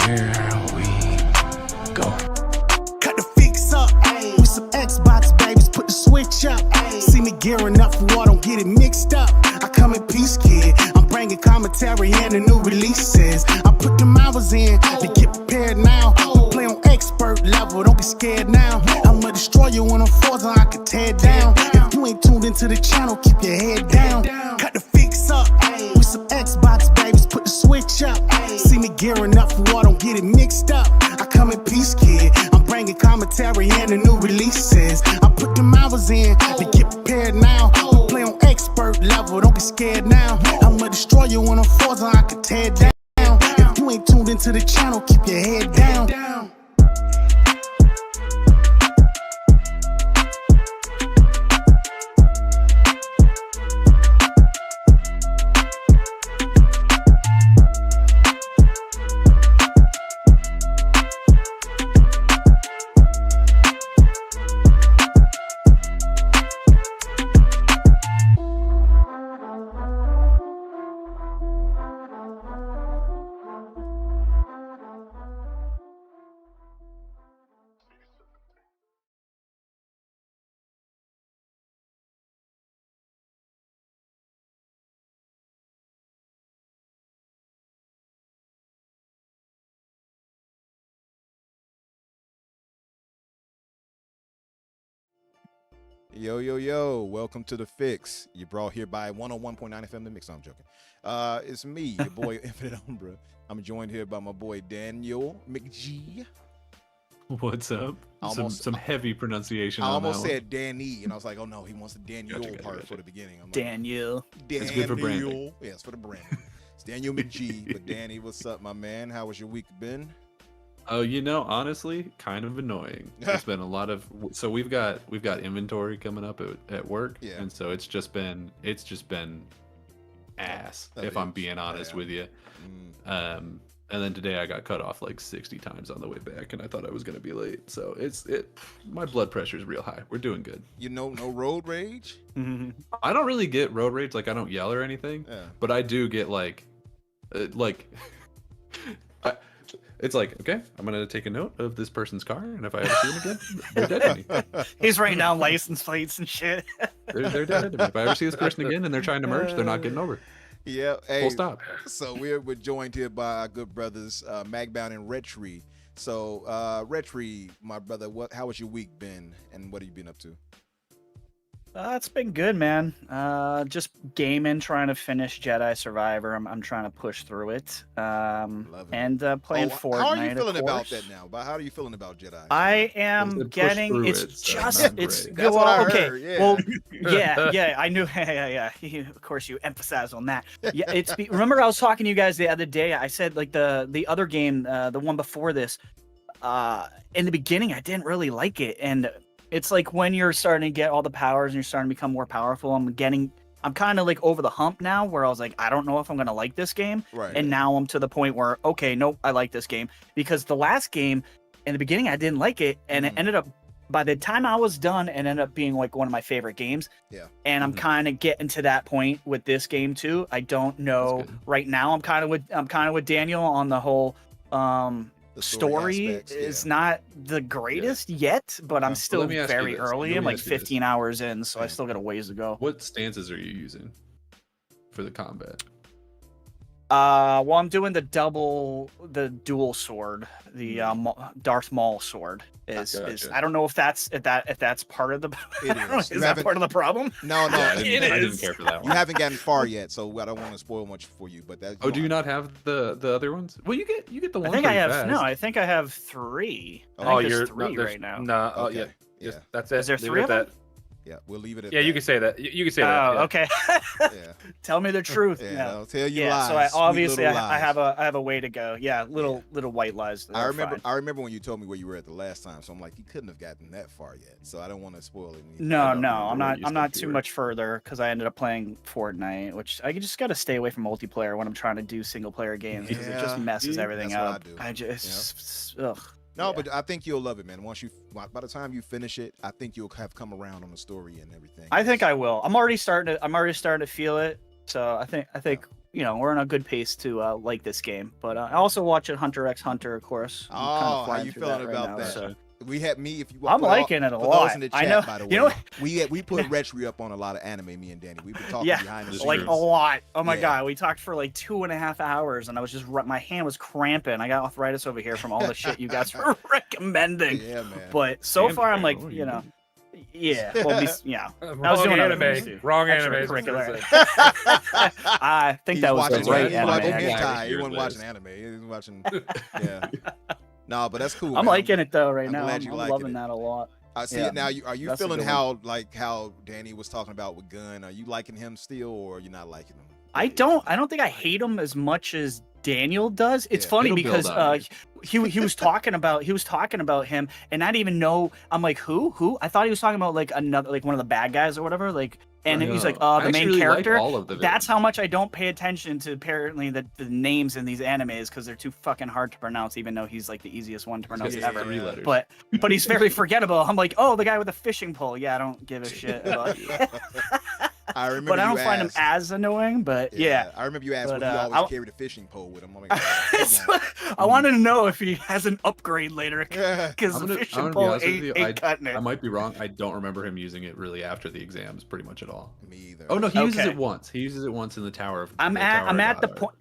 Here we go. Cut the fix up with some Xbox babies, put the switch up. See me gearing up for war, don't get it mixed up. I come in peace, kid. I'm bringing commentary and the new releases. I put them hours in to get prepared now. Play on expert level, don't be scared now. I'ma destroy you when I'm forced, I can tear down. If you ain't tuned into the channel, keep your head down. Cut the fix up with some Xbox babies, put the switch up. See me gearing up for war, don't get it mixed up. I come in peace, kid. I'm bringing commentary and the new releases. I put them hours in to get prepared now. Play on expert level, don't be scared now. I'ma destroy you when I'm forced, I can tear down. If you ain't tuned into the channel, keep your head down. Yo, welcome to The Fix. You're brought here by 101.9 FM The Mix. No, I'm joking. It's me, your boy Infinite Umbra. I'm joined here by my boy Daniel McG. What's up? Some heavy pronunciation. I on almost that said Danny, and I was like, oh no, he wants the Daniel part for the beginning. I'm like, Daniel. It's good for branding. Yeah, it's for the brand. It's Daniel McG. But Danny, what's up, my man? How was your week been? Oh, honestly, kind of annoying. It's been a lot of we've got inventory coming up at work, Yeah. and so it's just been ass, if I'm being honest with you. And then today I got cut off like 60 times on the way back, and I thought I was gonna be late. So my blood pressure is real high. We're doing good. No road rage? I don't really get road rage, like I don't yell or anything, but I do get it's like, okay, I'm gonna take a note of this person's car, and if I ever see them again, they're dead to me. He's writing down license plates and shit. They're dead to me. If I ever see this person again and they're trying to merge, they're not getting over. Yeah. Hey, Full stop. So we're joined here by our good brothers, Magbound and Retry. So Retry, my brother, how has your week been, and what have you been up to? It's been good, man. Just gaming, trying to finish Jedi Survivor. I'm trying to push through it. And playing Fortnite. How are you feeling about that now? How are you feeling about Jedi? I am getting. It's just. That's what I heard. Yeah. Well, yeah. I knew. Yeah. Of course, you emphasize on that. Yeah. Remember, I was talking to you guys the other day. I said like the other game, the one before this. In the beginning, I didn't really like it, and it's like when you're starting to get all the powers and you're starting to become more powerful, I'm kind of like over the hump now where I was like, I don't know if I'm going to like this game. Right. And now I'm to the point where, okay, nope, I like this game. Because the last game, in the beginning, I didn't like it. And it ended up, by the time I was done, it ended up being like one of my favorite games. Yeah. And I'm kind of getting to that point with this game too. I don't know right now. I'm kind of with Daniel on the whole, the story is not the greatest yet, but I'm still very early. I'm like 15 hours in, so I still got a ways to go. What stances are you using for the combat? Well, I'm doing the dual sword, the Darth Maul sword. Is I don't know if that's part of the. It is. Is that part of the problem? No, I didn't care for that one. You haven't gotten far yet, so I don't want to spoil much for you. But that. Oh, do you not have the other ones? Well, you get the one. I think I have. Fast. No, I think I have 3. You're three right now. No, okay. Yeah. That's it. Is there 3 of them? Yeah, we'll leave it at that. You can say that. You can say that. Oh, okay. Yeah. Tell me the truth. Yeah, I'll tell you lies. So I have a way to go. Yeah, little white lies. I remember when you told me where you were at the last time, so I'm like, you couldn't have gotten that far yet. So I don't want to spoil it. No, I'm not too much further because I ended up playing Fortnite, which I just got to stay away from multiplayer when I'm trying to do single player games because it just messes everything up. I just ugh. No, but I think you'll love it, man. By the time you finish it, I think you'll have come around on the story and everything. I think I will. I'm already starting to feel it. So I think we're on a good pace to like this game. But I also watch it Hunter x Hunter, of course. I'm kinda Oh, how flying you through feeling right about now, that? so- We had me if you. I'm for liking it a for lot. those in the chat, I know. by the way. You know- we put Retry up on a lot of anime. Me and Danny, we've been talking Yeah, behind the This scenes. like a lot. Oh my Yeah. god, we talked for like 2.5 hours, and I was just my hand was cramping. I got arthritis over here from all the shit you guys were recommending. Yeah, man. But so Hand far, I'm like, cramp, yeah. Well, yeah. Wrong I was doing other things, anime. too. Wrong anime. is what Extracurricular. it said. I think He's that was the watching, right he's anime. watching actually. hentai. He Your wasn't list. watching anime. He was watching. Yeah. No, but that's cool. I'm man. liking it though right I'm now. glad I'm you liking loving it. that a lot. I see Yeah. it now. Are you That's a feeling good how Danny was talking about with Gunn? Are you liking him still, or are you not liking him? I don't think I hate him as much as Daniel does. It's Yeah. funny It'll build because on you. he was talking about him, and I didn't even know. I'm like, who? I thought he was talking about like another, like one of the bad guys or whatever. Like, and he's like, I the actually main really like character. all of the That's villains. how much I don't pay attention to apparently the names in these animes because they're too fucking hard to pronounce. Even though he's like the easiest one to pronounce Yeah. ever. 3 letters. But he's very forgettable. I'm like, oh, the guy with the fishing pole. Yeah, I don't give a shit about. I remember. But I don't you find him asked- as annoying. But yeah. I remember you asked But, when he always I'll- carried a fishing pole with him. I'm like, come I wanted to know if he has an upgrade later on. because I'm the gonna- fishing I'm gonna be pole honest with ain't, you, ain't cutting it. I might be wrong. I don't remember him using it really after the exams, pretty much at all. Me either. Oh no, he uses Okay. it once. He uses it once in the tower. I'm the at Tower of the God. point.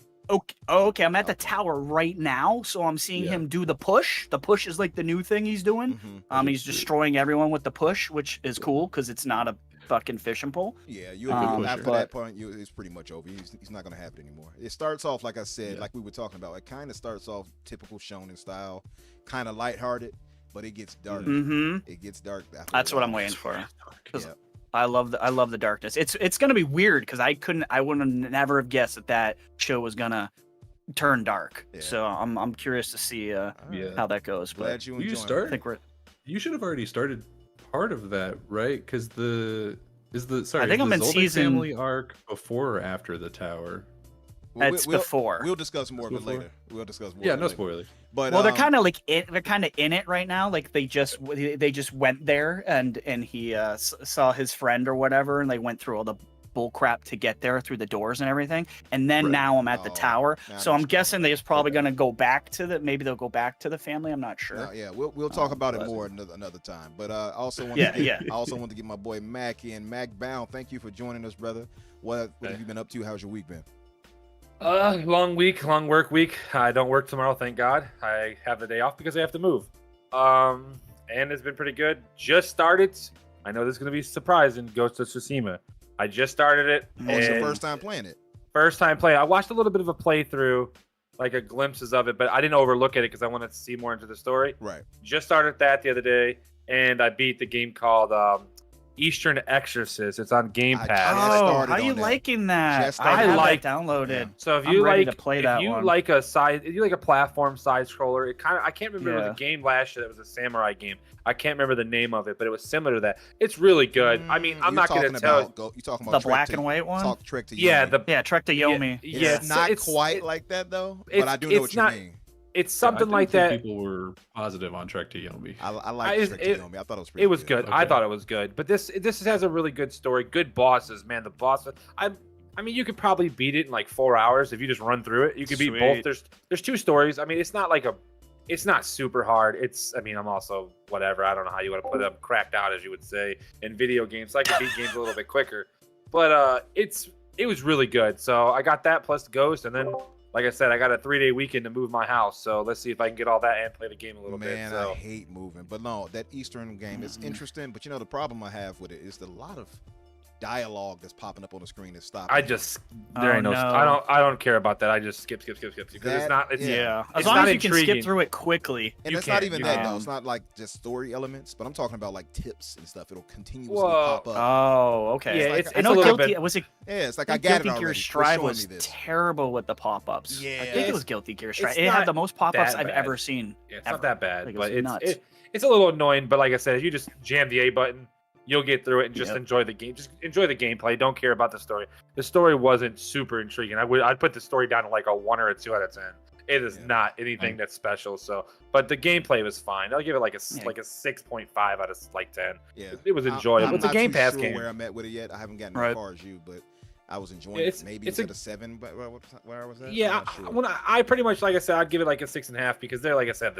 Okay, I'm at the tower right now, so I'm seeing Yeah. him do the push. The push is like the new thing he's doing. Mhm. He's destroying everyone with the push, which is cool because it's not a fucking fishing pole. Yeah, you Um, after but- that point, it's pretty much over. He's not gonna have it anymore. It starts off like I said, Yeah. like we were talking about. It kind of starts off typical shonen style, kind of lighthearted, but it gets dark. Mm-hmm. It gets dark. After That's a what while. I'm waiting for. 'Cause Yeah. I love the darkness. It's gonna be weird because I wouldn't never have guessed that show was gonna turn dark. Yeah. So I'm curious to see All right. Yeah. how that goes. But Glad you Will you enjoying start? I think we're. You should have already started part of that, right? Because I think is I'm the in Zoldyck season- family arc before or after the tower? It's before. We'll discuss more of it Before? later. We'll discuss more. Yeah, of it no later. spoilers. But Well, they're kind of like they're kind of in it right now. Like they just went there and he saw his friend or whatever, and they went through all the bull crap to get there through the doors and everything. And then Right. now I'm at the Oh, tower, now so I'm it's- guessing they're probably Okay. gonna go back to maybe they'll go back to the family. I'm not sure. No, yeah, we'll talk about it but- more another time. But I also want Yeah, to yeah. I also want to get my boy Mac in. Mac Bound, thank you for joining us, brother. What Okay. have you been up to? How's your week been? Long week, long work week. I don't work tomorrow, thank God. I have the day off because I have to move. And it's been pretty good. Just started. I know this is gonna be surprising. Ghost of Tsushima. I just started it. Oh, it's your and first time playing it. First time playing. I watched a little bit of a playthrough, like a glimpses of it, but I didn't overlook it because I wanted to see more into the story. Right. Just started that the other day, and I beat the game called Eastern Exorcist. It's on Game I Pass. just Oh, started how are you on that. liking that? Just I started. have like- that downloaded. Yeah. So if I'm you ready like, to play if that you one. like a platform side scroller, it kind of I can't remember Yeah. the game last year that was a samurai game. I can't remember the name of it, but it was similar to that. It's really good. I mean, I'm You're not gonna talking tell. about you talking The about Trek black to- and white one. Talk Trek to Yeah, Yomi. the Yeah, Trek to Yomi. yeah, It's not it's- quite it- like that though, but it's- I do know what it's you not- mean. it's I something didn't like think that. People were positive on Trek to Yomi. I like Trek to Yomi. I thought it was pretty It was good. I Okay. thought it was good, but this has a really good story. Good bosses, man. The boss. I mean, you could probably beat it in like 4 hours if you just run through it. You could beat both. Sweet. There's 2 stories. I mean, it's not super hard. I mean, I'm also whatever. I don't know how you want to put it up, cracked out as you would say in video games. So I can beat games a little bit quicker, but it was really good. So I got that plus Ghost, and then like I said, I got a 3-day weekend to move my house. So let's see if I can get all that and play the game a little Man, bit. So I hate moving. But no, that Eastern game is interesting. But you know, the problem I have with it is the lot of dialogue that's popping up on the screen is stopping. I me. just Oh, there ain't no. no. I don't care about that. I just skip because That- it's not. It's, yeah. Yeah, as It's long not as you can intriguing. skip through it quickly. And you it's not can't, even you that can't. though. It's not like just story elements, but I'm talking about like tips and stuff. It'll continuously Whoa. pop up. Oh, okay. Yeah, like- it's I a know little Guilty bit. was it. Yeah, it's like I I think got it Guilty already. Gear Quit Strive showing was me this. terrible with the pop-ups. Yeah, I think it it's- was Guilty Gear Strive. it's It had not the most pop-ups that I've bad. ever seen. It's ever. not that bad, Like, it but was nuts. it's a little annoying. But like I said, if you just jam the A button, you'll get through it and just Yep. enjoy the game. Just enjoy the gameplay. Don't care about the story. The story wasn't super intriguing. I'd put the story down to like a 1 or a 2 out of 10. It is Yeah. not anything that's special. So, but the gameplay was fine. I'll give it like a Yeah. like a 6.5 out of like 10. Yeah, It was enjoyable. I'm It's a not Game too Pass sure game. where I'm at with it yet. I haven't gotten Right. as far as you, but I was enjoying It's- it. Maybe it's it's a- at a 7, but where I was at? Yeah, I'm not sure. when I pretty much, like I said, I'd give it like a 6.5 because like I said,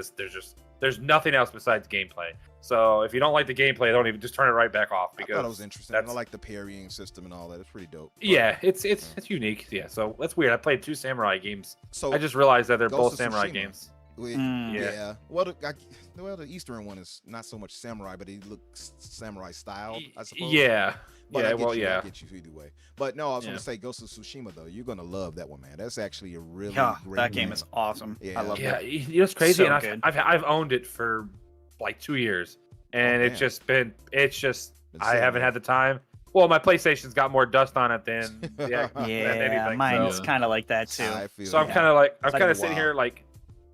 there's nothing else besides gameplay. So if you don't like the gameplay, don't even just turn it right back off because I thought it was interesting. I that's- like the parrying system and all that. It's pretty dope. But- Yeah, it's unique. Yeah, so that's weird. I played 2 samurai games. So I just realized that they're Ghost both of samurai Tsushima. games. Mm. Yeah. Well, the Eastern one is not so much samurai, but he looks samurai style, I suppose. Yeah. But Yeah, I get well, you, yeah. I get you either way. But no, I was Yeah. gonna say Ghost of Tsushima though. You're gonna love that one, man. That's actually a really Yeah, great that game game. is awesome. Yeah. I love Yeah, it. you know it's crazy, So and good. I've owned it for like 2 years, and Oh, it's just been I sitting haven't there. had the time. Well, my PlayStation's got more dust on it than than Yeah, anything. mine's so, kind of like that too. I feel so I'm you. kind of like I'm It's like kind a of sitting while. here like,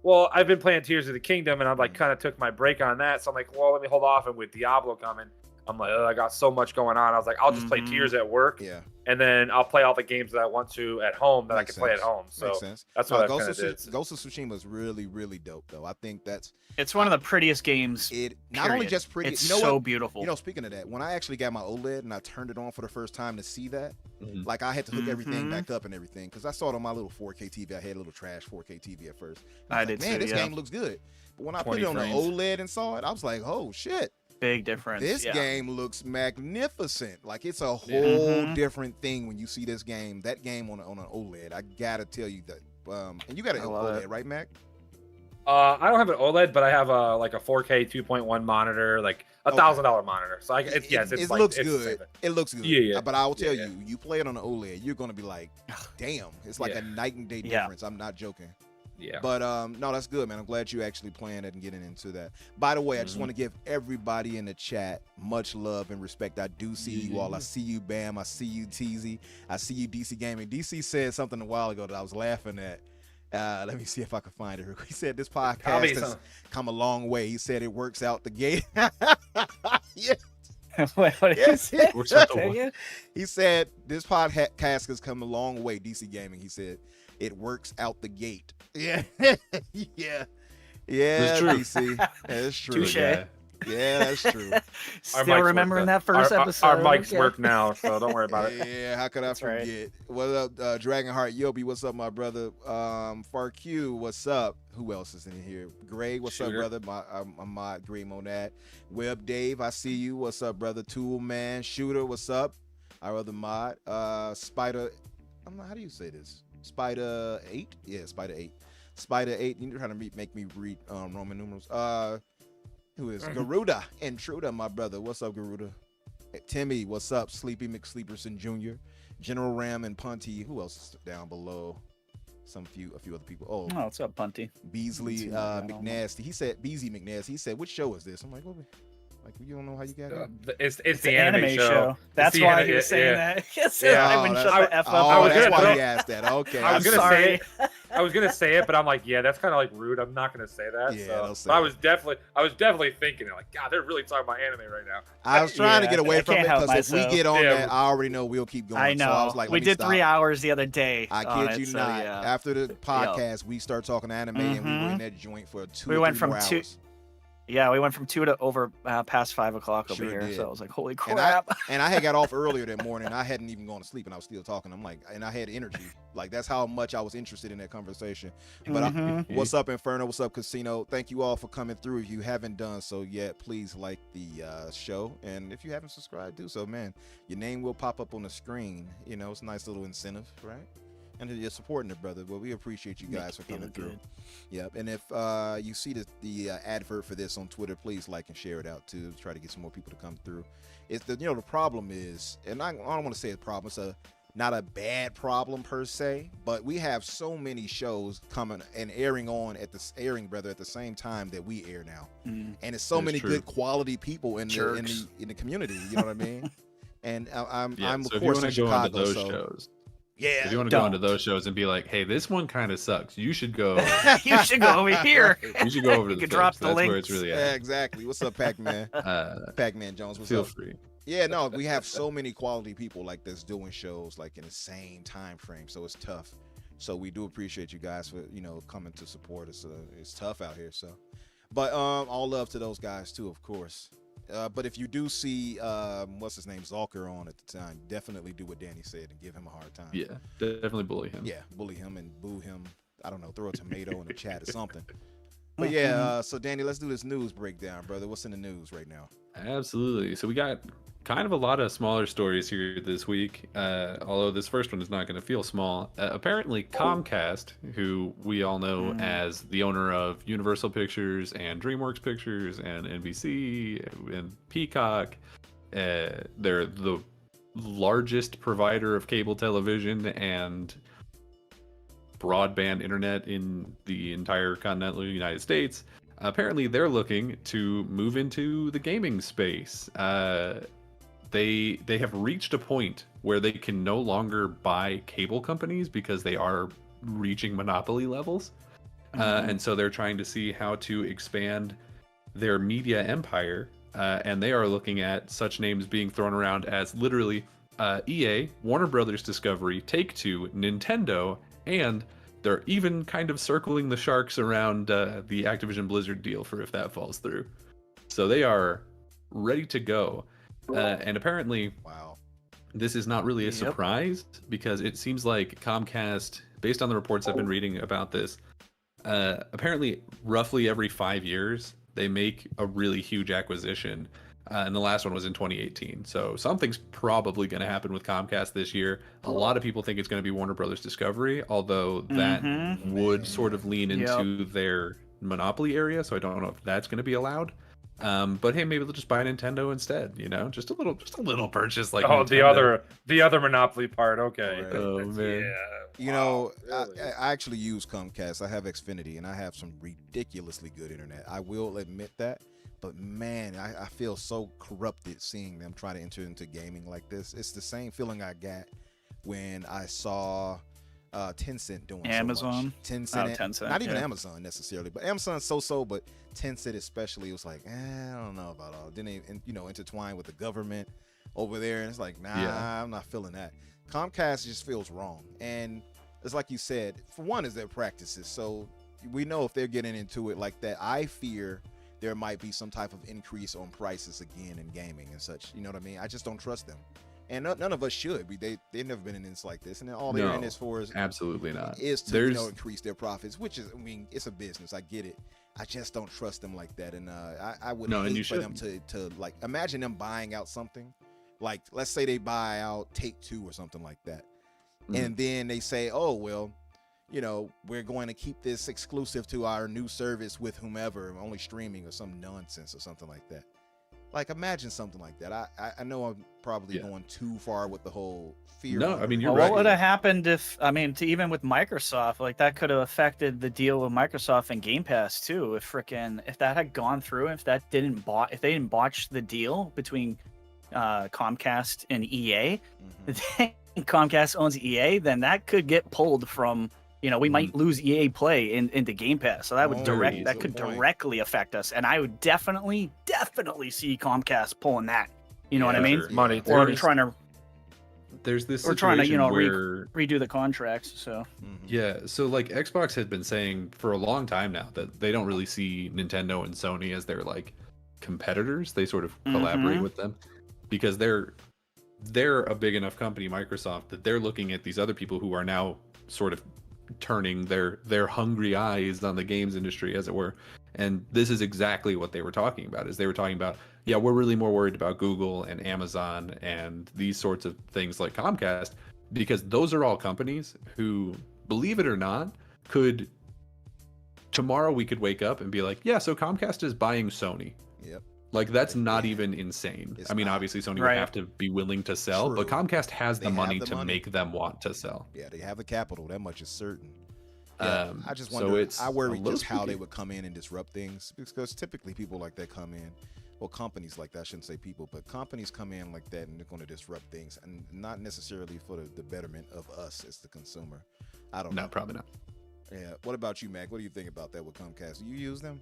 well, I've been playing Tears of the Kingdom, and I'm like Mm. kind of took my break on that. So I'm like, well, let me hold off, and with Diablo coming, I'm like, I got so much going on. I was like, I'll just play Mhm. Tears at work, Yeah, and then I'll play all the games that I want to at home that Makes I can play at sense. home. So makes sense. that's No, what I Ghost kind of of did. Ghost of Tsushima is really, really dope though. I think that's It's one of the prettiest games. it. Not only period. just pretty. It's you know so what? beautiful. You know, speaking of that, when I actually got my OLED and I turned it on for the first time to see that, Mhm. like I had to hook everything Mhm. back up and everything because I saw it on my little 4K TV. I had a little trash 4K TV at first. I was did like, man, too, this yeah. game looks good. But when I put 20 it on frames. the OLED and saw it, I was like, oh shit, Big difference. this yeah. game looks magnificent. Like it's a whole Mhm. different thing when you see this game. That game on an OLED, I gotta tell you that. And you got an I love OLED, it. right, Mac? I don't have an OLED, but I have a like a 4K 2.1 monitor, like Okay. $1,000 monitor. So it's it like, looks it's the same good. thing. It looks good. Yeah, yeah. But I will tell Yeah, you, you play it on an OLED, you're gonna be like, damn, it's like Yeah. a night and day Yeah. difference. I'm not joking. Yeah. But no, that's good, man. I'm glad you actually playing it and getting into that. By the way, I just Mhm. want to give everybody in the chat much love and respect. I do see you all. I see you, Bam. I see you, TZ. I see you, DC Gaming. DC said something a while ago that I was laughing at. Let me see if I can find it. He said this podcast me has some. come a long way. He said it works out the gate. Yeah. What did Yeah. you say? Works out the Say what? again? He said this podcast has come a long way. DC Gaming. He said it works out the gate. Yeah, yeah, yeah. true. DC, that's true. Touche. Yeah. Yeah, that's true. Our Still mics work, remembering though. that first our, episode. Our mics Okay. work now, so don't worry about it. Yeah, how could I That's right. forget? What up, Dragonheart Yobi? What's up, my brother? FarQ, what's up? Who else is in here? Gray, what's Shooter. up, brother? My mod, Gray Monad. Web Dave, I see you. What's up, brother? Tool Man, Shooter, what's up? Our other mod, Spider. I'm not. How do you say this? Spider 8? Yeah, Spider 8. Spider 8. You're trying to make me read Roman numerals. Who is Garuda? Intruder, my brother. What's up, Garuda? Timmy, what's up? Sleepy McSleeperson Jr., General Ram and Punty. Who else is down below? A few other people. Oh, Oh, what's up, Punty? Beasley see that on McNasty. He said Beasley McNasty. He said, "Which show is this?" I'm like, "What? Like you don't know how you got it?" It's It's the anime show. That's the why anime- he was saying yeah. that. Yes, Yeah. I wouldn't Oh, shut that's- the F up. Oh, I was that's gonna why throw- he asked that. Okay, I was I'm gonna sorry. say it. I was gonna say it, but I'm like, yeah, that's kind of like rude. I'm not gonna say that. Yeah, so. don't say But I it. was definitely thinking it. Like, God, they're really talking about anime right now. I was trying to Yeah, get away I from it can't help because if we myself. get on Yeah. that, I already know we'll keep going. I know. So I was like, we let me did stop. 3 hours the other day. I on kid it, you so, not. yeah. After the podcast, we start talking anime, and we were in Mhm. that joint for 2 We or went 3 from more 2 hours. Yeah, we went from 2 to over past 5 o'clock over Sure here. did. So I was like, holy And crap. and I had got off earlier that morning. I hadn't even gone to sleep, and I was still talking. I'm like, and I had energy. Like that's how much I was interested in that conversation. But Mhm. what's up, Inferno? What's up, Casino? Thank you all for coming through. If you haven't done so yet, please like the show, and if you haven't subscribed, do so. Man, your name will pop up on the screen. You know, it's a nice little incentive, right? And you're supporting it, brother. Well, we appreciate you Make guys for you feel coming through. good. Yep. And if you see the advert for this on Twitter, please like and share it out too. Try to get some more people to come through. It's the the problem is, and I don't want to say a problem. It's not a bad problem per se, but we have so many shows coming and airing at the same time that we air now, Mm. and it's so That's many true. good quality people in Jerks. the community. You know what I mean? And I'm Yeah, of so if you course want in to go into Chicago, those so shows, yeah. if you want to go into Don't. those shows and be like, hey, this one kind of sucks, you should go. You should go over here. You should go over to You the could drop Flips. the That's where links. it's really Yeah, at. exactly. What's up, Pac-Man? Pac-Man Jones, what's Feel up? free. Yeah, no, we have so many quality people like this doing shows like in the same time frame, so it's tough. So we do appreciate you guys for coming to support us. It's tough out here, so. But all love to those guys too, of course. But if you do see what's his name, Zulker on at the time, definitely do what Danny said and give him a hard time. Yeah, definitely bully him. Yeah, bully him and boo him. I don't know, throw a tomato in the chat or something. But yeah, so Danny, let's do this news breakdown, brother. What's in the news right now? Absolutely. So we got kind of a lot of smaller stories here this week, although this first one is not going to feel small. Apparently, Comcast, who we all know as the owner of Universal Pictures and DreamWorks Pictures and NBC and Peacock, they're the largest provider of cable television and broadband internet in the entire continental United States. Apparently, they're looking to move into the gaming space. They have reached a point where they can no longer buy cable companies because they are reaching monopoly levels. And so they're trying to see how to expand their media empire. And they are looking at such names being thrown around as literally EA, Warner Brothers Discovery, Take-Two, Nintendo, and they're even kind of circling the sharks around the Activision Blizzard deal for if that falls through. So they are ready to go. And apparently, wow, this is not really a surprise because it seems like Comcast, based on the reports I've been reading about this, apparently roughly every 5 years, they make a really huge acquisition. And the last one was in 2018. So something's probably going to happen with Comcast this year. A lot of people think it's going to be Warner Brothers Discovery, although that would sort of lean into their monopoly area. So I don't know if that's going to be allowed. But hey, maybe they'll just buy Nintendo instead. You know, just a little purchase like. Oh, Nintendo. the other monopoly part. Okay. Right. Oh man. Yeah. You know, really? I actually use Comcast. I have Xfinity, and I have some ridiculously good internet. I will admit that. But man, I feel so corrupted seeing them try to enter into gaming like this. It's the same feeling I got when I saw Tencent doing Amazon. So much. Tencent, not even yeah. Amazon necessarily, but Amazon so, but Tencent especially, it was like, I don't know about all. Then they, intertwine with the government over there, and it's like, I'm not feeling that. Comcast just feels wrong, and it's like you said. For one, is their practices. So we know if they're getting into it like that, I fear there might be some type of increase on prices again in gaming and such. You know what I mean? I just don't trust them, and none of us should. They've never been in this like this, and all they're in this for is absolutely not. Is to increase their profits, which is, I mean, it's a business. I get it. I just don't trust them like that, and I would hate for them to like imagine them buying out something, like let's say they buy out Take-Two or something like that, and then they say, oh well, we're going to keep this exclusive to our new service with whomever, only streaming or some nonsense or something like that. Like, imagine something like that. I know I'm probably going too far with the whole fear. No, I mean, you're right. What would have happened if, even with Microsoft, like that could have affected the deal with Microsoft and Game Pass too. If that had gone through, if they didn't botch the deal between Comcast and EA, then Comcast owns EA, then that could get pulled from. We might lose EA Play into Game Pass, so that would directly affect us. And I would definitely see Comcast pulling that. You know what I mean? Sure. Money. Or trying to. There's this. We're trying to, where... redo the contracts. So. Yeah, so like Xbox had been saying for a long time now that they don't really see Nintendo and Sony as their like competitors. They sort of collaborate with them because they're a big enough company, Microsoft, that they're looking at these other people who are now sort of turning their hungry eyes on the games industry, as it were. And this is exactly what they were talking about. Is they were talking about, we're really more worried about Google and Amazon and these sorts of things like Comcast, because those are all companies who, believe it or not, tomorrow we could wake up and be like, so Comcast is buying Sony. Yep. Like, that's not even insane. Obviously Sony would have to be willing to sell, but Comcast has the money to make them want to sell. Yeah, they have the capital. That much is certain. Yeah, I just wonder. I worry just how they would come in and disrupt things, because typically people like that come in, well, companies like that, I shouldn't say people, but companies come in like that and they're going to disrupt things, and not necessarily for the betterment of us as the consumer. I don't know. No, probably not. Yeah. What about you, Mac? What do you think about that with Comcast? Do you use them?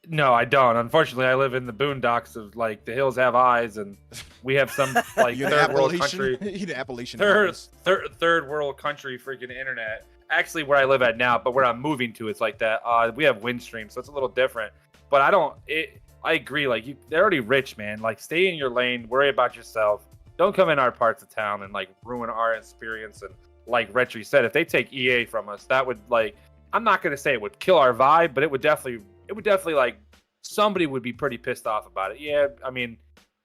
No, I don't. Unfortunately, I live in the boondocks of like the hills have eyes, and we have some like third world country, third world country freaking internet. Actually, where I live at now, but where I'm moving to, it's like that. We have Windstream, so it's a little different. But I agree. Like they're already rich, man. Like stay in your lane, worry about yourself. Don't come in our parts of town and like ruin our experience. And like Retri said, if they take EA from us, that would like, I'm not gonna say it would kill our vibe, but it would definitely like somebody would be pretty pissed off about it. Yeah, I mean,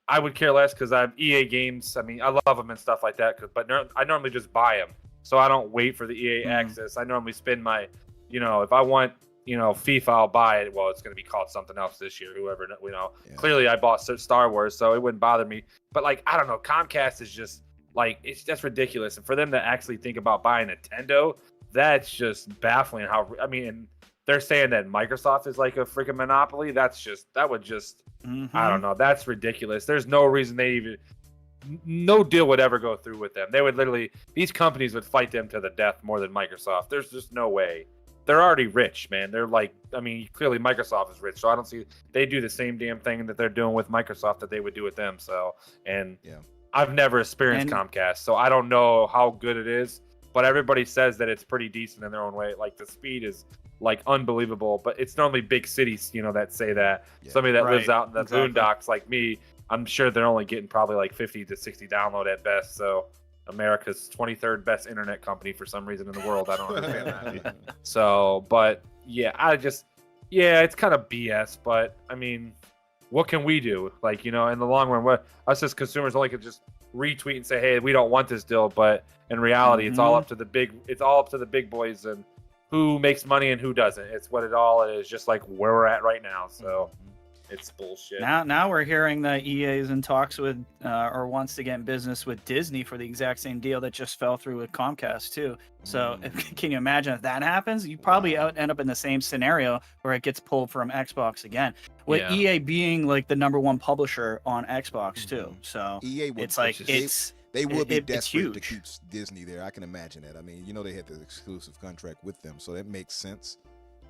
I would care less because I'm EA games. I mean, I love them and stuff like that. But I normally just buy them, so I don't wait for the EA access. I normally spend my, if I want, FIFA, I'll buy it. Well, it's going to be called something else this year. Whoever, Yeah. Clearly I bought Star Wars, so it wouldn't bother me. But like, I don't know, Comcast is just like that's ridiculous. And for them to actually think about buying Nintendo, that's just baffling. And they're saying that Microsoft is like a freaking monopoly. That would just. I don't know. That's ridiculous. There's no reason no deal would ever go through with them. They would these companies would fight them to the death more than Microsoft. There's just no way. They're already rich, man. They're like, I mean, clearly Microsoft is rich, so I don't see they do the same damn thing that they're doing with Microsoft that they would do with them. So, and I've never experienced Comcast, so I don't know how good it is, but everybody says that it's pretty decent in their own way. Like the speed is like unbelievable, but it's normally big cities, that say that. Yeah. Somebody that lives out in the boondocks like me, I'm sure they're only getting probably like 50 to 60 download at best. So America's 23rd best internet company for some reason in the world. I don't understand that. So, but yeah, it's kind of BS, but I mean, what can we do? Like, in the long run, us as consumers only could just retweet and say, hey, we don't want this deal. But in reality, it's all up to the big boys and who makes money and who doesn't. It's what it all is, just like where we're at right now. So it's bullshit. Now we're hearing that EA is in talks with or wants to get in business with Disney for the exact same deal that just fell through with Comcast too. So can you imagine if that happens? You probably end up in the same scenario where it gets pulled from Xbox again. With EA being like the #1 publisher on Xbox too. So EA would, it's like they would be desperate to huge. keep Disney there. I can imagine that. I mean, they had the exclusive contract with them, so that makes sense.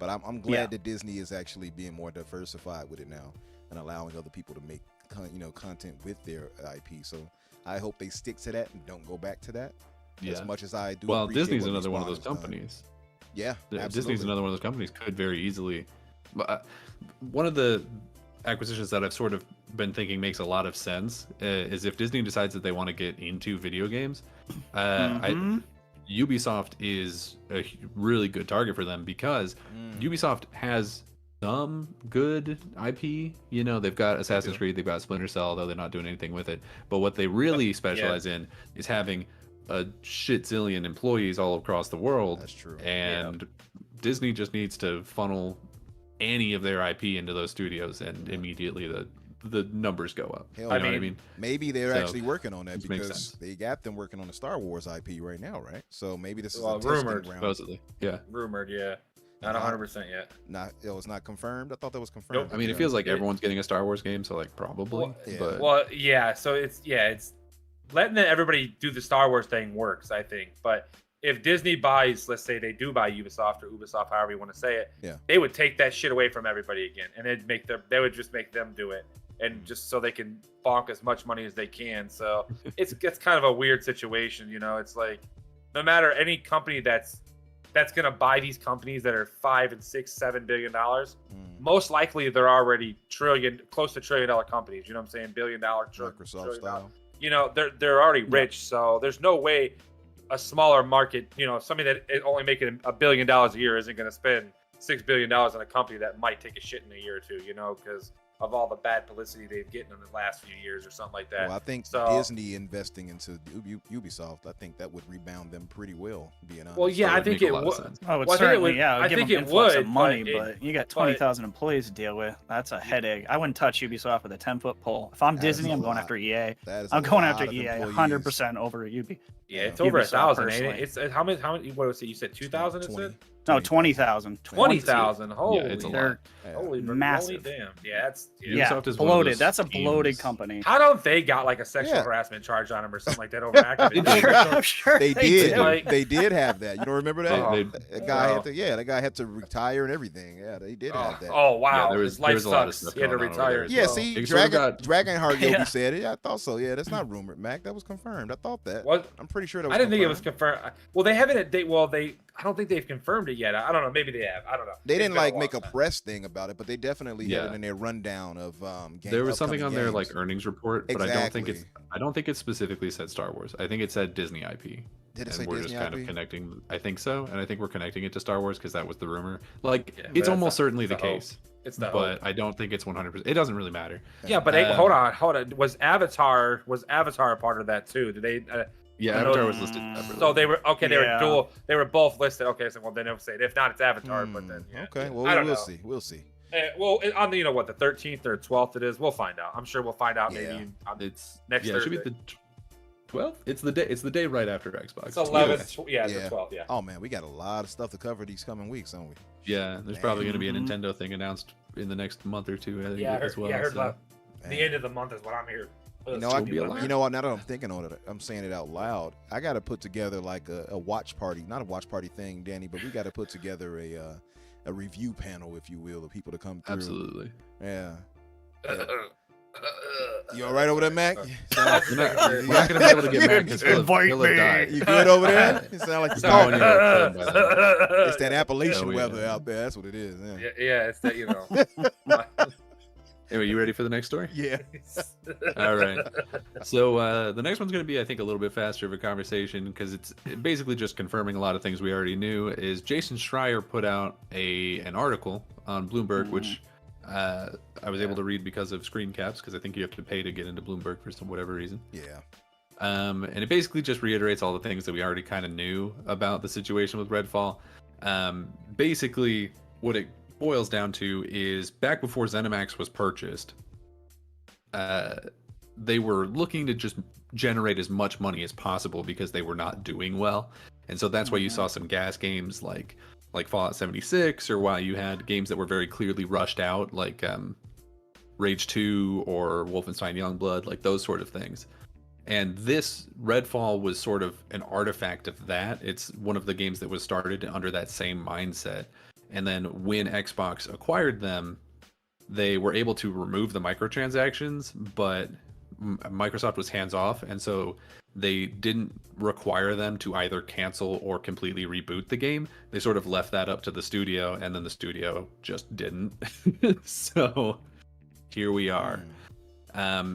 But I'm glad that Disney is actually being more diversified with it now and allowing other people to make content with their IP. So I hope they stick to that and don't go back to that. As much as I do. Well, Disney's another one of those companies. Yeah, Disney's another one of those companies. Could very easily. One of the acquisitions that I've sort of been thinking makes a lot of sense is if Disney decides that they want to get into video games. Ubisoft is a really good target for them because Ubisoft has some good IP. They've got Assassin's Creed, they've got Splinter Cell, though they're not doing anything with it. But what they really specialize in is having a shit zillion employees all across the world. That's true. And Disney just needs to funnel any of their IP into those studios, and immediately the numbers go up. Hell, what I mean? Maybe they're actually working on that because they got them working on the Star Wars IP right now, right? So maybe this is a testing rumored, ground. Supposedly, rumored, not 100% yet. It's not confirmed. I thought that was confirmed. Nope. I mean, it feels like everyone's getting a Star Wars game, so like probably. So it's letting everybody do the Star Wars thing works, I think. But if Disney buys, let's say they do buy Ubisoft or Ubisoft, however you want to say it, they would take that shit away from everybody again, and they would just make them do it, and just so they can bonk as much money as they can. So it's kind of a weird situation, It's like no matter any company that's gonna buy these companies that are $5 and $6, $7 billion, most likely they're already close to $1 trillion companies. You know what I'm saying? $1 billion, Microsoft style. They're already rich, so there's no way a smaller market, somebody that is only making $1 billion a year isn't going to spend $6 billion on a company that might take a shit in a year or two, because of all the bad publicity they've gotten in the last few years or something like that. Well, I think Disney investing into Ubisoft, I think that would rebound them pretty well, being honest. Well, yeah, I think it would. I think it would. Money, but you got 20,000 employees to deal with. That's a headache. I wouldn't touch Ubisoft with a 10-foot pole. If I'm Disney, I'm going after EA. I'm going after EA 100% over Ubi. Yeah, it's over 1,000, ain't it? It's how many? What was it? You said 2,000? It said. No, 20,000. 20,000. Holy, yeah, it's a lot. Holy, massive. Holy damn. Yeah, Ubisoft is bloated. That's a bloated company. How don't they got like a sexual harassment charge on them or something like that over Activision? I'm sure they did. They did have that. You don't remember that? That guy had to retire and everything. Yeah, they did have that. Oh wow, Yeah, there was a lot of stuff he had to going on over retire. there. Yeah, Well, see, they sort of got- Dragonheart Yogi said it. Yeah, I thought so. Yeah, that's not rumored, Mac. That was confirmed. I thought that. What? I'm pretty sure that was I didn't think it was confirmed. confirmed. Well, they haven't. I don't think they've confirmed it yet. I don't know. Maybe they have. I don't know. They It's didn't been a like while make a since. press thing about it, but they definitely had Yeah. it in their rundown of game. There was something on upcoming their like games. earnings report, but Exactly. I don't think it specifically said Star Wars. I think it said Disney IP. Did it And say we're Disney just kind IP? of connecting. I think so, and I think we're connecting it to Star Wars because that was the rumor. Like Yeah, but it's that's almost not- certainly it's the the hope. case, It's the but hope. I don't think it's 100%. It doesn't really matter. Yeah, but hold on. Was Avatar a part of that too? Did they? Yeah, I know- Avatar was listed separately. So they were okay. They Yeah. were dual. They were both listed. Okay, so well, they never say it. If not, it's Avatar. But then Okay, well I don't we'll know. see. We'll see. Well, on the the 13th or 12th it is. We'll find out. I'm sure we'll find out Yeah. maybe. It's Next yeah, it should be Thursday. the 12th. It's the day. It's the day right after Xbox. It's 11th. Yeah, it's Yeah. the 12th. Yeah. Oh man, we got a lot of stuff to cover these coming weeks, don't we? Yeah, there's probably going to be a Mhm. Nintendo thing announced in the next month or two. I think Yeah, I heard, as well. I heard so. about the end of the month is what I'm here. You know, It'll be a lot. you know what? Now that I'm thinking on it, I'm saying it out loud. I got to put together like a watch party, not a watch party thing, Danny, but we got to put together a review panel, if you will, of people to come through. Absolutely. Yeah. You all right over there, Mac? We're not going to be able to get Mac because he'll have died. You good over there? You sound like It's you're not when talking. you're a kid, by the way. It's that Appalachian Oh, yeah. weather out there. That's what it is. Yeah. Yeah, it's that Anyway, you ready for the next story? Yeah. All right. So the next one's going to be, I think, a little bit faster of a conversation because it's basically just confirming a lot of things we already knew. Is Jason Schreier put out an article on Bloomberg, which I was able to read because of screen caps, because I think you have to pay to get into Bloomberg for some whatever reason. Yeah. And it basically just reiterates all the things that we already kind of knew about the situation with Redfall. Basically, what it boils down to is back before ZeniMax was purchased, they were looking to just generate as much money as possible because they were not doing well. And so that's why you saw some gas games like Fallout 76, or why you had games that were very clearly rushed out, like Rage 2 or Wolfenstein Youngblood, like those sort of things. And this Redfall was sort of an artifact of that. It's one of the games that was started under that same mindset. And then when Xbox acquired them, they were able to remove the microtransactions, but Microsoft was hands off. And so they didn't require them to either cancel or completely reboot the game. They sort of left that up to the studio, and then the studio just didn't. So here we are.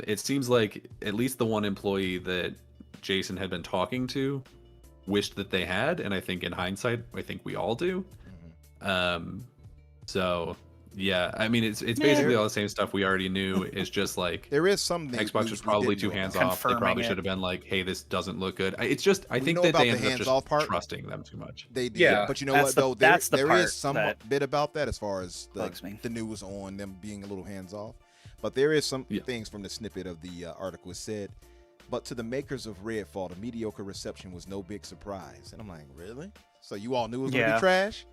It seems like at least the one employee that Jason had been talking to wished that they had, and I think in hindsight, I think we all do. So yeah, I mean, it's basically all the same stuff we already knew. It's just like There is something Xbox was probably too hands off. They Confirming probably it. should have been like, "Hey, this doesn't look good." I think know that about they the ended up hands-off just part. trusting them too much. They did, Yeah. but you know That's what the- though? that's the There part is some that bit about that as far as bugs me. the news on them being a little hands off. But there is some Yeah. things from the snippet of the article. It said, "But to the makers of Redfall, the mediocre reception was no big surprise." And I'm like, really? So you all knew it was gonna Yeah. be trash?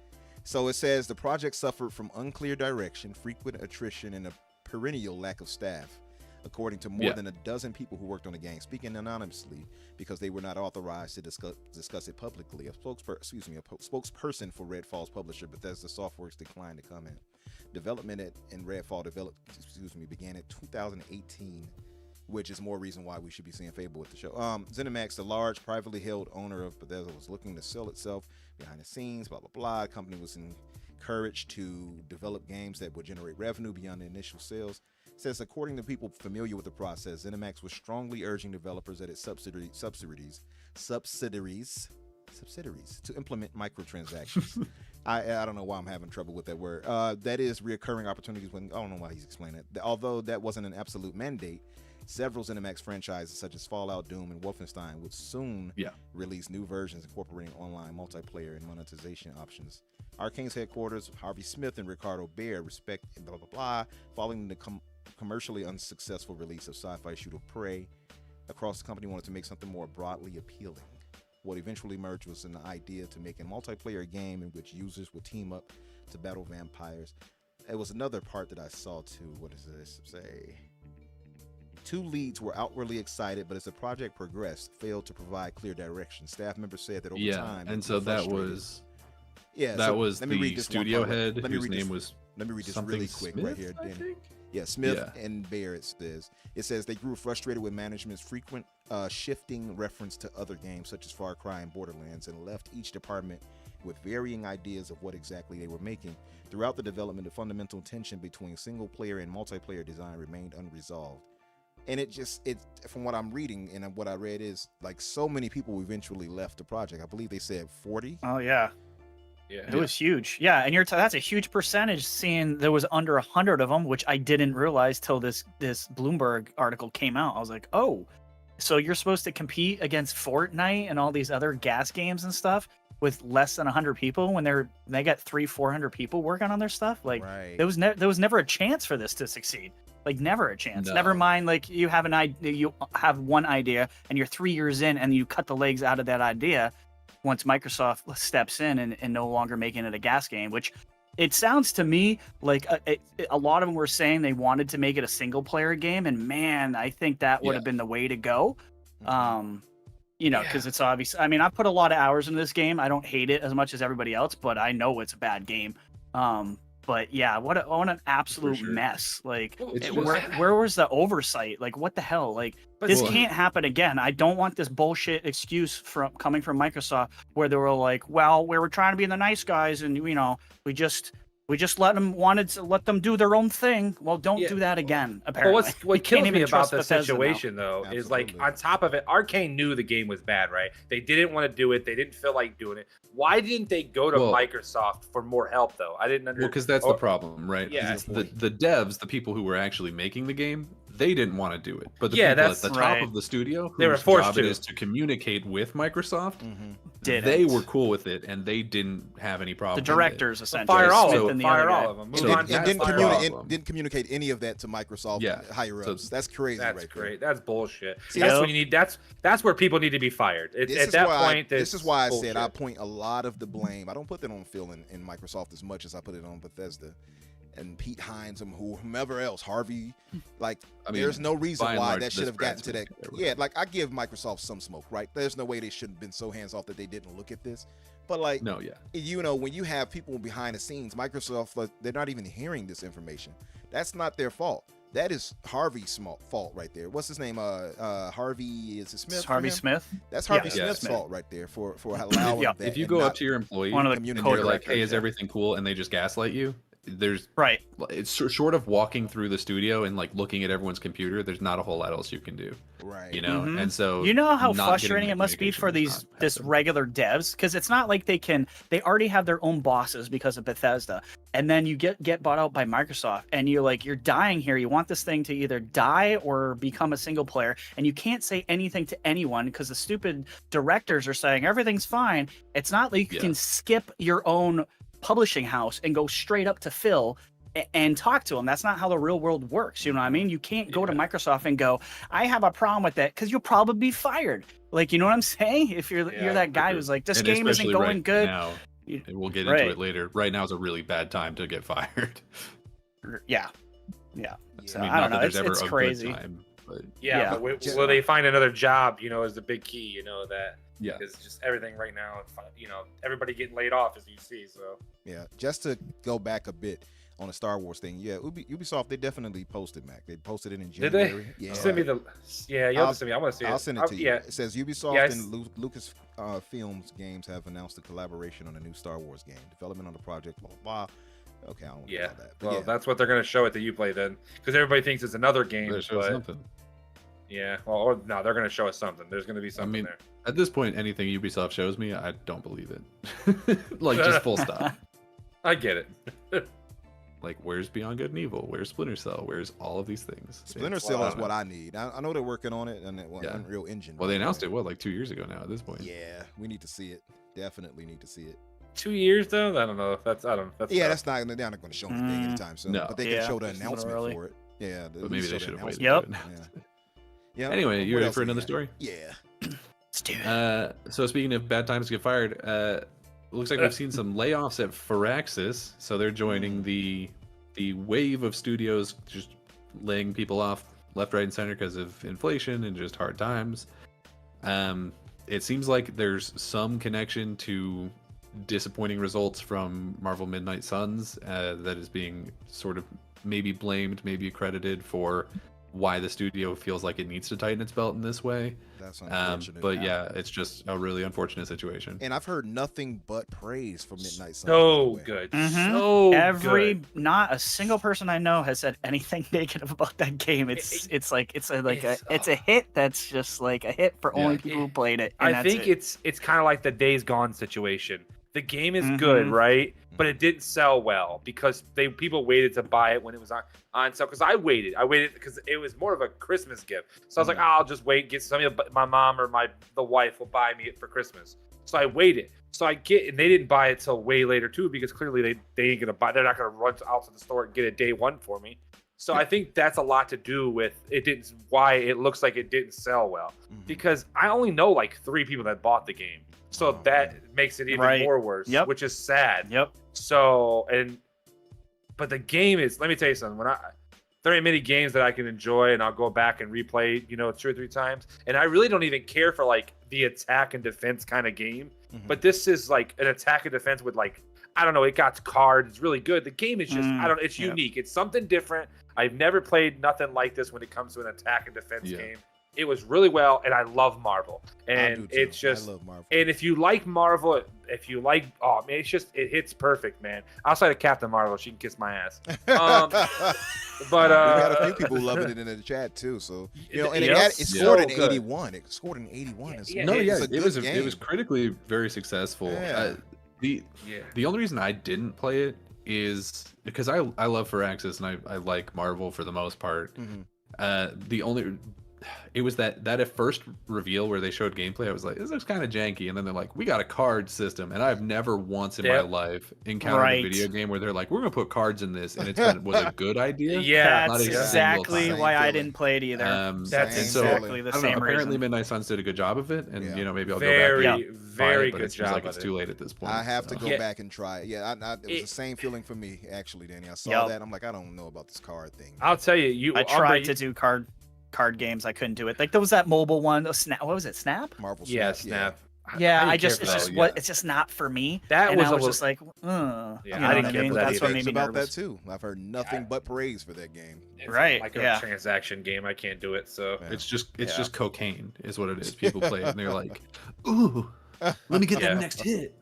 So it says the project suffered from unclear direction, frequent attrition, and a perennial lack of staff, according to more Yeah. than a dozen people who worked on the game, speaking anonymously because they were not authorized to discuss it publicly. A spokesperson for Redfall's publisher, Bethesda Softworks, declined to comment. Development in Redfall began in 2018, which is more reason why we should be seeing Fable with the show. ZeniMax, the large privately held owner of Bethesda, was looking to sell itself behind the scenes, blah, blah, blah. The company was encouraged to develop games that would generate revenue beyond the initial sales. It says, according to people familiar with the process, ZeniMax was strongly urging developers at its subsidiaries to implement microtransactions. I don't know why I'm having trouble with that word. That is reoccurring opportunities when, I don't know why he's explaining it. Although that wasn't an absolute mandate, several ZeniMax franchises such as Fallout, Doom, and Wolfenstein would soon release new versions incorporating online multiplayer and monetization options. Arcane's headquarters, Harvey Smith and Ricardo Baer, respect and blah, blah, blah, following the commercially unsuccessful release of sci-fi shooter Prey. Across the company wanted to make something more broadly appealing. What eventually emerged was an idea to make a multiplayer game in which users would team up to battle vampires. It was another part that I saw too. What does this say? Two leads were outwardly excited, but as the project progressed, failed to provide clear direction. Staff members said that over time, and so that was let me read the this studio one part. head Let me whose read name this. was Let me read this something really quick Smith, right here, I Danny. think? Yeah, Smith and Barrett says. It says they grew frustrated with management's frequent shifting reference to other games such as Far Cry and Borderlands, and left each department with varying ideas of what exactly they were making. Throughout the development, the fundamental tension between single player and multiplayer design remained unresolved. And it from what I'm reading and what I read is like so many people eventually left the project. I believe they said 40. Oh yeah. Yeah. It was huge. Yeah, and that's a huge percentage, seeing there was under 100 of them, which I didn't realize till this Bloomberg article came out. I was like, oh, so you're supposed to compete against Fortnite and all these other gas games and stuff with less than 100 people when they got 300-400 people working on their stuff? Like, Right. there was never a chance for this to succeed. Like, never a chance. No. Never mind, like, you have one idea and you're 3 years in and you cut the legs out of that idea once Microsoft steps in and no longer making it a gas game, which it sounds to me like a lot of them were saying they wanted to make it a single player game. And man, I think that would have been the way to go. Because it's obvious. I mean, I put a lot of hours into this game. I don't hate it as much as everybody else, but I know it's a bad game. But yeah, what an absolute sure. mess. Like, It's where was the oversight? Like, what the hell? Like, this can't happen again. I don't want this bullshit excuse coming from Microsoft where they were like, well, we were trying to be the nice guys and, we just wanted to let them do their own thing. Well, don't do that again, apparently. Well, what kills me about the situation, though, Absolutely. is like, on top of it, Arcane knew the game was bad, right? They didn't want to do it. They didn't feel like doing it. Why didn't they go to Microsoft for more help, though? I didn't understand. Well, because that's the problem, right? Yeah. The devs, the people who were actually making the game, they didn't want to do it. But the people at the top of the studio, They were whose forced job to. it is to communicate with Microsoft, Didn't. they were cool with it, and they didn't have any problem. The directors, essentially. Fire all Smith of them. and the Fire other all guy. of them. So Move on it past didn't, fire all of them. didn't communicate any of that to Microsoft higher So ups. That's crazy. That's right great. There. That's bullshit. See, That's that's- what you need. That's where people need to be fired. At This that point, this is why I said I bullshit. point a lot of the blame. I don't put that on Phil and Microsoft as much as I put it on Bethesda and Pete Hines and whomever else, Harvey. Like, I mean, there's no reason by and why large, that should this have gotten to that. Brad's been Yeah, like I give Microsoft some smoke, right? There's no way they should have been so hands off that they didn't look at this. But like, No, yeah. when you have people behind the scenes, Microsoft, like, they're not even hearing this information. That's not their fault. That is Harvey's fault right there. What's his name? Harvey, is it Smith? It's Harvey for him? Smith. That's Harvey Yeah, Smith's Smith. fault right there for allowing that. If you and go not up to your employee One of the and you're co-directors, like, hey, is yeah. everything cool? And they just gaslight you, there's Right. it's short of walking through the studio and like looking at everyone's computer, there's not a whole lot else you can do. Right. And so You know how not frustrating getting it must be for communication is not this happening. regular devs, because it's not like they already have their own bosses because of Bethesda, and then you get bought out by Microsoft, and you're dying here. You want this thing to either die or become a single player, and you can't say anything to anyone because the stupid directors are saying everything's fine. It's not like you can skip your own publishing house and go straight up to Phil and talk to him. That's not how the real world works. You know what I mean? You can't go to Microsoft and go, I have a problem with that, because you'll probably be fired. Like, you know what I'm saying? If you're that guy who's like, this And game isn't especially going right good. now, and we'll get Right. into it later. Right now is a really bad time to get fired. Yeah. So, I mean, I not don't know. that there's It's ever a crazy. good time, but Yeah. But will they find another job? Is the big key. That yeah. is just everything right now. Everybody getting laid off, as you see. So Yeah. Just to go back a bit on the Star Wars thing. Yeah, Ubisoft, they definitely posted, Mac. They posted it in did January. they? Yeah. Send me the. Yeah, you'll have to send me. I want to see it. I'll send it to you. Yeah. It says Ubisoft Yes. and Lucas Films Games have announced a collaboration on a new Star Wars game. Development on the project, blah, blah, blah. Okay, I don't want to Yeah. know that. But Well, that's what they're going to show at the Uplay then, because everybody thinks it's another game. Better show But something. yeah, well, no, they're going to show us something. There's going to be something mean, there. At this point, anything Ubisoft shows me, I don't believe it. Like, just full stop. I get it. Like, where's Beyond Good and Evil? Where's Splinter Cell? Where's all of these things? Splinter It's- Cell is what I need. I know they're working on it and it Yeah. Unreal Engine. Well, they announced it, like 2 years ago now at this point. Yeah, we need to see it. Definitely need to see it. 2 years though. I don't know. That's Yeah, tough. that's not. They're not going to show anything anytime soon. No. But they Yeah, can show the it's a little announcement early. for it. Yeah, But maybe they should have waited. Yep. to announce it. Yeah. Anyway, you What ready else for we another got? story? Yeah. Let's do it. So speaking of bad times to get fired, looks like we've seen some layoffs at Firaxis. So they're joining the wave of studios just laying people off left, right, and center because of inflation and just hard times. It seems like there's some connection to disappointing results from Marvel Midnight Suns that is being sort of maybe blamed, maybe accredited for why the studio feels like it needs to tighten its belt in this way. That's unfortunate. But yeah, it's just a really unfortunate situation. And I've heard nothing but praise for Midnight Suns. So good. Mhm. So Every not a single person I know has said anything negative about that game. It's a hit that's just like a hit for only people who played it. And I that's think it. it's kind of like the Days Gone situation. The game is good, right? But it didn't sell well because people waited to buy it when it was on sale. Because I waited because it was more of a Christmas gift. So I was like, I'll just wait, get something. My mom or the wife will buy me it for Christmas. So I waited. So and they didn't buy it till way later too, because clearly they ain't gonna buy. They're not gonna run out to the store and get it day one for me. So I think that's a lot to do with why it looks like it didn't sell well. Because I only know like 3 people that bought the game. So that makes it even more worse, which is sad. Yep. So, but the game is, let me tell you something. There ain't many games that I can enjoy and I'll go back and replay, 2 or 3 times. And I really don't even care for like the attack and defense kind of game. But this is like an attack and defense with like, I don't know, it got cards. It's really good. The game is just, it's unique. It's something different. I've never played nothing like this when it comes to an attack and defense game. It was really well, and I love Marvel. And it's just, I love Marvel. And if you like Marvel, it hits perfect, man. Outside of Captain Marvel, she can kiss my ass. But we had a few people loving it in the chat too. So and it scored an 81. It scored an 81. It was critically very successful. Yeah. The only reason I didn't play it is because I love Firaxis and I like Marvel for the most part. It was that at first reveal where they showed gameplay, I was like, this looks kind of janky. And then they're like, we got a card system. And I've never once in my life encountered a video game where they're like, we're going to put cards in this. And was a good idea. Yeah, that's exactly why I didn't play it either. That's exactly the same apparently reason. Midnight Suns did a good job of it. And, maybe I'll very, go back and very but good it job. seems like it's too late at this point. I have to go back and try it. Yeah, it was the same feeling for me, actually, Danny. I saw that. I'm like, I don't know about this card thing. I'll tell you, I tried to do card games. I couldn't do it. Like there was that mobile one, Snap. What was it? Snap? Marvel Snap. Yeah, Snap. Yeah, it's just not for me. That and was I was just like, I didn't care for that. That's what made me about nervous. that too. I've heard nothing but praise for that game. It's right? like a transaction game. I can't do it. So it's just cocaine, is what it is. People play it and they're like, ooh, let me get that next hit.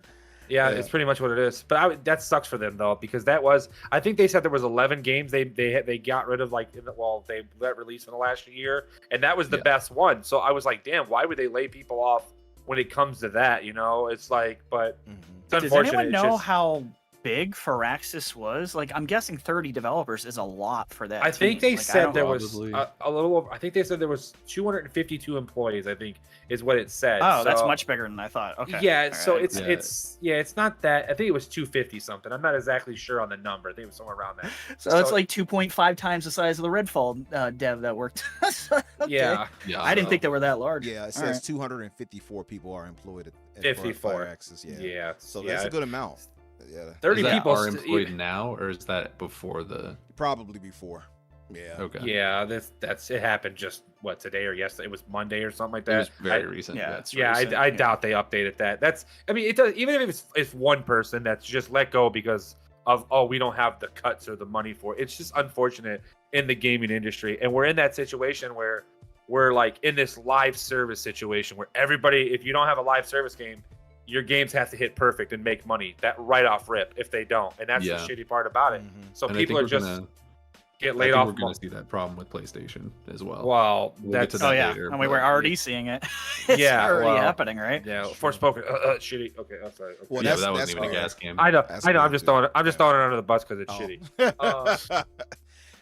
Yeah, it's pretty much what it is. But that sucks for them though, because I think they said there was 11 games they got rid of they let release in the last year, and that was the best one. So I was like, damn, why would they lay people off when it comes to that? It's like, but it's unfortunate. Does anyone know how big Firaxis was? Like, I'm guessing 30 developers is a lot for that. I think they said there was Probably. a little over. I think they said there was 252 employees. I think is what it said. Oh, that's much bigger than I thought. Okay. Yeah, All so right. it's not that. I think it was 250 something. I'm not exactly sure on the number. I think it was somewhere around that. So it's like 2.5 times the size of the Redfall dev that worked. Okay. Yeah. I didn't think they were that large. Yeah, it says 254 people are employed at 54. Firaxis. Yeah. So that's a good amount. Yeah. 30 people are employed now, or is that before the? Probably before. Yeah. Okay. Yeah, that's it happened just today or yesterday? It was Monday or something like that. It was very recent. Yeah. I doubt they updated that. It does. Even if it's one person that's just let go because of we don't have the cuts or the money for it. It's just unfortunate in the gaming industry, and we're in that situation where we're like in this live service situation where everybody, if you don't have a live service game, your games have to hit perfect and make money that right off rip. If they don't, and that's the shitty part about it. So And people are just get laid off. We're going to see that problem with PlayStation as well. Well, We'll that's get to that later, and we were already seeing it. It's already happening, right? Yeah, Forspoken. Shitty. Okay, I'm sorry. Okay. Well, that wasn't even a gas game. I know. I'm just throwing it under the bus because it's shitty.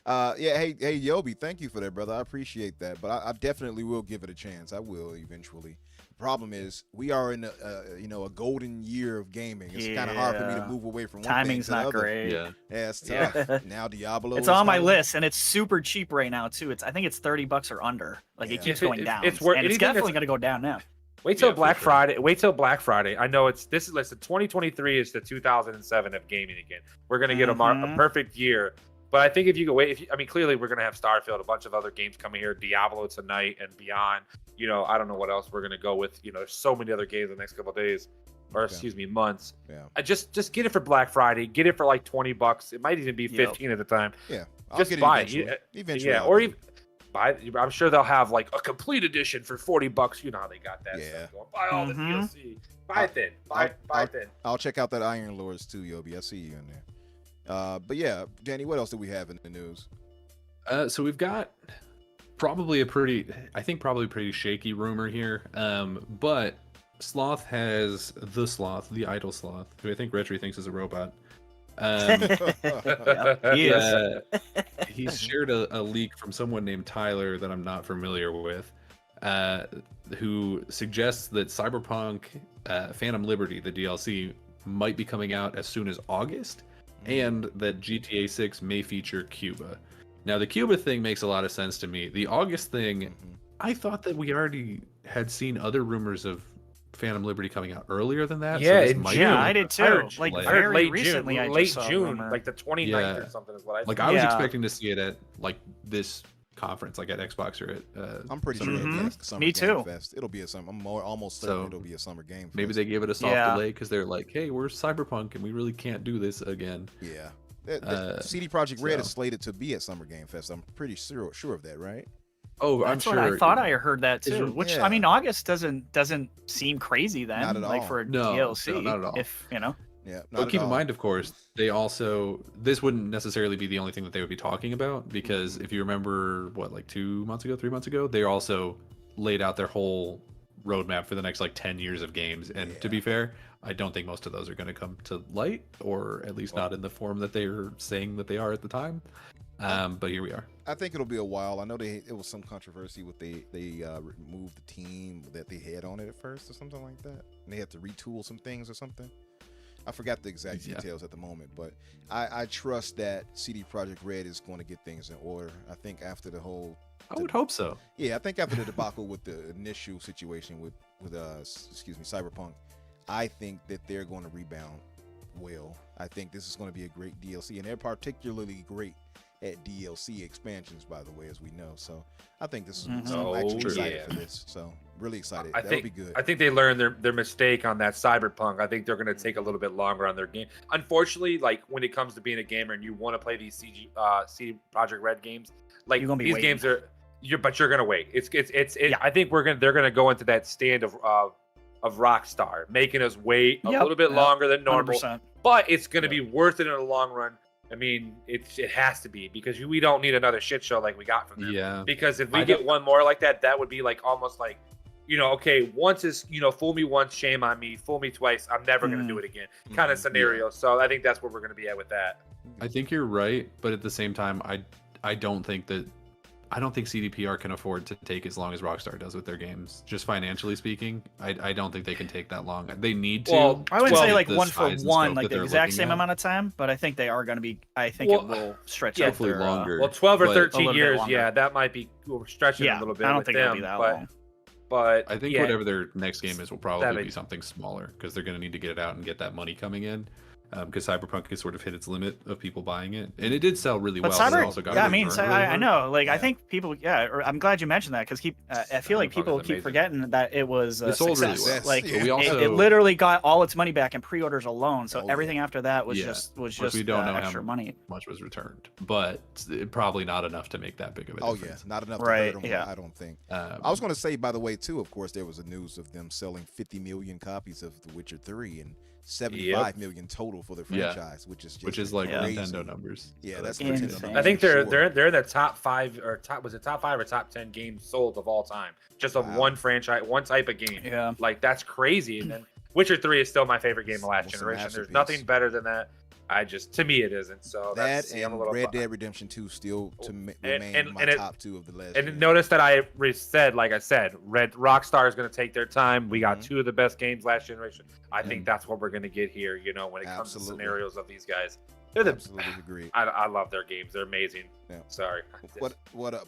Hey Yobi, thank you for that, brother. I appreciate that, but I definitely will give it a chance. I will eventually. The problem is we are in a golden year of gaming. It's kind of hard for me to move away from one timing's thing to not the other. great. Yeah, it's tough. Now Diablo. It's on my list, and it's super cheap right now too. I think it's $30 or under. Like it keeps going down. It's definitely going to go down now. Wait till Black Friday. Wait till Black Friday. I know listen, 2023 is the 2007 of gaming again. We're going to get a perfect year. But I think if you go wait, clearly we're going to have Starfield, a bunch of other games coming here, Diablo tonight and beyond. I don't know what else we're going to go with. There's so many other games in the next couple of days, or months. Yeah. Just get it for Black Friday. Get it for like $20. It might even be 15 at the time. Yeah. Just buy it. Eventually. Yeah. Or even I'm sure they'll have like a complete edition for $40. You know how they got that Yeah. stuff going. Buy all the DLC. Buy thin. Buy thin. I'll check out that Iron Lords too, Yobi. I see you in there. But yeah, Danny, what else do we have in the news? So we've got probably pretty shaky rumor here. But Sloth has the idle Sloth, who I think Retry thinks is a robot. He is. He's shared a leak from someone named Tyler that I'm not familiar with, who suggests that Cyberpunk Phantom Liberty, the DLC, might be coming out as soon as August, and that GTA 6 may feature Cuba. Now, the Cuba thing makes a lot of sense to me. The August thing, I thought that we already had seen other rumors of Phantom Liberty coming out earlier than that. Yeah, so in might June. Yeah, I did too. I Very heard late recently, June, I late just saw a June, rumor. like the 29th or something is what I Like thought. I was Yeah. expecting to see it at like this conference, like at Xbox or at. I'm pretty sure Mhm. it'll be a summer Me game too. fest. It'll be a summer. I'm almost certain So, it'll be a summer game. Maybe fest. they gave it a soft Yeah. delay because they're like, "Hey, we're Cyberpunk and we really can't do this again." Yeah. CD Projekt Red is so- slated to be at Summer Game Fest. I'm pretty sure of that, right? Oh, I'm That's sure. what I thought. I heard that Is too. it- Which yeah. I mean, August doesn't seem crazy then. Not at like all. for a No, DLC, no, not at all. if you know. Yeah. But not keep at in all. mind, of course, they also this wouldn't necessarily be the only thing that they would be talking about, because if you remember, what, like 3 months ago, they also laid out their whole roadmap for the next like 10 years of games. And to be fair, I don't think most of those are going to come to light, or at least not in the form that they were saying that they are at the time. But here we are. I think it'll be a while. I know it was some controversy with they removed the team that they had on it at first or something like that, and they had to retool some things or something. I forgot the exact details at the moment, but I trust that CD Projekt Red is going to get things in order. I think after the whole, I would hope so. I think after the debacle with the initial situation with Cyberpunk, I think that they're going to rebound well. I think this is going to be a great DLC, and they're particularly great at DLC expansions, by the way, as we know. So I think this is I'm actually excited for this. So really excited. That'll be good. I think they learned their mistake on that Cyberpunk. I think they're going to take a little bit longer on their game. Unfortunately, like when it comes to being a gamer and you want to play these CD Projekt Red games, like You're gonna be these waiting. games are, but you're going to wait. I think they're going to go into that stand of Rockstar, making us wait a little bit longer than normal. 100%. But it's going to be worth it in the long run. I mean, it has to be, because we don't need another shit show like we got from them. Yeah. Because if we get one more like that, that would be like almost like, okay, once is, fool me once, shame on me, fool me twice, I'm never going to do it again kind of scenario. So I think that's where we're going to be at with that. I think you're right, but at the same time, I don't think CDPR can afford to take as long as Rockstar does with their games. Just financially speaking, I don't think they can take that long. They need to. Well, I wouldn't say like the one for size and one, scope like that the they're exact looking same at. amount of time, but I think they are going to be. I think it will stretch out hopefully their, longer. Well, 12 or but- 13 A little bit years, longer. that might be stretching a little bit. I don't with think them, it'll be that long. But I think whatever their next game is will probably That'd be be- something smaller, because they're going to need to get it out and get that money coming in. Because Cyberpunk has sort of hit its limit of people buying it, and it did sell really But well. but it Cyber, also got yeah, I mean, returned I really know, like, I Yeah. think people, I'm glad you mentioned that, because I feel like Cyberpunk people is keep amazing. forgetting that it was a It sold really success. well. Like, But we also it literally got all its money back in pre-orders alone. So Oh, yeah. everything after that was Yeah. just Which we don't know how extra money. much was returned, but probably not enough to make that big of a Oh difference. yeah, not enough Right, to hurt them. yeah. I don't think. Um, I was going to say, by the way, too. Of course, there was a news of them selling 50 million copies of The Witcher 3 and 75 million total for the Yeah. franchise, which is just which is like crazy. Nintendo numbers. Yeah, So that's pretty insane. Nintendo good. numbers. I think for sure. they're in the top 5 or top 5 or top 10 games sold of all time, just of Wow. one franchise, one type of game. Yeah. Like that's crazy. And then Witcher 3 is still my favorite game of last It's a generation. There's masterpiece. nothing better than that. To me, it isn't. So That that's I'm a and little Red Dead Redemption 2 still remain my top two of the last. And gen. notice that like I said, Rockstar is going to take their time. We got two of the best games last generation. I think that's what we're going to get here. When it comes to Absolutely. scenarios of these guys, they're Absolutely agree. I love their games. They're amazing. Yeah. Sorry. What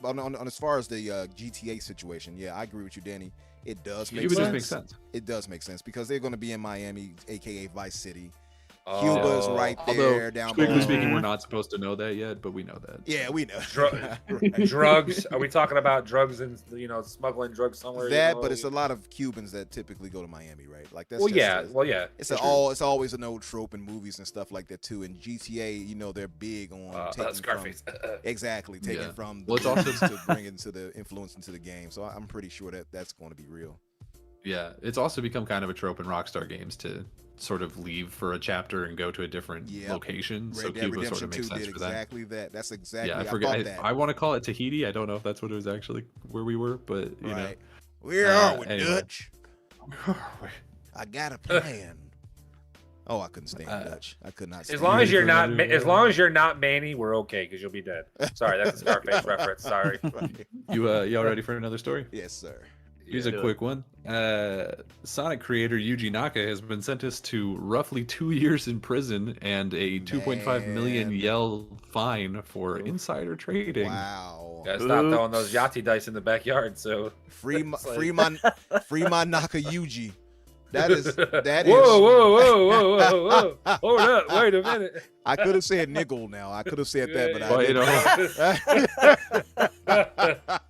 on as far as the GTA situation? Yeah, I agree with you, Danny. It does make It would sense. just make sense. It does make sense because they're going to be in Miami, aka Vice City. Cuba's right there Although, down strictly below. speaking, we're not supposed to know that yet, but we know that. Yeah, we know. Right. Drugs? Are we talking about drugs and smuggling drugs somewhere? That, but it's a lot of Cubans that typically go to Miami, right? Like that's Well, just yeah. It's it's always an old trope in movies and stuff like that too. And GTA, they're big on taking Scarface. Exactly, taking Yeah. from the Well, it's also to bring it into the influence into the game. So I'm pretty sure that that's going to be real. Yeah, it's also become kind of a trope in Rockstar games to sort of leave for a chapter and go to a different location. So Red Dead Cuba Redemption sort of makes 2 sense did for that. exactly that. That's exactly. Yeah, I thought forget. that. I want to call it Tahiti. I don't know if that's what it was actually where we were, but you know. Where are we, anyway. Dutch? I got a plan. Oh, I couldn't stand Dutch. I could not. As long as you're not Manny, we're okay because you'll be dead. Sorry, that's a Scarface reference. Sorry. Y'all ready for another story? Yes, sir. Here's a quick one. Sonic creator Yuji Naka has been sentenced to roughly 2 years in prison and a 2.5 million yen fine for insider trading. Wow. Gotta stop throwing those Yahtzee dice in the backyard. So free my Naka Yuji. That is. Whoa! Hold up! Wait a minute. I could have said niggle. Now I could have said that, but I didn't.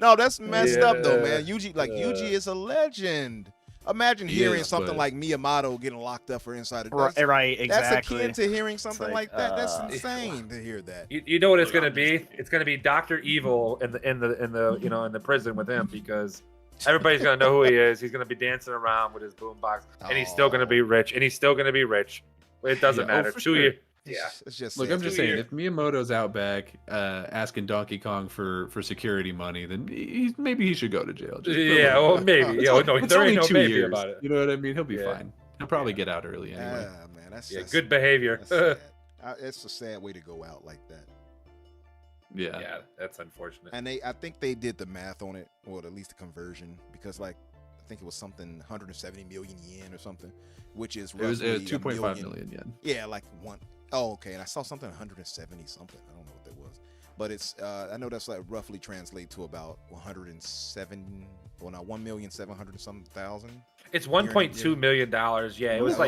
No, that's messed up though, man. Yuji is a legend. Imagine hearing something like Miyamoto getting locked up for insider. Right, exactly. That's akin to hearing something like that. That's insane to hear that. You know what it's gonna be? It's gonna be Dr. Evil in the prison with him because everybody's gonna know who he is. He's gonna be dancing around with his boombox, and he's still gonna be rich. It doesn't matter. 2 years. Yeah, it's just look. I'm just saying, if Miyamoto's out back asking Donkey Kong for security money, then maybe he should go to jail. Maybe. It's there only ain't no 2 maybe years. about it. You know what I mean? He'll be fine. He'll probably get out early anyway. Man, that's good behavior. That's sad. It's a sad way to go out like that. Yeah, that's unfortunate. And I think they did the math on it, or at least the conversion, because I think it was something 170 million yen or something, which is roughly it was 2.5 million yen. Yeah, like one. Oh, okay. And I saw something 170 something. I don't know what that was, but it's I know that's like roughly translate to about 1,700,000. It's $1.2 million. Yeah, it was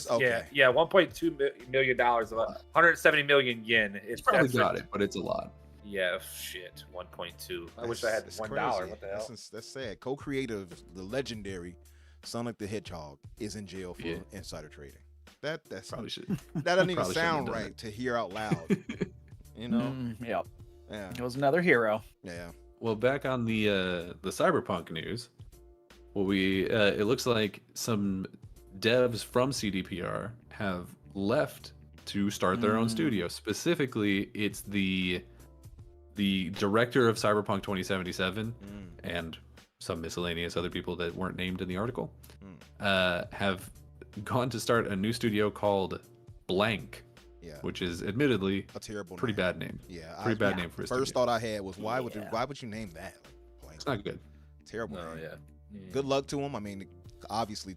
okay. Yeah, $1.2 million of 170 million yen. It's probably got it, but it's a lot. Yeah, shit, 1.2. I wish I had $1. Crazy. What the hell? That's sad. Co-creator of the legendary Sonic the Hedgehog is in jail for insider trading. That's probably should. That doesn't even sound right to hear out loud. Yeah. Yeah. It was another hero. Yeah. Well, back on the Cyberpunk news, it looks like some devs from CDPR have left to start their own studio. Specifically, it's the director of Cyberpunk 2077 and some miscellaneous other people that weren't named in the article have gone to start a new studio called Blank, which is admittedly a terrible, pretty bad name. Yeah, pretty bad name for a first studio. thought I had was why would you name that? Blank. It's not good. Terrible. Oh, name. yeah. Good luck to him. I mean, obviously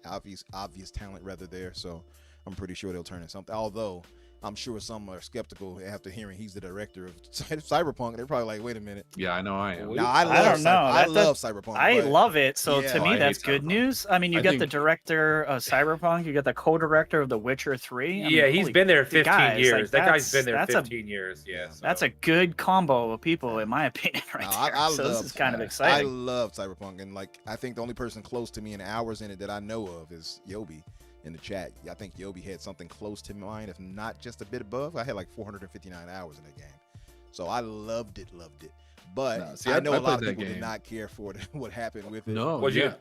obvious talent rather there. So I'm pretty sure they'll turn into something. Although I'm sure some are skeptical after hearing he's the director of Cyberpunk. They're probably like, wait a minute. Yeah, I know I am. No, I don't know. I love Cyberpunk. I love it. So to me, I that's hate good Cyberpunk. news. I mean, you got the director of Cyberpunk, you got the co-director of The Witcher 3. Yeah, he's been there 15 years. Like, that guy's been there that's 15 years. Yeah, so. That's a good combo of people, in my opinion, right there. So this is kind of exciting. I love Cyberpunk, and I think the only person close to me in hours in it that I know of is Yobi. In the chat, I think Yobi had something close to mine, if not just a bit above. I had like 459 hours in that game, so I loved it. But I know a lot of people did not care for what happened with it. No, Was you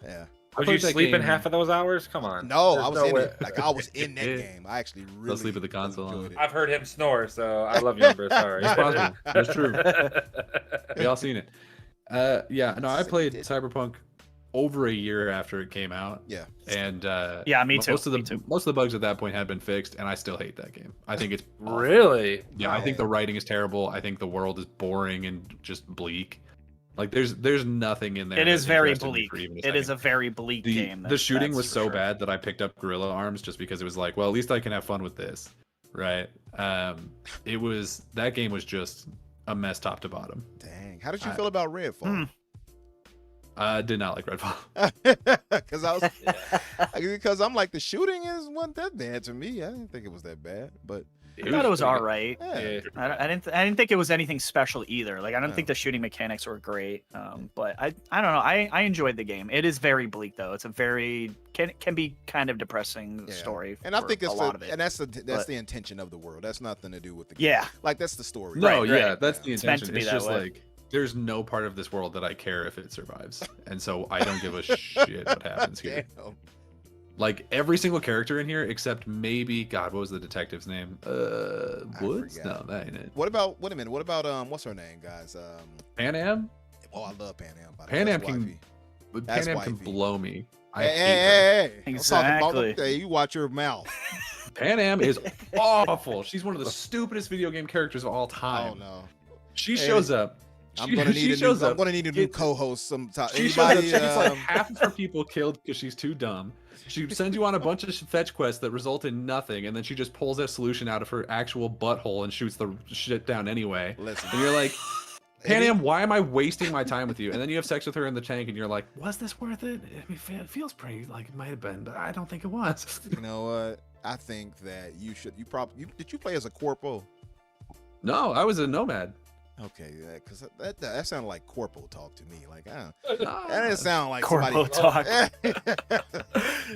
sleeping half of those hours? Come on. No, I was in it. I was in that game. I actually really sleep at the console. enjoyed it. I've heard him snore, so I love you, Umbra. Sorry. It's possible. That's true. We all seen it. I played Cyberpunk over a year after it came out. Yeah. And me too. Most of the bugs at that point had been fixed, and I still hate that game. I think it's awful. Really. Yeah, I think the writing is terrible. I think the world is boring and just bleak. Like there's nothing in there. It is that's very interesting bleak. For even a It second. is a very bleak game. The shooting was that's so for sure. bad that I picked up Gorilla Arms just because it was like, well, at least I can have fun with this, right? That game was just a mess top to bottom. Dang. How did you feel about Redfall? I did not like Redfall. Because I'm like the shooting wasn't that bad to me. I didn't think it was that bad, but I thought it was pretty all good. right. yeah. I didn't think it was anything special either. Like I don't think the shooting mechanics were great. But I don't know. I enjoyed the game. It is very bleak though. It's a very can be kind of depressing story. And I think it's a lot of it. and that's the intention of the world. That's nothing to do with the game. Yeah. Like that's the story. No, Right, yeah, right. that's the It's meant intention. to be It's that just way. like there's no part of this world that I care if it survives, and so I don't give a shit what happens here. Damn. Like every single character in here, except maybe God, what was the detective's name? Woods? forgot. No, that ain't it. Wait a minute. What about what's her name, guys? Pan Am? Oh, I love Pan Am. by the Pan way. Am That's can wifey. Pan That's Am can wifey. blow me. I Hey, hate her. hey. I'm talking Exactly. about hey, you watch your mouth. Pan Am is awful. She's one of the stupidest video game characters of all time. Oh no. She Hey, shows up. I'm She- gonna she need a shows new. I'm up. gonna need a new It- co-host sometime. She shows up. Anybody? She gets like half of her people killed because she's too dumb. She sends you on a bunch of fetch quests that result in nothing, and then she just pulls that solution out of her actual butthole and shoots the shit down anyway. Listen. And you're like, Pan Am, why am I wasting my time with you? And then you have sex with her in the tank, and you're like, was this worth it? I mean, it feels pretty like it might have been, but I don't think it was. You know what? I think that you should. Did you play as a corpo? No, I was a nomad. Okay, yeah, because that sounded like corpo talk to me. Like, that Ah. didn't sound like Corpo somebody.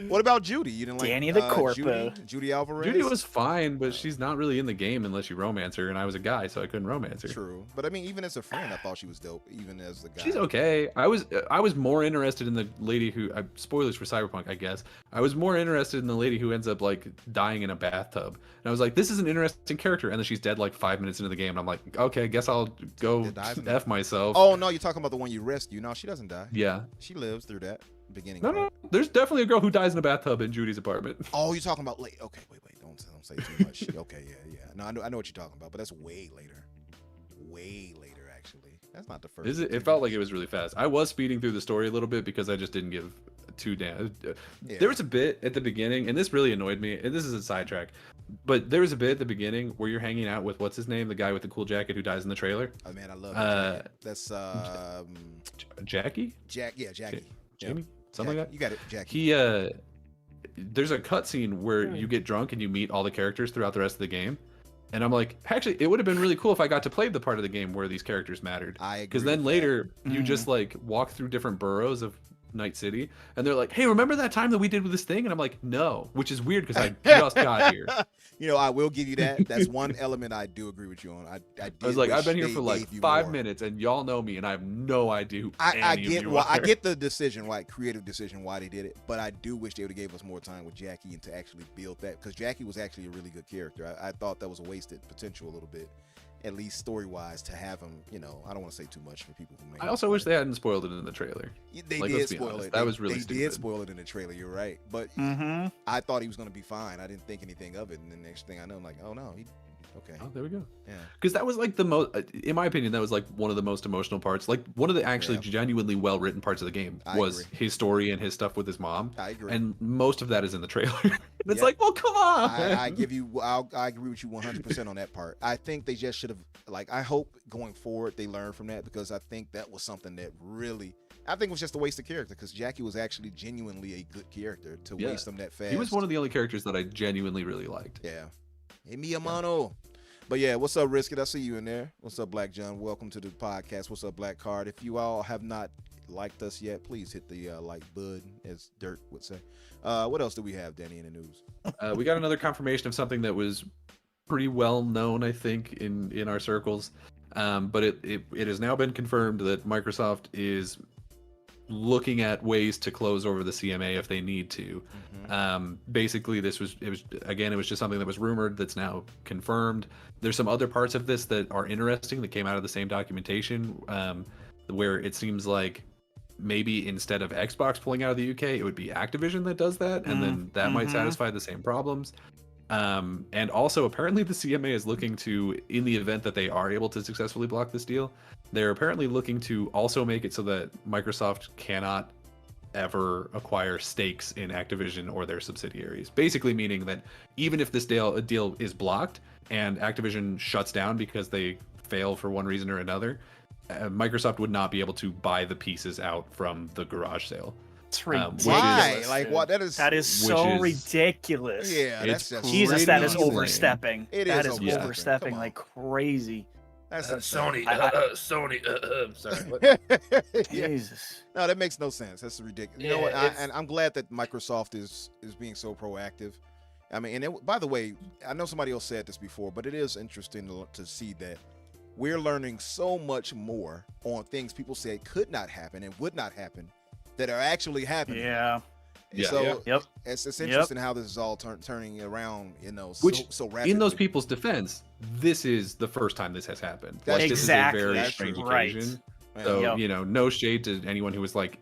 What about Judy? You didn't like Danny the Corpo. Judy Alvarez. Judy was fine, but she's not really in the game unless you romance her, and I was a guy, so I couldn't romance her. True, but I mean, even as a friend, I thought she was dope. Even as the guy, She's okay. I was more interested in the lady who spoilers for Cyberpunk, I guess. I was more interested in the lady who ends up like dying in a bathtub. And I was like, this is an interesting character, and then she's dead like 5 minutes into the game. And I'm like, okay, guess I'll go Did die from F myself. Oh no, you're talking about the one you rescue. No, she doesn't die. Yeah. She lives through that beginning. No, part. no. There's definitely a girl who dies in a bathtub in Judy's apartment. Oh, you're talking about late. Okay, wait. Don't say too much. Okay, yeah. No, I know what you're talking about, but that's way later. Way later, actually. That's not the first. Is it? It felt like it was really fast. I was speeding through the story a little bit because I just didn't give two damn. Yeah. There was a bit at the beginning, and this really annoyed me. And this is a sidetrack, but there was a bit at the beginning where you're hanging out with what's his name, the guy with the cool jacket who dies in the trailer. Oh man, I love that. That's Jackie? Jackie. Yep. Jamie? Something Jackie. like that. You got it, Jackie. He there's a cutscene where you get drunk and you meet all the characters throughout the rest of the game. And I'm like, actually, it would have been really cool if I got to play the part of the game where these characters mattered. I agree. Because then with later you just like walk through different boroughs of Night City, and they're like, "Hey, remember that time that we did with this thing?" And I'm like, "No," which is weird because I just got here. You know, I will give you that. That's one element I do agree with you on. I I was like, wish I've been here they for like gave you 5 more. minutes, and y'all know me, and I have no idea who I any get of you why I are. get the decision, right? Creative decision why they did it, but I do wish they would have gave us more time with Jackie and to actually build that, because Jackie was actually a really good character. I thought that was a wasted potential a little bit, at least story wise, to have him. You know, I don't want to say too much for people who may. I also wish they hadn't spoiled it in the trailer. They Like, did let's be spoil honest, it. that They- was really They stupid. did spoil it in the trailer. You're right, but Mm-hmm. I thought he was going to be fine. I didn't think anything of it, and the next thing I know, I'm like, oh no, okay, Oh, there we go. yeah. Because that was like the most, in my opinion, that was like one of the most emotional parts. Like one of the actually Yeah. genuinely well written parts of the game I was agree. his story and his stuff with his mom. I agree. And most of that is in the trailer. And it's Yeah. like, well, come on. I give you. I agree with you 100% on that part. I think they just should have. Like, I hope going forward they learn from that, because I think that was something that really. I think it was just a waste of character, because Jackie was actually genuinely a good character to Yeah. waste him that fast. He was one of the only characters that I genuinely really liked. Yeah. Hey, mi hermano. But yeah, what's up, Risket? I see you in there. What's up, Black John? Welcome to the podcast. What's up, Black Card? If you all have not liked us yet, please hit the like button, as Dirt would say. What else do we have, Danny, in the news? We got another confirmation of something that was pretty well known, I think, in our circles. But it has now been confirmed that Microsoft is looking at ways to close over the CMA if they need to. Basically, it was just something that was rumored that's now confirmed. There's some other parts of this that are interesting that came out of the same documentation, where it seems like maybe instead of Xbox pulling out of the UK, it would be Activision that does that, and then that might satisfy the same problems. And also, apparently, the CMA is looking to, in the event that they are able to successfully block this deal, they're apparently looking to also make it so that Microsoft cannot ever acquire stakes in Activision or their subsidiaries. Basically meaning that even if this deal is blocked and Activision shuts down because they fail for one reason or another, Microsoft would not be able to buy the pieces out from the garage sale. It's which ridiculous. is- Why? Like dude. what? That is. That is so which is- ridiculous. Yeah, It's that's just Jesus, that is Pretty insane. overstepping. It That is is overstepping. overstepping Come on. like crazy. That's Sony, Sony. I'm sorry. What? yeah. Jesus. No, that makes no sense. That's ridiculous. You know what? And I'm glad that Microsoft is being so proactive. I mean, and by the way, I know somebody else said this before, but it is interesting to see that we're learning so much more on things people said could not happen and would not happen that are actually happening. Yeah. Yeah. So Yep. it's interesting how this is all turning around, Which, so rapidly. in those people's defense, this is the first time this has happened. That's Like, Exactly. This is a very That's strange right. occasion. Yeah. So, Yep. no shade to anyone who was like,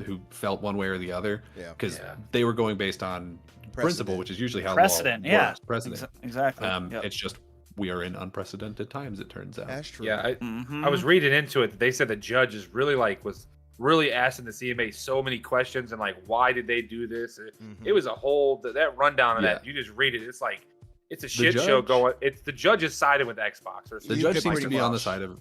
who felt one way or the other, Yeah. because Yeah. they were going based on principle, Precedent. which is usually how Precedent, law yeah. works. Precedent. Exactly. Yep. It's just we are in unprecedented times. It turns out. That's true. Yeah, I Mhm. was reading into it. They said the judge is really was really asking the CMA so many questions and like, why did they do this? It was a whole that rundown of that. You just read it. It's like it's a shit show judge- going. It's the judge is sided with Xbox or The You judge could seems pretty to be on the much- side of,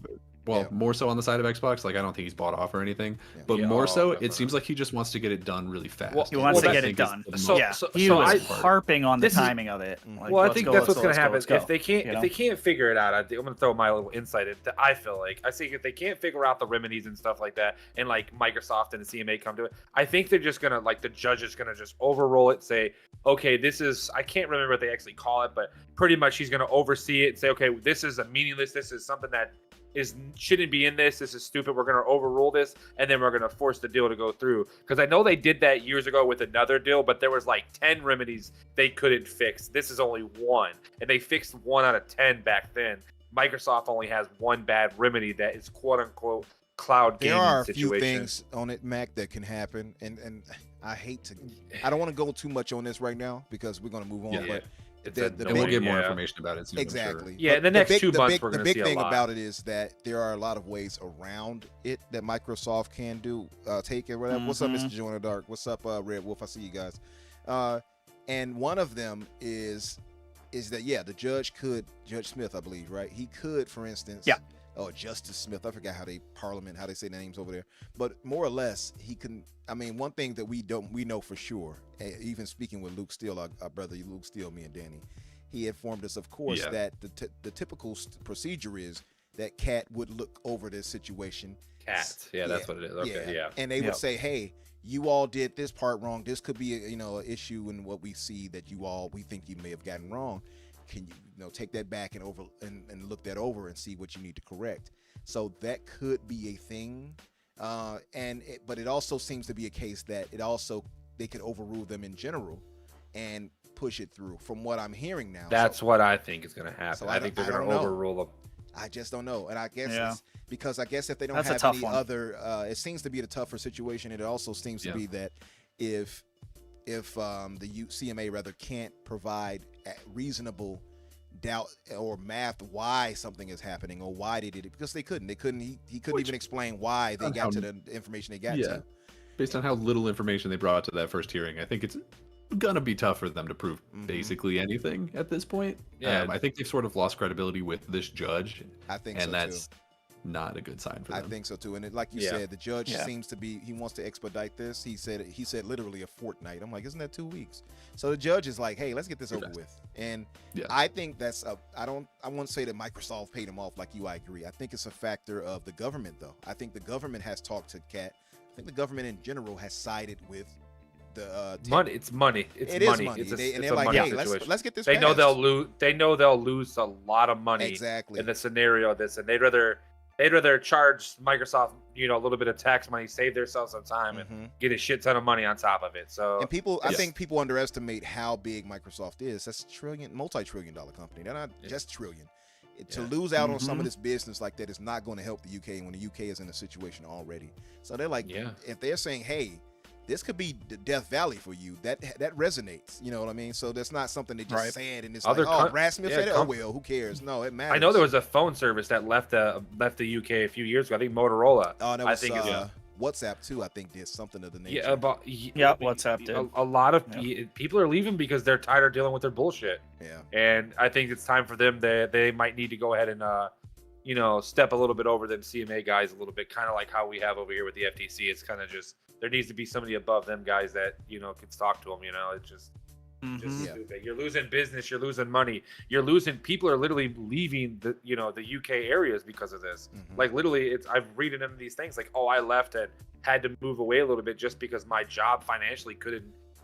Yeah. more so on the side of Xbox. Like, I don't think he's bought off or anything, Yeah. but Yeah, more so, definitely. it seems like he just wants to get it done really fast. Well, He wants well, to get that- it done. So- yeah. so- He so was I- harping on the this is- timing of it. Like, Well, I let's think go, that's let's what's go, going to happen. let's go, If they can't, you if know? they can't figure it out, I'm going to throw my little insight. I feel like I think if they can't figure out the remedies and stuff like that, and like Microsoft and the CMA come to it, I think they're just going to the judge is going to just overrule it. Say, okay, this is I can't remember what they actually call it, but pretty much he's going to oversee it and say, okay, this is a meaningless. This is something that shouldn't be in this. This is stupid. We're going to overrule this, and then we're going to force the deal to go through. Because I know they did that years ago with another deal, but there was like 10 remedies they couldn't fix. This is only one, and they fixed 1 out of 10 back then. Microsoft only has one bad remedy that is quote unquote cloud There gaming are a situation. few things on it, Mac, that can happen, and I don't want to go too much on this right now because we're going to move on. Yeah. But It's the- a the And we'll big- get more yeah. information about it soon. exactly. Yeah, But in the next big- 2 months, big- we're the gonna big see a thing lot. about it is that there are a lot of ways around it that Microsoft can do. Take it, whatever. What's up, Mr. Joe in the Dark? What's up, Red Wolf? I see you guys. And one of them is that the Judge Smith, I believe, right? He could, for instance, or Justice Smith, I forgot how they say the names over there, but more or less he can. I mean, one thing that we know for sure, even speaking with Luke Steele, our brother Luke Steele, me and Danny, he informed us, of course, that the typical procedure is that Cat would look over this situation. Cats. Yeah, that's what it is. Okay, yeah. And they would say, hey, you all did this part wrong. This could be an issue in what we see that we think you may have gotten wrong. Can you take that back and look that over and see what you need to correct? So that could be a thing. But it also seems to be a case that they could overrule them in general and push it through. From what I'm hearing now, That's what I think is going to happen. So I think they're I going don't to know. overrule them. I just don't know, and I guess it's because if they don't That's a have tough any one. other, it seems to be the tougher situation. It also seems to be that if the CMA rather can't provide reasonable doubt or math why something is happening or why they did it, because he couldn't even explain why they got to the information they got to. Based on how little information they brought to that first hearing, I think it's gonna be tough for them to prove basically anything at this point. I think they've sort of lost credibility with this judge. I think and so that's too. not a good sign for them. I think so too. And like you said, the judge seems to be, he wants to expedite this. He said literally a fortnight. I'm like, isn't that 2 weeks? So the judge is like, hey, let's get this over with. And I think that's I won't say that Microsoft paid him off like you. I agree. I think it's a factor of the government though. I think the government has talked to Cat. I think the government in general has sided with the money. It's money. It's money. It's they're a like, money hey, situation. let's get this. They know passed. they'll lose. They know they'll lose a lot of money Exactly. in the scenario of this, and they'd rather charge Microsoft, a little bit of tax money, save themselves some time, and get a shit ton of money on top of it. So, and I think people underestimate how big Microsoft is. That's a multi-trillion-dollar company. They're not just trillion. To lose out on some of this business like that is not going to help the UK when the UK is in a situation already. So they're like, if they're saying, hey, this could be the Death Valley for you, that resonates. You know what I mean? So that's not something they just said and it's Brad Smith said it. Oh well, who cares? No, it matters. I know there was a phone service that left the UK a few years ago. I think Motorola. Oh, that was, I think WhatsApp too. I think did something of the nature. WhatsApp did. A lot of people are leaving because they're tired of dealing with their bullshit. Yeah. And I think it's time for them. They might need to go ahead and step a little bit over them CMA guys a little bit, kind of like how we have over here with the FTC. It's kind of just there needs to be somebody above them guys that can talk to them. It's just stupid. You're losing business, you're losing money, you're losing. People are literally leaving the the UK areas because of this. Like literally, I've reading them these things like, oh, I left and had to move away a little bit just because my job financially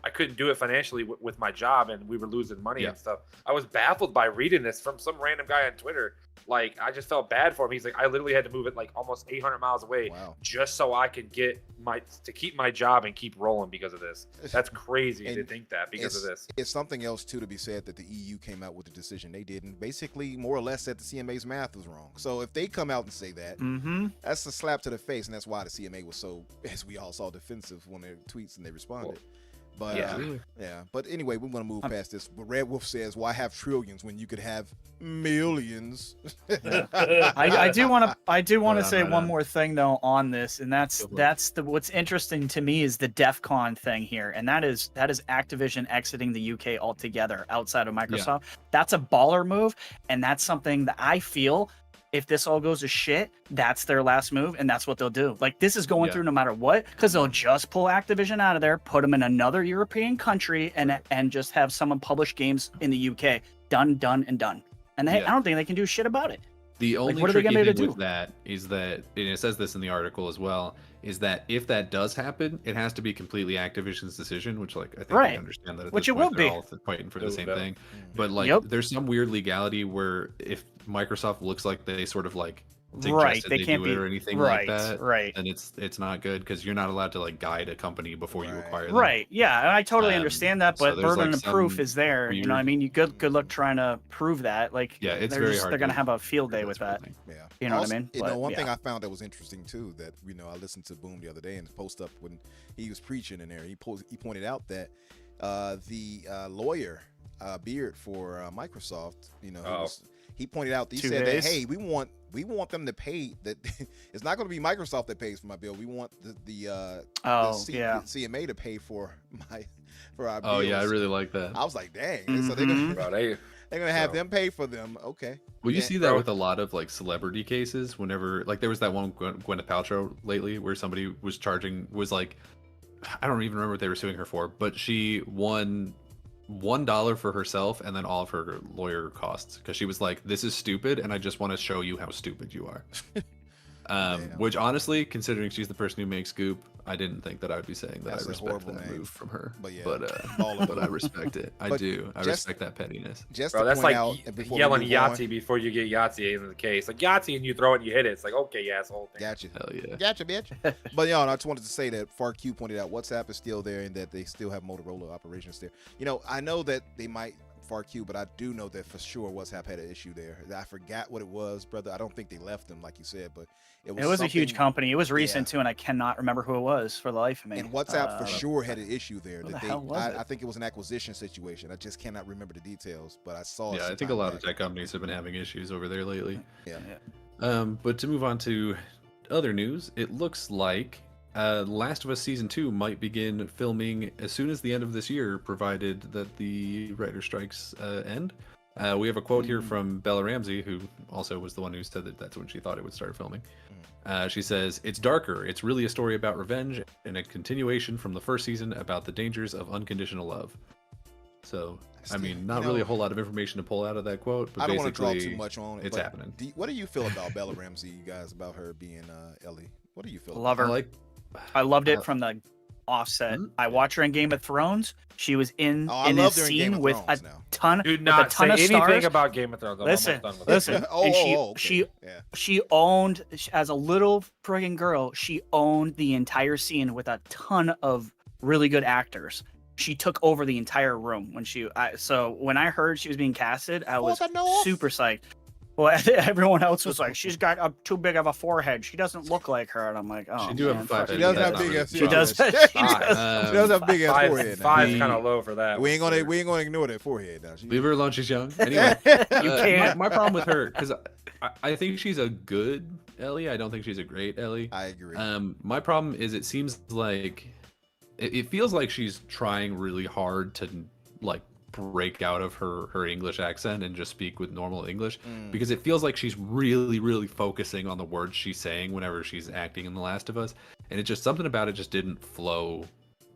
I couldn't do it financially with my job, and we were losing money and stuff. I was baffled by reading this from some random guy on Twitter. Like, I just felt bad for him. He's like, I literally had to move it like almost 800 miles away just so I could keep my job and keep rolling because of this. That's crazy to think that because of this. It's something else too to be said that the EU came out with the decision they did, and basically more or less said the CMA's math was wrong. So if they come out and say that, that's a slap to the face, and that's why the CMA was so, as we all saw, defensive when their tweets and they responded. But but anyway, we want to move past this. But Red Wolf says, why have trillions when you could have millions? I do want to say one more thing though on this, and that's what's interesting to me is the DEF CON thing here, and that is Activision exiting the UK altogether outside of Microsoft. That's a baller move, and that's something that I feel, if this all goes to shit, that's their last move, and that's what they'll do. Like, this is going through no matter what, because they'll just pull Activision out of there, put them in another European country, and just have someone publish games in the UK. Done, and done. And I don't think they can do shit about it. The only what are they tricky gonna thing do? with that is that, and it says this in the article as well, is that if that does happen, it has to be completely Activision's decision, which I think we understand that at which this it point will they're be. all fighting for the same thing. But there's some weird legality where if Microsoft looks like they sort of suggested they can't do it be or anything like that, then it's not good because you're not allowed to guide a company before you acquire them. I totally understand that, but so there's, burden of proof is there. You know what I mean? You good luck trying to prove that. It's very hard. They're gonna have a field day with that. You know what I mean? One thing I found that was interesting too, that I listened to Boom the other day and post up when he was preaching in there. He pointed out that the lawyer Beard for Microsoft, he pointed out, he said that, hey, we want them to pay that. It's not going to be Microsoft that pays for my bill. We want the CMA to pay for our bills. Oh yeah, I really like that. I was like, dang. So they're gonna have them pay for them. Okay. Well, you see that with a lot of celebrity cases. Whenever there was that one Gwyneth Paltrow lately where somebody was I don't even remember what they were suing her for, but she won $1 for herself and then all of her lawyer costs because she was like, this is stupid and I just want to show you how stupid you are. Which honestly, considering she's the person who makes Goop, I didn't think that I would be saying that. That's I respect that name. move from her, but but I respect it. I respect that pettiness. That's like yelling Yahtzee before you get Yahtzee in the case. Like Yahtzee and you throw it and you hit it. It's like, okay, you asshole. Gotcha. Hell yeah. Gotcha, bitch. But I just wanted to say that FarQ pointed out WhatsApp is still there and that they still have Motorola operations there. I know that they might FarQ, but I do know that for sure WhatsApp had an issue there. I forgot what it was, brother. I don't think they left them like you said, but it was a huge company. It was recent too, and I cannot remember who it was for the life of me. And WhatsApp for sure had an issue there. I think it was an acquisition situation. I just cannot remember the details, but I saw. Yeah, I think a lot of tech companies have been having issues over there lately. Yeah. But to move on to other news, it looks like Last of Us Season 2 might begin filming as soon as the end of this year, provided that the writer strikes end. We have a quote here from Bella Ramsey, who also was the one who said that that's when she thought it would start filming. She says, "It's darker. It's really a story about revenge and a continuation from the first season about the dangers of unconditional love." So, I mean, not really a whole lot of information to pull out of that quote, but I don't want to draw basically, too much on it. It's happening. What do you feel about Bella Ramsey, you guys, about her being Ellie? What do you feel? Love her. I loved it from the offset. I watched her in Game of Thrones. She was in a scene with a ton Do not say of anything stars. about Game of Thrones. Listen. Oh, she owned, as a little friggin' girl, she owned the entire scene with a ton of really good actors. She took over the entire room so when I heard she was being casted, I was super psyched. Well, everyone else was like, she's got too big of a forehead. She doesn't look like her. And I'm like, oh, she do have a 5 head. She does have big ass. She does. She does have big ass forehead. Five's kind of low for that. We ain't gonna ignore that forehead now. Leave her alone. She's young. Anyway, you can't. My problem with her, because I think she's a good Ellie. I don't think she's a great Ellie. I agree. My problem is it seems like it feels like she's trying really hard to break out of her English accent and just speak with normal English, Mm. because it feels like she's really focusing on the words she's saying whenever she's acting in The Last of Us, and it just something about it just didn't flow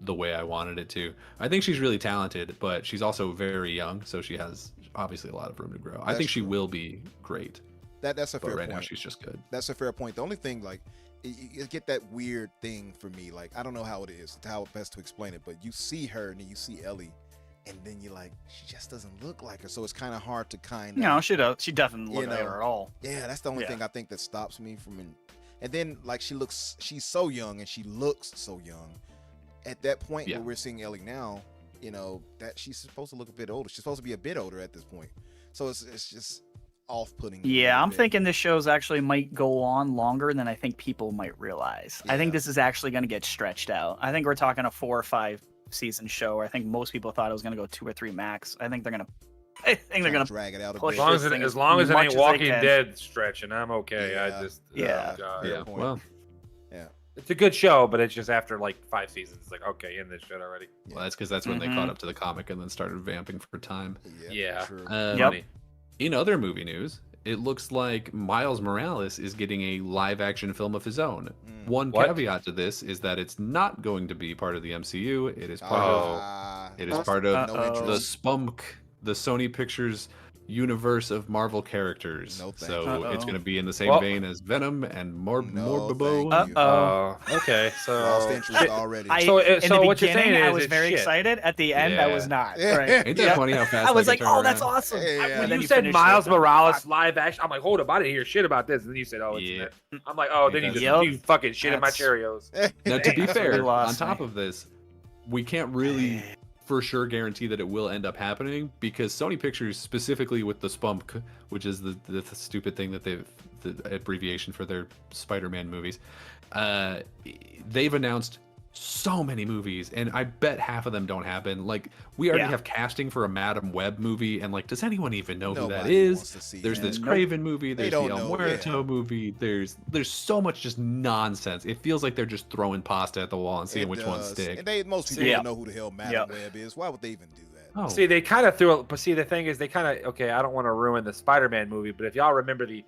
the way I wanted it to. I think she's really talented, but she's also very young, so she has obviously a lot of room to grow. I think she will be great. That's a But fair right point. now she's just good. That's a fair point. The only thing, like, you get that weird thing for me. Like, I don't know how it is, how best to explain it, but you see her and then you see Ellie, and then you're like, she just doesn't look like her. So it's kind of hard to kind of. No, she definitely You look like know. her at all. Yeah, that's the only Yeah. thing I think that stops me from. And then, like, she's so young and she looks so young. At that point where we're seeing Ellie now, you know, that she's supposed to look a bit older. She's supposed to be a bit older at this point. So it's just off-putting. Yeah, I'm thinking this show's actually might go on longer than I think people might realize. I think this is actually going to get stretched out. I think we're talking a 4 or 5 season show. I think most people thought it was going to go 2 or 3 max. I think they're going to drag it out a push bit. As long as it much ain't as they Walking can. Dead stretching, I'm okay. Yeah. I just God. Fair point. Well, It's a good show, but it's just after like 5 seasons, it's like, okay, end this shit already. well, that's because that's when they caught up to the comic and then started vamping for time. Yeah. True. Funny. In other movie news, it looks like Miles Morales is getting a live-action film of his own. One What? caveat to this is that it's not going to be part of the MCU. It is part Ah, of the interest. Spunk, the Sony Pictures universe of Marvel characters. No thank So you. it's going to be in the same Well- vein as Venom and Morbibo. Morbibo. Okay, so Lost interest already. So- in so the what you're saying beginning, I is was it's very shit. excited. At the end, I Yeah. was not. Yeah. Right. Ain't that funny how fast I was they like, can "Oh, turn that's around? awesome." Yeah. And when then you said finished Miles it. Morales live action, I'm like, hold up, I didn't hear shit about this. And then you said, oh, it's Yeah. I'm like, oh, then you just Yep. you fucking shit in my That's- Cheerios. Now, to be That's fair, really on lost top me. of this, we can't really for sure guarantee that it will end up happening because Sony Pictures, specifically with the Spunk, which is the stupid thing that the abbreviation for their Spider-Man movies, they've announced so many movies, and I bet half of them don't happen. Like, we already have casting for a Madam Web movie, and like, does anyone even know who that Nobody wants is? to see There's that. this Nope. Craven movie. They There's the don't El know, Muerto yeah. movie. There's so much just nonsense. It feels like they're just throwing pasta at the wall and seeing It which ones does. stick. And most people Yeah. don't know who the hell Madam Web is. Why would they even do that? Oh. See, they kind of threw it, but see, the thing is, they kind of, okay, I don't want to ruin the Spider-Man movie, but if y'all remember the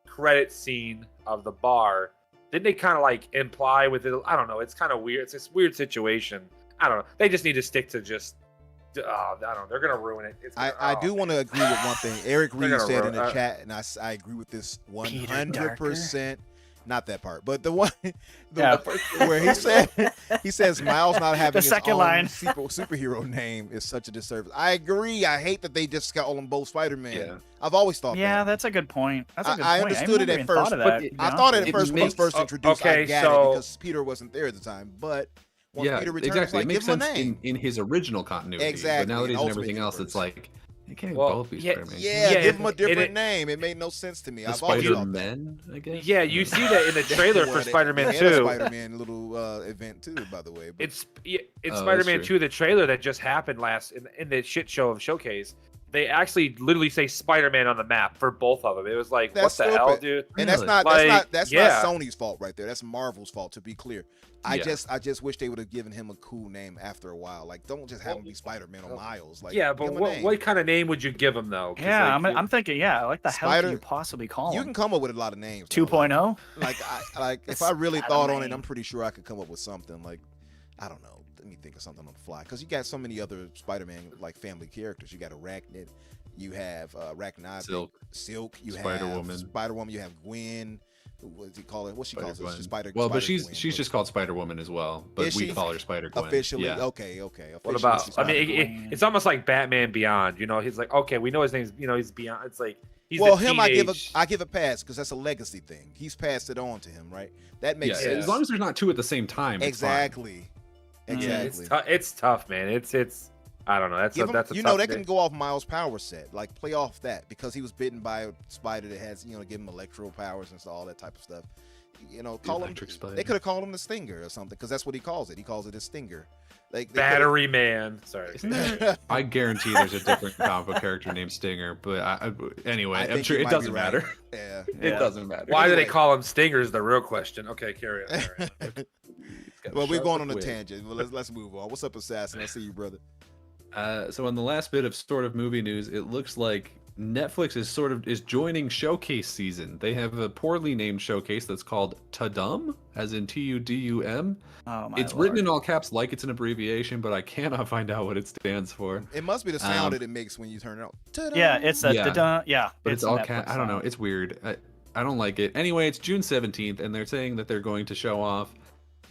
credit scene of the bar, didn't they kind of like imply with it? I don't know. It's kind of weird. It's this weird situation. I don't know. They just need to stick to just. I don't know. They're gonna ruin it. It's gonna, I do want to agree with one thing. Eric They're Reed gonna said ru- in the chat, and I agree with this Peter 100%. Not that part, but the one Yeah. where he says Miles not having The his second own line. superhero name is such a disservice. I agree. I hate that they just call them both Spider-Man. Yeah. I've always thought Yeah, that. that's a good point. That's a good I point. understood it never at even first, thought of but that, to be I honest thought with at you. first when it was makes- first introduced, okay, I got so- it because Peter wasn't there at the time. But once Yeah, Peter returned, exactly. it's like, It makes give him a sense name. in his original continuity. Exactly, But now that in he's in Ultimate everything else, Universe. it's like, you can't Well, both be yeah, Spider-Man. Yeah, Yeah, give him a it- different it- name. It made no sense to me. The I've always thought that. Spider-Man, I guess. Yeah, you see that in the trailer for Well, Spider-Man they had a 2. Spider-Man little event too, by the way. But It's that's Spider-Man true. 2, the trailer that just happened last in the shit show of Showcase. They actually literally say Spider-Man on the map for both of them. It was like, That's what the hell, stupid. dude? and that's Really? not Like, that's yeah. not Sony's fault right there. That's Marvel's fault. To be clear, I Yeah. just wish they would have given him a cool name after a while. Like, don't just have him be Spider-Man or Miles. Like, Yeah, give but him a what name. kind of name would you give him though? 'Cause, Yeah, like, I'm thinking. Yeah, like the hell Spider- can you possibly call You him? can come up with a lot of names. though. 2.0. Like, if I really thought on it, Spider-Man. I'm pretty sure I could come up with something. Like, I don't know. Let me think of something on the fly. Because you got so many other Spider-Man like family characters. You got Arachnid. You have Arachnid. Silk. You Spider-Woman. have Spider-Woman. You have Gwen. What does he call it? What she calls it? Spider-Gwen. Spider. Well, but Spider-Gwen, she's but just called Spider-Woman as well. But Is we she? call her Spider-Gwen. officially. Yeah. Okay. What Officially, about? she's I mean, Spider-Gwen. it's almost like Batman Beyond. You know, he's like, okay, we know his name's. You know, he's Beyond. It's like he's well, the him teenage... I give a pass because that's a legacy thing. He's passed it on to him, right? That makes Yeah, sense. as long as there's not two at the same time. it's fine. Exactly. Yeah, Exactly. It's tough, man. It's. I don't know. That's Give a, him, that's a you tough know, they thing. can go off Miles' power set, like play off that because he was bitten by a spider that has, give him electro powers and all that type of stuff. Call him. electric spider. They could have called him the Stinger or something because that's what he calls it. He calls it a Stinger. They could've- Battery Man. Sorry. I guarantee there's a different comic book character named Stinger. But anyway, I I'm think sure you it might be doesn't right. matter. Yeah. It Yeah. doesn't matter. Why do they Anyway. call him Stingers? The real question. Okay, carry on. All right. Well, we're sharp going on a wit. tangent. Well, let's move on. What's up, Assassin? I see you, brother. So on the last bit of sort of movie news, it looks like Netflix is joining showcase season. They have a poorly named showcase that's called Tudum, as in Tudum. Oh my It's Lord. written in all caps like it's an abbreviation, but I cannot find out what it stands for. It must be the sound that it makes when you turn it on. Ta-da! Yeah, it's a Yeah. da-da, yeah. But it's all a cap. Netflix I don't know. song. It's weird. I don't like it. Anyway, it's June 17th, and they're saying that they're going to show off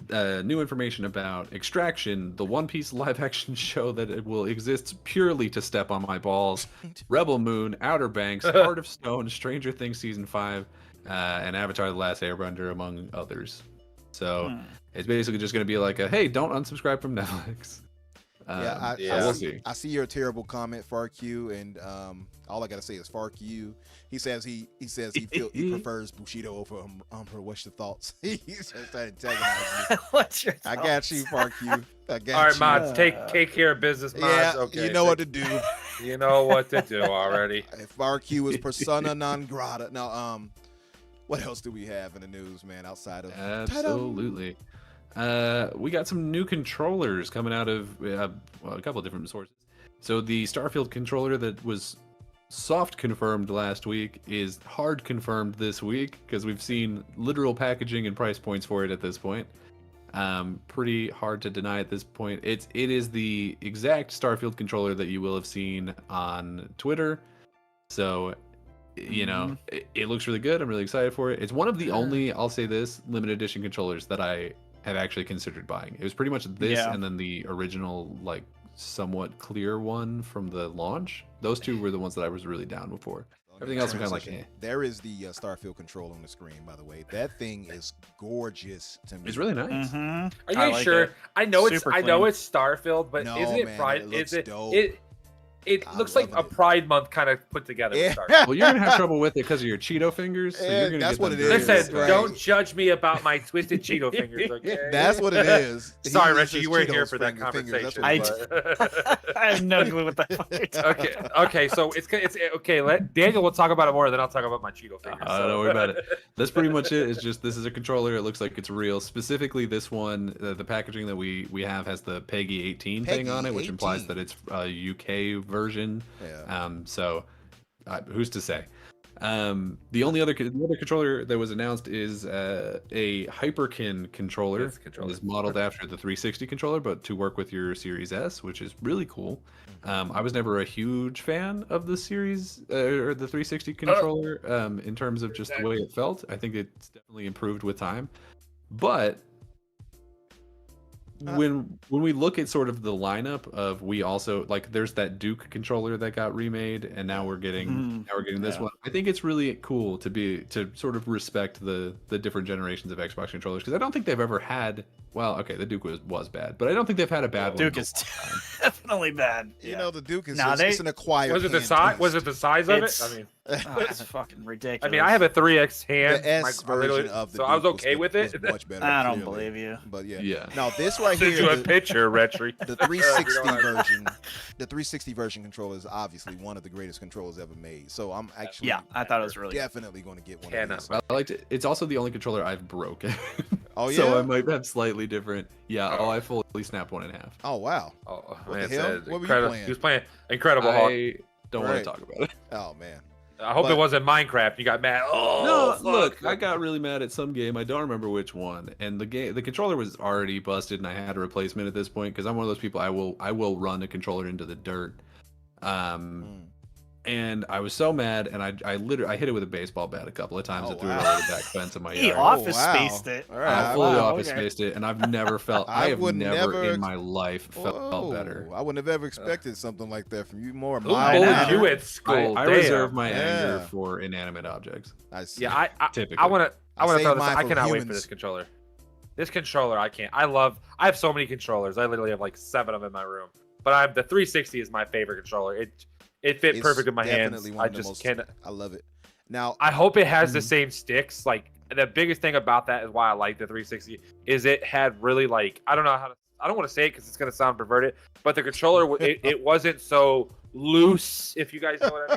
new information about Extraction, the One Piece live-action show that it will exist purely to step on my balls, Rebel Moon, Outer Banks, Heart of Stone, Stranger Things Season 5, and Avatar: The Last Airbender, among others. So it's basically just going to be like a, hey, don't unsubscribe from Netflix. We'll see. I see your terrible comment, FarQ, and all I gotta say is FarQ. He says he prefers Bushido over Umbra. What's your thoughts? He's just trying to antagonize me. What's your I got you, FarQ. I got All right, you. mods, take care of business, mods. Yeah, Okay, you know what to do. You know what to do already. If FarQ is persona non grata. Now, what else do we have in the news, man? Outside of Absolutely. We got some new controllers coming out of a couple of different sources. So the Starfield controller that was soft confirmed last week is hard confirmed this week because we've seen literal packaging and price points for it at this point. Pretty hard to deny at this point. It is the exact Starfield controller that you will have seen on Twitter. So, you know, it looks really good. I'm really excited for it. It's one of the only, I'll say this, limited edition controllers that I have actually considered buying. It was pretty much this and then the original, like, somewhat clear one from the launch. Those two were the ones that I was really down for. Everything else I'm kind of like, eh. There is the Starfield controller on the screen, by the way. That thing is gorgeous to me. It's really nice. Are you sure? I know it's Starfield, but No, isn't it man, Pride? it looks dope. It I looks like love a it. Pride Month kind of put together. Yeah. Starfield. Well, you're gonna have trouble with it because of your Cheeto fingers. So you're gonna That's get what them it very is. Listen, Right. don't judge me about my twisted Cheeto fingers, okay? That's what it is. Sorry, He Reggie, uses you weren't here Cheetos for that fingers. That's conversation. what it is. I have no clue what the fuck you're talking Okay. So it's okay. Let Daniel will talk about it more, then I'll talk about my Cheeto fingers. Don't worry about it. That's pretty much it. It's just this is a controller. It looks like it's real. Specifically, this one, the packaging that we have has the PEGI 18 thing on it, which implies that it's a UK version. Yeah. So who's to say? The other controller that was announced is a Hyperkin controller. Yes, controller. It is modeled after the 360 controller, but to work with your Series S, which is really cool. I was never a huge fan of the Series or the 360 controller in terms of just the way it felt. I think it's definitely improved with time, but when we look at sort of the lineup of, we also like, there's that Duke controller that got remade, and now we're getting this one. I think it's really cool to sort of respect the different generations of Xbox controllers, because I don't think they've ever had. Well, okay, the Duke was bad, but I don't think they've had a bad one. Duke is definitely bad. You know, the Duke is Nah, it's an acquired. Was it the hand size? twist. Was it the size of it? It's- I mean, It's fucking ridiculous. I mean, I have a 3x hand, The S version of the so I was Duke okay with it. was much better. I don't clearly. believe you. But yeah. Yeah. Now this right Send you here, a picture, Retry. the 360 version, the 360 version controller is obviously one of the greatest controllers ever made. So I'm actually I thought it was really definitely going to get one Cannot. of these. I liked it. It's also the only controller I've broken. Oh yeah. So I might have slightly different. Yeah. Oh, I fully snapped one in half. Oh wow. Oh, What man, the hell? said What were you incredible. playing? He was playing Incredible Hulk. I don't Right. want to talk about it. Oh man. I hope but- it wasn't Minecraft. You got mad. Oh, No, fuck. look, I got really mad at some game. I don't remember which one, and the controller was already busted, and I had a replacement at this point because I'm one of those people. I will run a controller into the dirt. And I was so mad, and I literally hit it with a baseball bat a couple of times and threw it over the back fence of my He yard. office wow. spaced it. All I right. fully Wow, office okay. spaced it, and I've never felt. I have would never never in my life felt better. I wouldn't have ever expected something like that from you. More Who mild. bullied you at school? I Damn. reserve my anger Yeah. for inanimate objects. I see. Yeah, I Typically. want to. I want to save throw this. mine I for cannot wait for humans. this controller. This controller, I can't. I have so many controllers. I literally have like 7 of them in my room. But the 360 is my favorite controller. It fit It's perfect in my hands. definitely one I of the just most- can't. I love it. Now, I hope it has the same sticks. Like, the biggest thing about that is why I like the 360 is it had really, like, I don't know how to. I don't want to say it because it's gonna sound perverted, but the controller it wasn't so loose. If you guys know what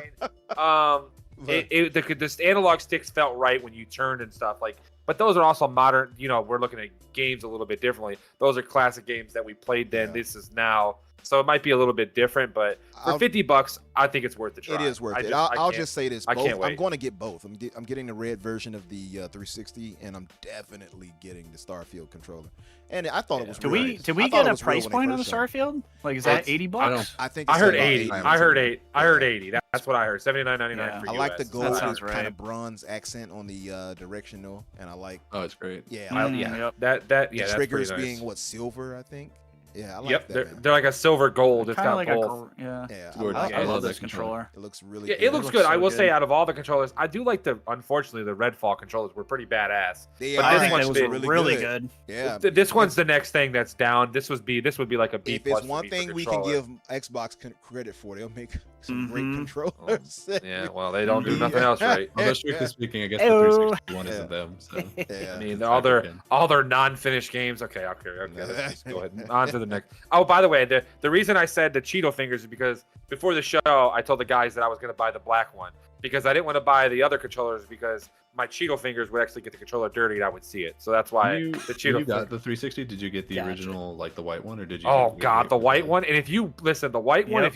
I mean. The analog sticks felt right when you turned and stuff, like, but those are also modern. You know, we're looking at games a little bit differently. Those are classic games that we played then. Yeah. This is now. so it might be a little bit different. But for $50, I think it's worth the try. It is worth it. I'll just say this: both, I'm going to get both. I'm getting the red version of the 360, and I'm definitely getting the Starfield controller. And I thought it was. Did we get a price point on the Starfield? Like, is that $80? I think I heard 80. I heard 80. That's what I heard. $79.99. I like the gold right. kind of bronze accent on the directional, and I like. Oh, it's great. Yeah, The triggers that's being silver, I think. Yeah, I like yep, that. they're like a silver gold. It's got like both. I love this controller. It looks really. Yeah, good. it looks good. so I will good. say, out of all the controllers, I do like Unfortunately, the Redfall controllers were pretty badass. They But are. this I think one's that was been really good. Yeah. This one's the next thing that's down. This would be like a B+. If it's for one me for thing we can controller. give Xbox credit for, they'll make some great Mhm. controllers. Yeah, well, they don't do nothing else right. Although strictly speaking, I guess the Ew. 361 isn't them. So. Yeah. I mean, It's all their African. non-finished games. Okay. Let's just go ahead. On to the next. Oh, by the way, the reason I said the Cheeto fingers is because before the show, I told the guys that I was going to buy the black one because I didn't want to buy the other controllers because my Cheeto fingers would actually get the controller dirty and I would see it. So that's why You the Cheeto. you got the 360? Did you get the Gotcha. original, like the white one, or did you? Oh get God, the white original? one. And if you listen, the white one, Yep.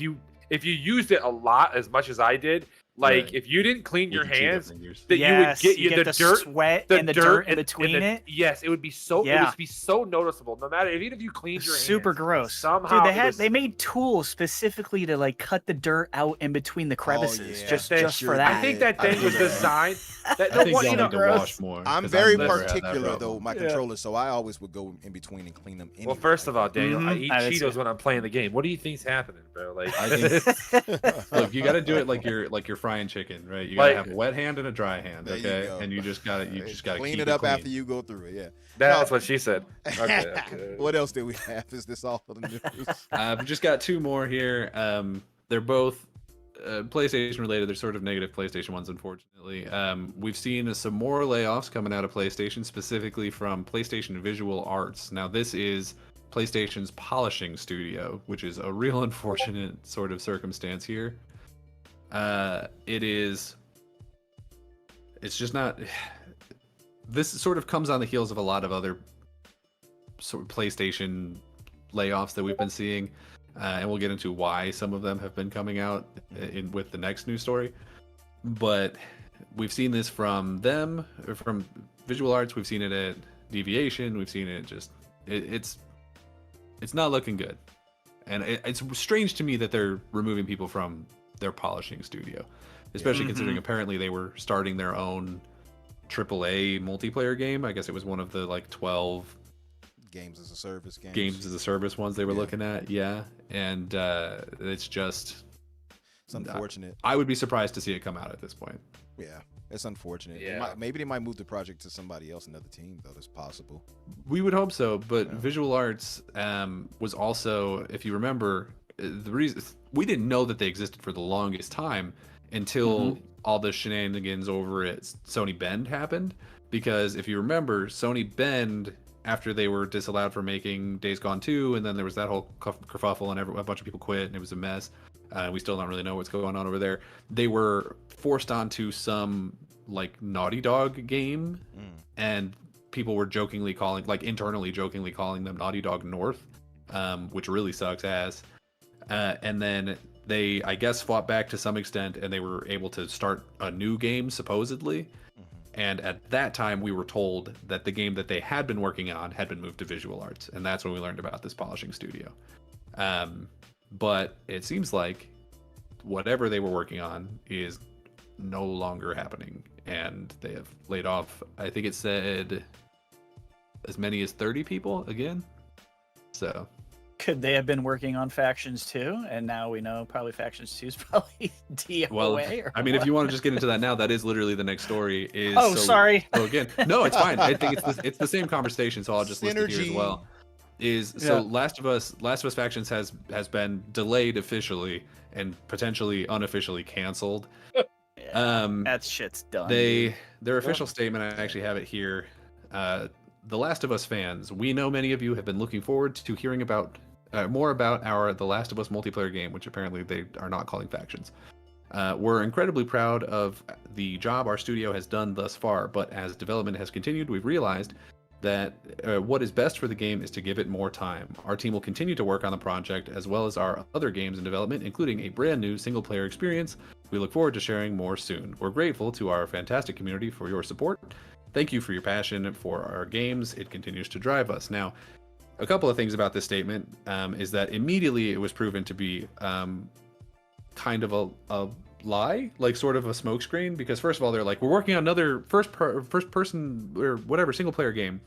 if you used it a lot as much as I did, like Right. if you didn't clean your With the Cheeto hands, fingers. that Yes, you would get the dirt. sweat The and the dirt in and between the- it. Yes, it would be so. It Yeah. would be so noticeable. No matter if you cleaned your Super hands, gross. Somehow Dude, they made tools specifically to like cut the dirt out in between the crevices, yeah. just They for sure that. I think that thing was designed. That, I the think one, y'all you know, need to wash more. I'm 'cause very I've never had that particular problem. though, my controller, so I always would go in between and clean them. Anyway. well, first of all, Daniel, I Mhm. eat That's Cheetos it. when I'm playing the game. What do you think's happening, bro? Like, I think- Look, you got to do it like you're frying chicken, right? You got to Like- have a wet hand and a dry hand, There you okay? go. And you just got to clean keep it up clean. after you go through it. Yeah. that's No. what she said. Okay. What else did we have? Is this all of the news? I've just got two more here. They're both PlayStation related. They're sort of negative PlayStation ones, unfortunately. We've seen some more layoffs coming out of PlayStation, specifically from PlayStation Visual Arts. Now, this is PlayStation's polishing studio, which is a real unfortunate sort of circumstance here. It's just not. This sort of comes on the heels of a lot of other sort of PlayStation layoffs that we've been seeing, and we'll get into why some of them have been coming out with the next news story. But we've seen this from them, or from Visual Arts. We've seen it at Deviation. We've seen it just. It's not looking good, and it's strange to me that they're removing people from their polishing studio, especially considering apparently they were starting their own AAA multiplayer game. I guess it was one of the like 12 Games as a service games. games as a service ones they were looking at. Yeah, and it's just. It's unfortunate. I would be surprised to see it come out at this point. Yeah, it's unfortunate. Yeah. Maybe they might move the project to somebody else, another team, though. That's possible. We would hope so, but Yeah. Visual Arts was also, if you remember, the reason we didn't know that they existed for the longest time until all the shenanigans over at Sony Bend happened. Because if you remember, Sony Bend, after they were disallowed for making Days Gone 2, and then there was that whole kerfuffle and a bunch of people quit, and it was a mess. We still don't really know what's going on over there. They were forced onto some like Naughty Dog game, and people were jokingly calling, like internally jokingly calling them Naughty Dog North, which really sucks ass. And then they, I guess, fought back to some extent, and they were able to start a new game supposedly. And at that time, we were told that the game that they had been working on had been moved to Visual Arts, and that's when we learned about this polishing studio. But it seems like whatever they were working on is no longer happening, and they have laid off, I think it said, as many as 30 people again. So Could they have been working on Factions 2? And now we know probably Factions 2 is probably DOA. well, or I mean, if what? you want to just get into that now, that is literally the next story. Is Oh, sorry. So again, no, it's fine. I think it's the same conversation, so I'll just list it here as Synergy. well. Last of Us Factions has been delayed officially and potentially unofficially canceled. That shit's done. Their official statement, I actually have it here. The Last of Us fans, we know many of you have been looking forward to hearing about more about our The Last of Us multiplayer game, which apparently they are not calling Factions. We're incredibly proud of the job our studio has done thus far, but as development has continued, we've realized that what is best for the game is to give it more time. Our team will continue to work on the project as well as our other games in development, including a brand new single player experience. We look forward to sharing more soon. We're grateful to our fantastic community for your support. Thank you for your passion for our games. It continues to drive us. Now, a couple of things about this statement is that immediately it was proven to be kind of a lie, like sort of a smokescreen, because first of all, they're like, we're working on another first person or whatever single player game.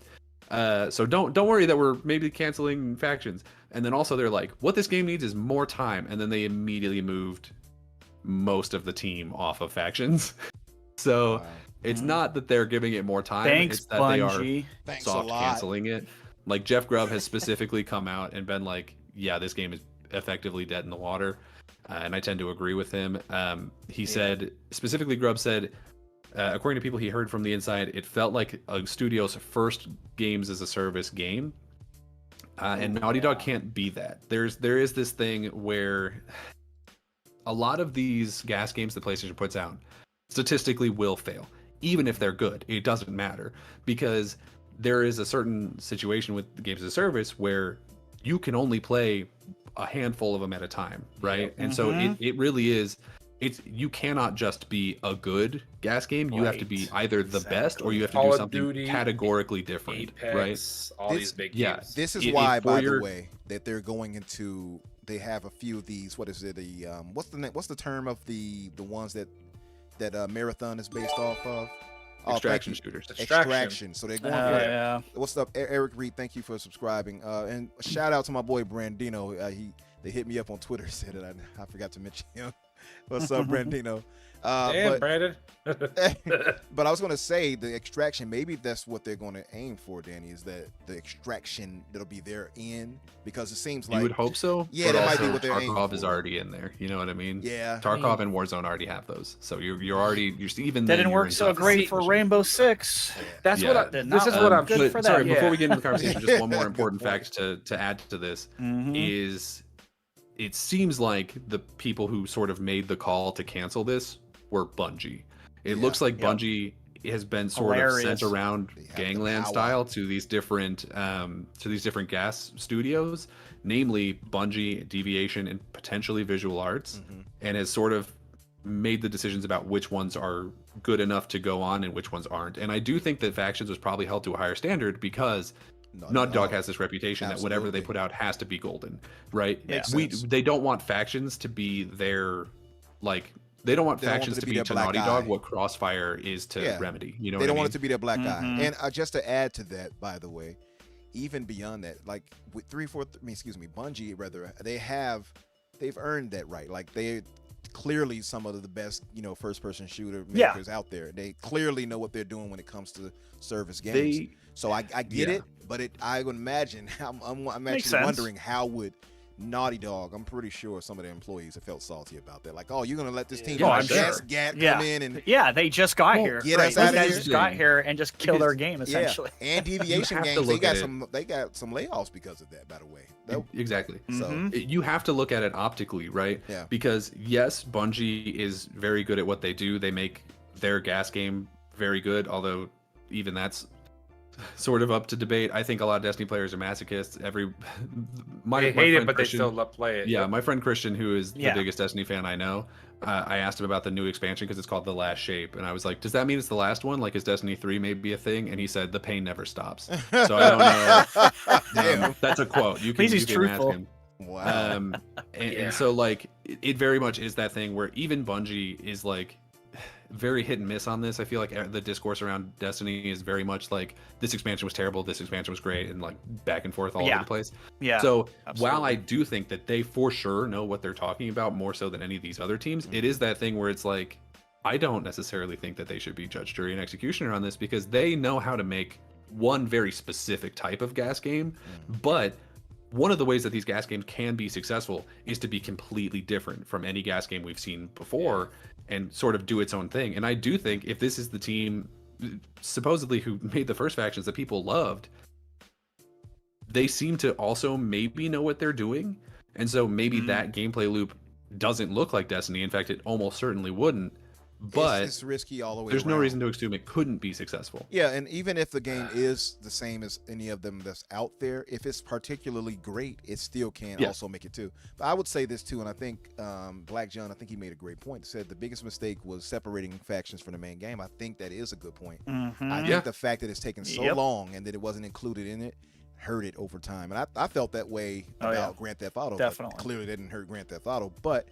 So don't worry that we're maybe canceling factions. And then also they're like, what this game needs is more time. And then they immediately moved most of the team off of factions. So it's not that they're giving it more time. Thanks, it's that Bungie. they are soft canceling it. Like Jeff Grubb has specifically come out and been like, yeah, this game is effectively dead in the water. And I tend to agree with him. He said, specifically Grubb said, according to people he heard from the inside, it felt like a studio's first games as a service game. And Naughty Dog can't be that. There is this thing where a lot of these gas games that PlayStation puts out statistically will fail. Even if they're good, it doesn't matter, because there is a certain situation with games as a service where you can only play a handful of them at a time, right? And so it really is, you cannot just be a good gas game. You have to be either the best or you have to do something categorically different, Apex, right? All these big games. This is why, by the way, that they're going into. They have a few of these. What is it? The what's the term of the ones that Marathon is based off of? Extraction shooters. Extraction. So they're going for it. What's up, Eric Reed? Thank you for subscribing. And a shout out to my boy Brandino. They hit me up on Twitter, said that I forgot to mention him. What's up, Brandino? Damn, Brandon. But I was going to say the extraction. Maybe that's what they're going to aim for, Danny. Is that the extraction that'll be their end? Because it seems like you would hope so. Yeah, that might be what they're aiming for. Tarkov is already in there. You know what I mean? Yeah. Tarkov and Warzone already have those. So you're even. That didn't work so great for Rainbow Six. That's what. This is what I'm good for that. Sorry, before we get into the conversation, just one more important fact to add to this is. It seems like the people who sort of made the call to cancel this were Bungie. It looks like Bungie has been sort of sent around gangland style to these different gas studios, namely Bungie, Deviation, and potentially Visual Arts, and has sort of made the decisions about which ones are good enough to go on and which ones aren't. And I do think that Factions was probably held to a higher standard because Naughty Dog has this reputation that whatever they put out has to be golden, right? They don't want Factions to be their, like, they don't want Factions to be to Naughty Dog what Crossfire is to Remedy. You know, they don't want it to be their black eye. And just to add to that, by the way, even beyond that, like with Bungie, rather, they've earned that right. Like they clearly some of the best, first-person shooter makers out there. They clearly know what they're doing when it comes to service games. So I get it, but I would imagine I'm actually wondering how would Naughty Dog. I'm pretty sure some of their employees have felt salty about that. Like, oh, you're gonna let this team come in and they just got here. Get us out of here. Just got here and just kill their game essentially. And Deviation games, they got some layoffs because of that. By the way, exactly. So you have to look at it optically, right? Yeah. Because yes, Bungie is very good at what they do. They make their gas game very good, although even that's sort of up to debate. I think a lot of Destiny players are masochists. They hate it, but they still love play it. Yeah, my friend Christian, who is the biggest Destiny fan I know, I asked him about the new expansion because it's called The Last Shape, and I was like, "Does that mean it's the last one? Like, is Destiny 3 maybe a thing?" And he said, "The pain never stops." So I don't know. That's a quote. You can ask him. Wow. And so like it very much is that thing where even Bungie is like very hit and miss on this. I feel like the discourse around Destiny is very much like this expansion was terrible, this expansion was great, and like back and forth all over the place. Yeah. So while I do think that they for sure know what they're talking about more so than any of these other teams, it is that thing where it's like I don't necessarily think that they should be judge, jury, and executioner on this because they know how to make one very specific type of gas game, but one of the ways that these gas games can be successful is to be completely different from any gas game we've seen before and sort of do its own thing. And I do think if this is the team supposedly who made the first Factions that people loved, they seem to also maybe know what they're doing. And so maybe that gameplay loop doesn't look like Destiny. In fact, it almost certainly wouldn't. but it's risky all the way there's no around. reason to assume it couldn't be successful. Yeah, and even if the game is the same as any of them that's out there, if it's particularly great, it still can also make it too. But I would say this too, and I think Black John, I think he made a great point. He said the biggest mistake was separating factions from the main game. I think that is a good point. I think the fact that it's taken so long and that it wasn't included in it hurt it over time. And I felt that way about Grand Theft Auto. Definitely. But clearly didn't hurt Grand Theft Auto, but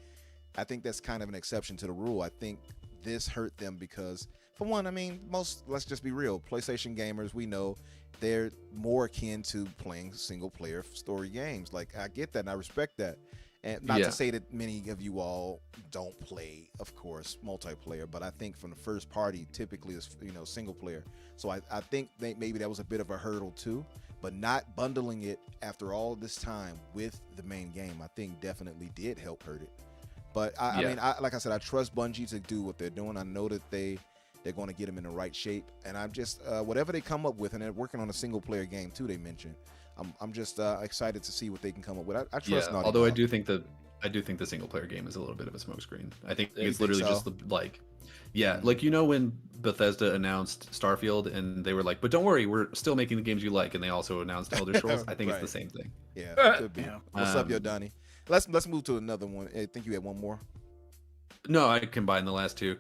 I think that's kind of an exception to the rule. I think this hurt them because, for one, I mean, let's just be real, PlayStation gamers, we know they're more akin to playing single player story games. Like, I get that and I respect that. And not to say that many of you all don't play, of course, multiplayer, but I think from the first party typically is, single player. So I think maybe that was a bit of a hurdle too, but not bundling it after all this time with the main game, I think definitely did help hurt it. But I mean, like I said, I trust Bungie to do what they're doing. I know that they're going to get them in the right shape, and I'm just whatever they come up with, and they're working on a single player game too. They mentioned. I'm just excited to see what they can come up with. I trust. Naughty Although Dog. I do think the single player game is a little bit of a smokescreen. I think You it's think literally so? just like when Bethesda announced Starfield and they were like, but don't worry, we're still making the games you like, and they also announced Elder Scrolls. I think it's the same thing. Yeah, could be. What's up, yo, Donnie? Let's move to another one. I think you had one more. No, I combined the last two.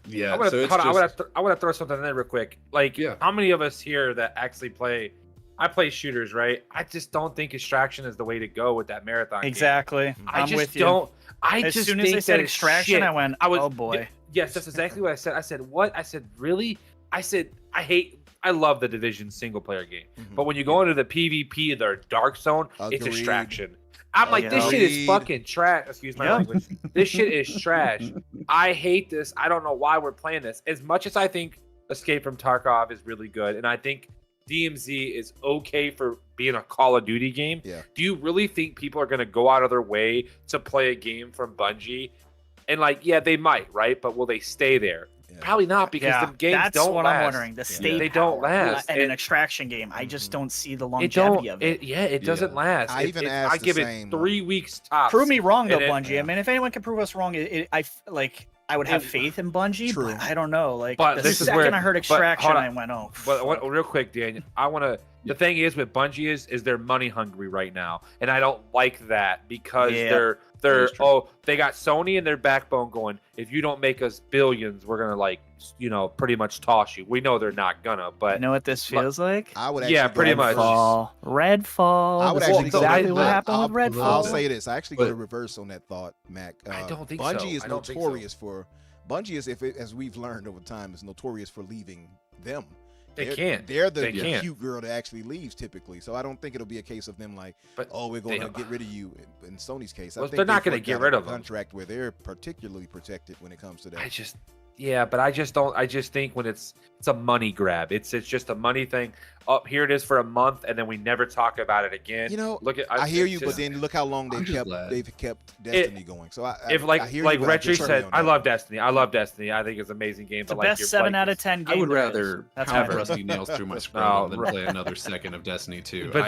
Yeah, I want so to throw something in there real quick. Like, how many of us here that actually play? I play shooters, right? I just don't think extraction is the way to go with that marathon. Exactly. Game. I'm just with you. don't. As soon as they said extraction, I went, oh boy. Yes, that's exactly what I said. I said, what? I said, really? I said, I love the Division single player game. But when you go into the PvP, their Dark Zone, it's extraction. I'm like, this shit is fucking trash. Excuse my language. This shit is trash. I hate this. I don't know why we're playing this. As much as I think Escape from Tarkov is really good, and I think DMZ is okay for being a Call of Duty game. Yeah. Do you really think people are going to go out of their way to play a game from Bungie? And they might, right? But will they stay there? Yeah. Probably not, because the games that's don't what last. I'm wondering. The state they don't last. And an extraction game, I just don't see the longevity of it. It doesn't last. I even asked I give it 3 weeks tops. Prove me wrong, though, Bungie. I mean, if anyone can prove us wrong, I would have faith in Bungie, but I don't know. Like, but the second I heard extraction, I went, oh. But real quick, Daniel, I want to. The thing is with Bungie is they're money hungry right now, and I don't like that because they got Sony and their backbone going. If you don't make us billions, we're gonna pretty much toss you. We know they're not gonna, but you know what this feels like? I would actually pretty much. Redfall. I would actually exactly what happened with Redfall. I'll say this. I actually go to reverse on that thought, Mac. I don't think Bungie so. is notorious for. Bungie is, as we've learned over time, is notorious for leaving them. They're the cute girl that actually leaves typically. So I don't think it'll be a case of them we're going to get rid of you. In Sony's case, I think they're not going to get rid of them. Contract where they're particularly protected when it comes to that. But I just don't. I just think when it's a money grab, it's just a money thing. Oh, here it is for a month, and then we never talk about it again. I hear you, but then look how long they've kept Destiny going. So Retri said, I love Destiny. I love Destiny. I think it's an amazing game. It's the best 7 out of 10 game. I would rather have rusty nails through my scroll than play another second of Destiny 2. But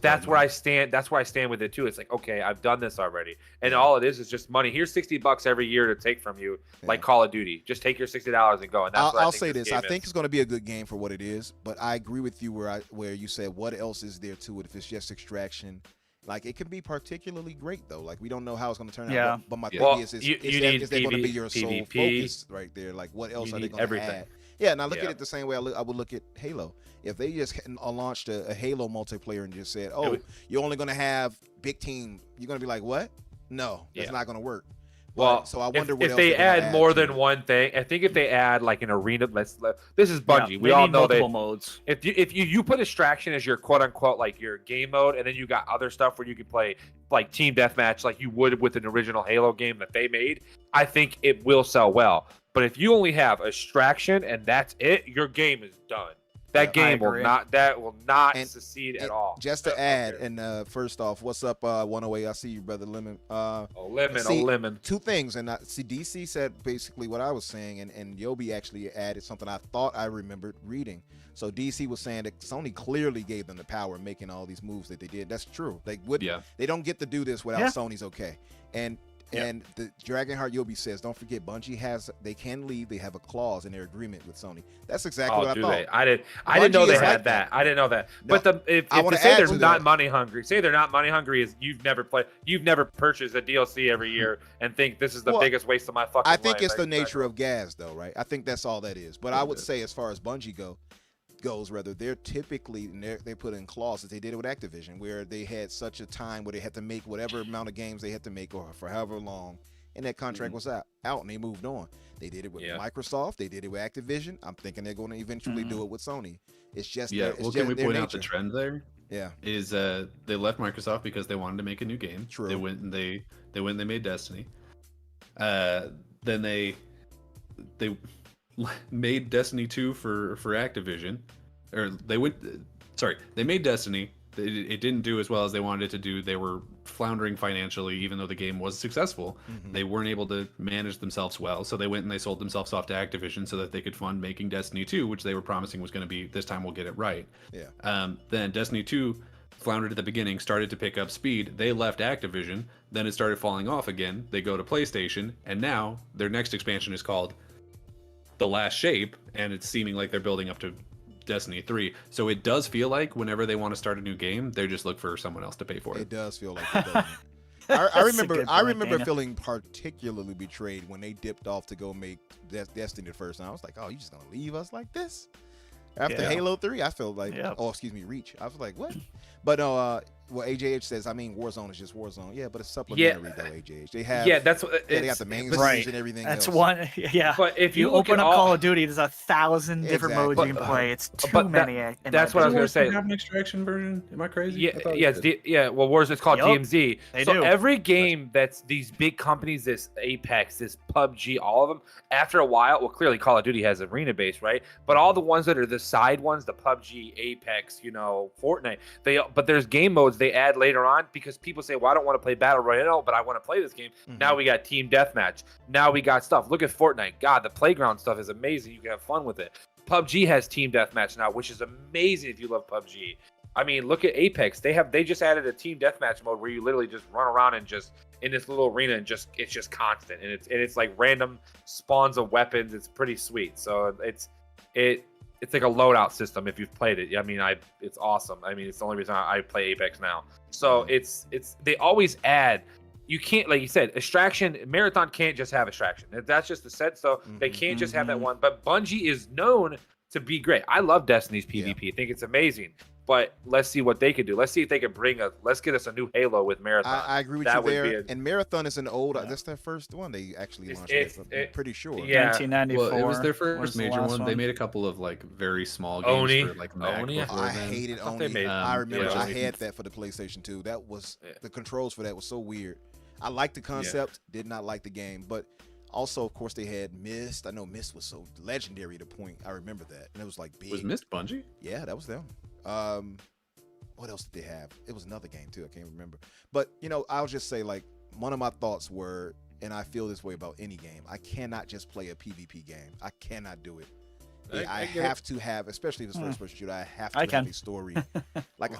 that's where I stand. That's where I stand with it too. It's like, okay, I've done this already, and all it is just money. Here's $60 every year to take from you, like Call of Duty. Just take your $60 and go. And that's I'll say this. I think it's going to be a good game for what it is, but I agree with you where you said what else is there to it if it's just extraction. Like, it can be particularly great though. Like, we don't know how it's going to turn out. But my thing is they're going to be your sole focus right there. Like, what else are they going to add? Yeah, and I look at it the same way I would look at Halo. If they just launched a Halo multiplayer and just said, you're only going to have big team, you're going to be like, what? No, that's not going to work. Well, so I wonder if they add more than one thing. I think if they add like an arena, this is Bungie. We all know multiple modes. If you put extraction as your quote unquote like your game mode, and then you got other stuff where you can play like team deathmatch like you would with an original Halo game that they made, I think it will sell well. But if you only have extraction and that's it, your game is done. That game will not succeed at all. Just to add, and first off, what's up, 108? I see you, brother Lemon. Lemon. Two things, and DC said basically what I was saying, and Yobi actually added something I thought I remembered reading. So DC was saying that Sony clearly gave them the power making all these moves that they did. That's true. They don't get to do this without Sony's okay. And And the Dragonheart Yobi says, don't forget, Bungie they can leave. They have a clause in their agreement with Sony. That's exactly what I thought. They? I didn't know they had that. I didn't know that. No, but if I they say add they're to not that. money hungry, is you've never purchased a DLC every year and think this is the biggest waste of my fucking life. I think it's the nature of gas, though, right? I think that's all that is. But I would say, as far as Bungie goes, they're typically, they put in clauses. They did it with Activision, where they had such a time where they had to make whatever amount of games they had to make, or for however long, and that contract was out, and they moved on. They did it with Microsoft. They did it with Activision. I'm thinking they're going to eventually do it with Sony. It's just can we point out the trend there? Yeah, is they left Microsoft because they wanted to make a new game. True. They went and they made Destiny. Then they made Destiny 2 for Activision, or they made Destiny. It didn't do as well as they wanted it to do. They were floundering financially, even though the game was successful. They weren't able to manage themselves well, so they went and they sold themselves off to Activision so that they could fund making Destiny 2, which they were promising was going to be, this time we'll get it right. Then Destiny 2 floundered at the beginning, started to pick up speed. They left Activision, then it started falling off again. They go to PlayStation, and now their next expansion is called The Last Shape, and it's seeming like they're building up to Destiny 3. So it does feel like whenever they want to start a new game, they just look for someone else to pay for it. It does feel like it does. I remember feeling particularly betrayed when they dipped off to go make Destiny first, and I was like, oh, you just gonna leave us like this? After Halo 3, I felt like, Reach. I was like, what? But AJH says, Warzone is just Warzone. Yeah, but it's supplementary though, AJH. They have, that's what they got the main series and everything That's else. one, But if you open up all, Call of Duty, there's 1,000 different modes you can play. It's too many. That's what I was going to say. Have an extraction version? Am I crazy? Yeah, well, Warzone is called DMZ. They so do. every game that's these big companies, this Apex, this PUBG, all of them, after a while, well, clearly Call of Duty has arena base, right? But all the ones that are the side ones, the PUBG, Apex, Fortnite, but there's game modes they add later on because people say, well, I don't want to play Battle Royale, but I want to play this game. Now we got Team Deathmatch. Now we got stuff. Look at Fortnite. God, the playground stuff is amazing. You can have fun with it. PUBG has Team Deathmatch now, which is amazing if you love PUBG. Look at Apex. They just added a Team Deathmatch mode where you literally just run around and just in this little arena and it's just constant, and it's like random spawns of weapons. It's pretty sweet. So it's like a loadout system if you've played it. It's awesome. It's the only reason I play Apex now. So it's they always add. You can't, like you said, Extraction, Marathon can't just have Extraction. That's just the set. So they can't just have that one. But Bungie is known to be great. I love Destiny's PvP. I think it's amazing. But let's see what they could do. Let's see if they can let's get us a new Halo with Marathon. I agree with you there. And Marathon is an old, that's their first one they actually launched. I'm pretty sure. Yeah. 1994. Well, it was their first major one. They made a couple of very small games for Mac before I then. hated Oni. I remember I had that for the PlayStation 2. That was the controls for that was so weird. I liked the concept, did not like the game, but also, of course, they had Myst. I know Myst was so legendary to point. I remember that, and it was big. Was Myst Bungie? Yeah, that was them. What else did they have? It was another game too. I can't remember. But I'll just say one of my thoughts were, and I feel this way about any game. I cannot just play a PvP game. I cannot do it. I have to have, especially if it's first-person shooter, I have to have a story.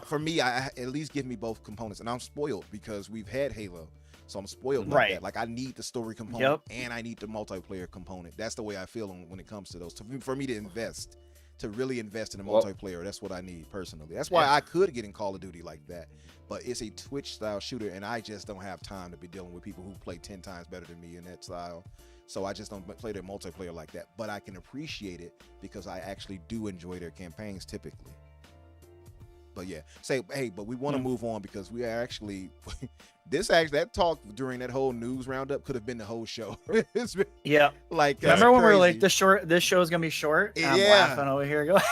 For me, I at least give me both components, and I'm spoiled because we've had Halo. So I'm spoiled like that. I need the story component and I need the multiplayer component. That's the way I feel when it comes to those. For me to really invest in a multiplayer, that's what I need personally. That's why I could get in Call of Duty like that. But it's a Twitch style shooter, and I just don't have time to be dealing with people who play 10 times better than me in that style. So I just don't play their multiplayer like that. But I can appreciate it because I actually do enjoy their campaigns typically. But but we want to move on because we are actually that talk during that whole news roundup could have been the whole show. It's been, remember when we were like, this show is gonna be short? I'm laughing over here going.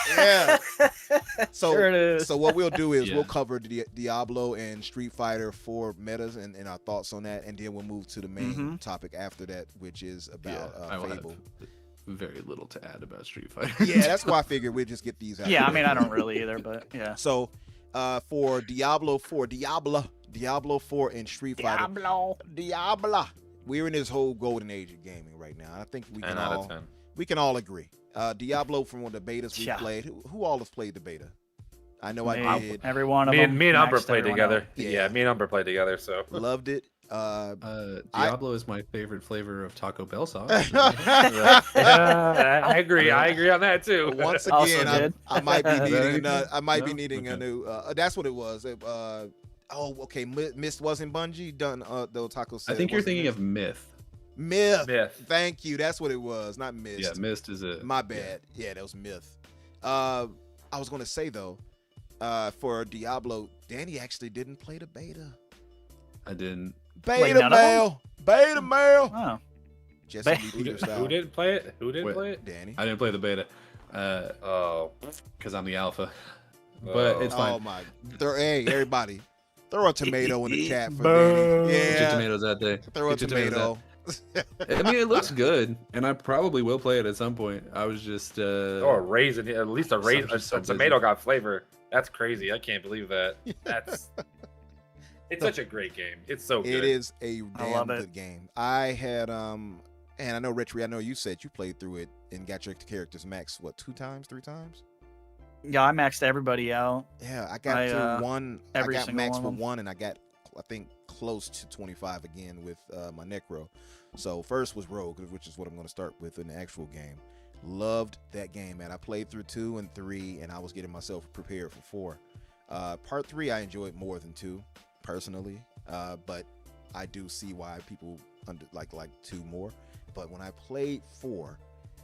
So sure it is. So what we'll do is we'll cover Diablo and Street Fighter 4 metas and our thoughts on that, and then we'll move to the main topic after that, which is about Fable. Very little to add about Street Fighter. That's why I figured we'd just get these out. I don't really either, but So for Diablo 4 and Street Fighter. Diablo. We're in this whole golden age of gaming right now. I think we can all agree. Diablo, from one of the betas we played. Who all have played the beta? I know I did. Every one of them. Me and Umbra played together. Me and Umbra played together. So loved it. Diablo is my favorite flavor of Taco Bell sauce. I agree. I agree on that too. Once Also again, good. I might be needing anything? another. I might be No? needing a Okay. new. That's what it was. Okay. Mist wasn't Bungie done. Though Taco said I think it you're wasn't thinking Mist. of Myth. Myth. Thank you. That's what it was. Not Mist. Yeah, Myth is a. My bad. Yeah, that was Myth. I was gonna say though, for Diablo, Danny actually didn't play the beta. I didn't. Beta none of them? mail. Beta mail. Oh, Jesse Ba- Peter Who style. didn't play it? Who didn't Wait. play it? Danny. I didn't play the beta. Oh, Because I'm the alpha. But it's fine. Oh my. Hey, everybody. Throw a tomato in the chat for Boo. Danny. Get your Yeah. tomatoes that day. Throw a Get your tomato. I mean, it looks good, and I probably will play it at some point. I was just. or a raisin. At least a raisin. just so A busy. tomato got flavor. That's crazy. I can't believe that. That's. It's such a great game. It's so good. It is a I damn love it. good game. I had and I know Retry, I know you said you played through it and got your characters max 3 times? yeah, I maxed everybody out. Yeah, I got to one. every I got single max one for of them. one, and I got I think close to 25 again with my Necro. So first was Rogue, which is what I'm going to start with in the actual game. Loved that game, man. I played through 2 and 3, and I was getting myself prepared for 4. Part 3 I enjoyed more than 2, personally, but I do see why people like 2 more. But when I played 4,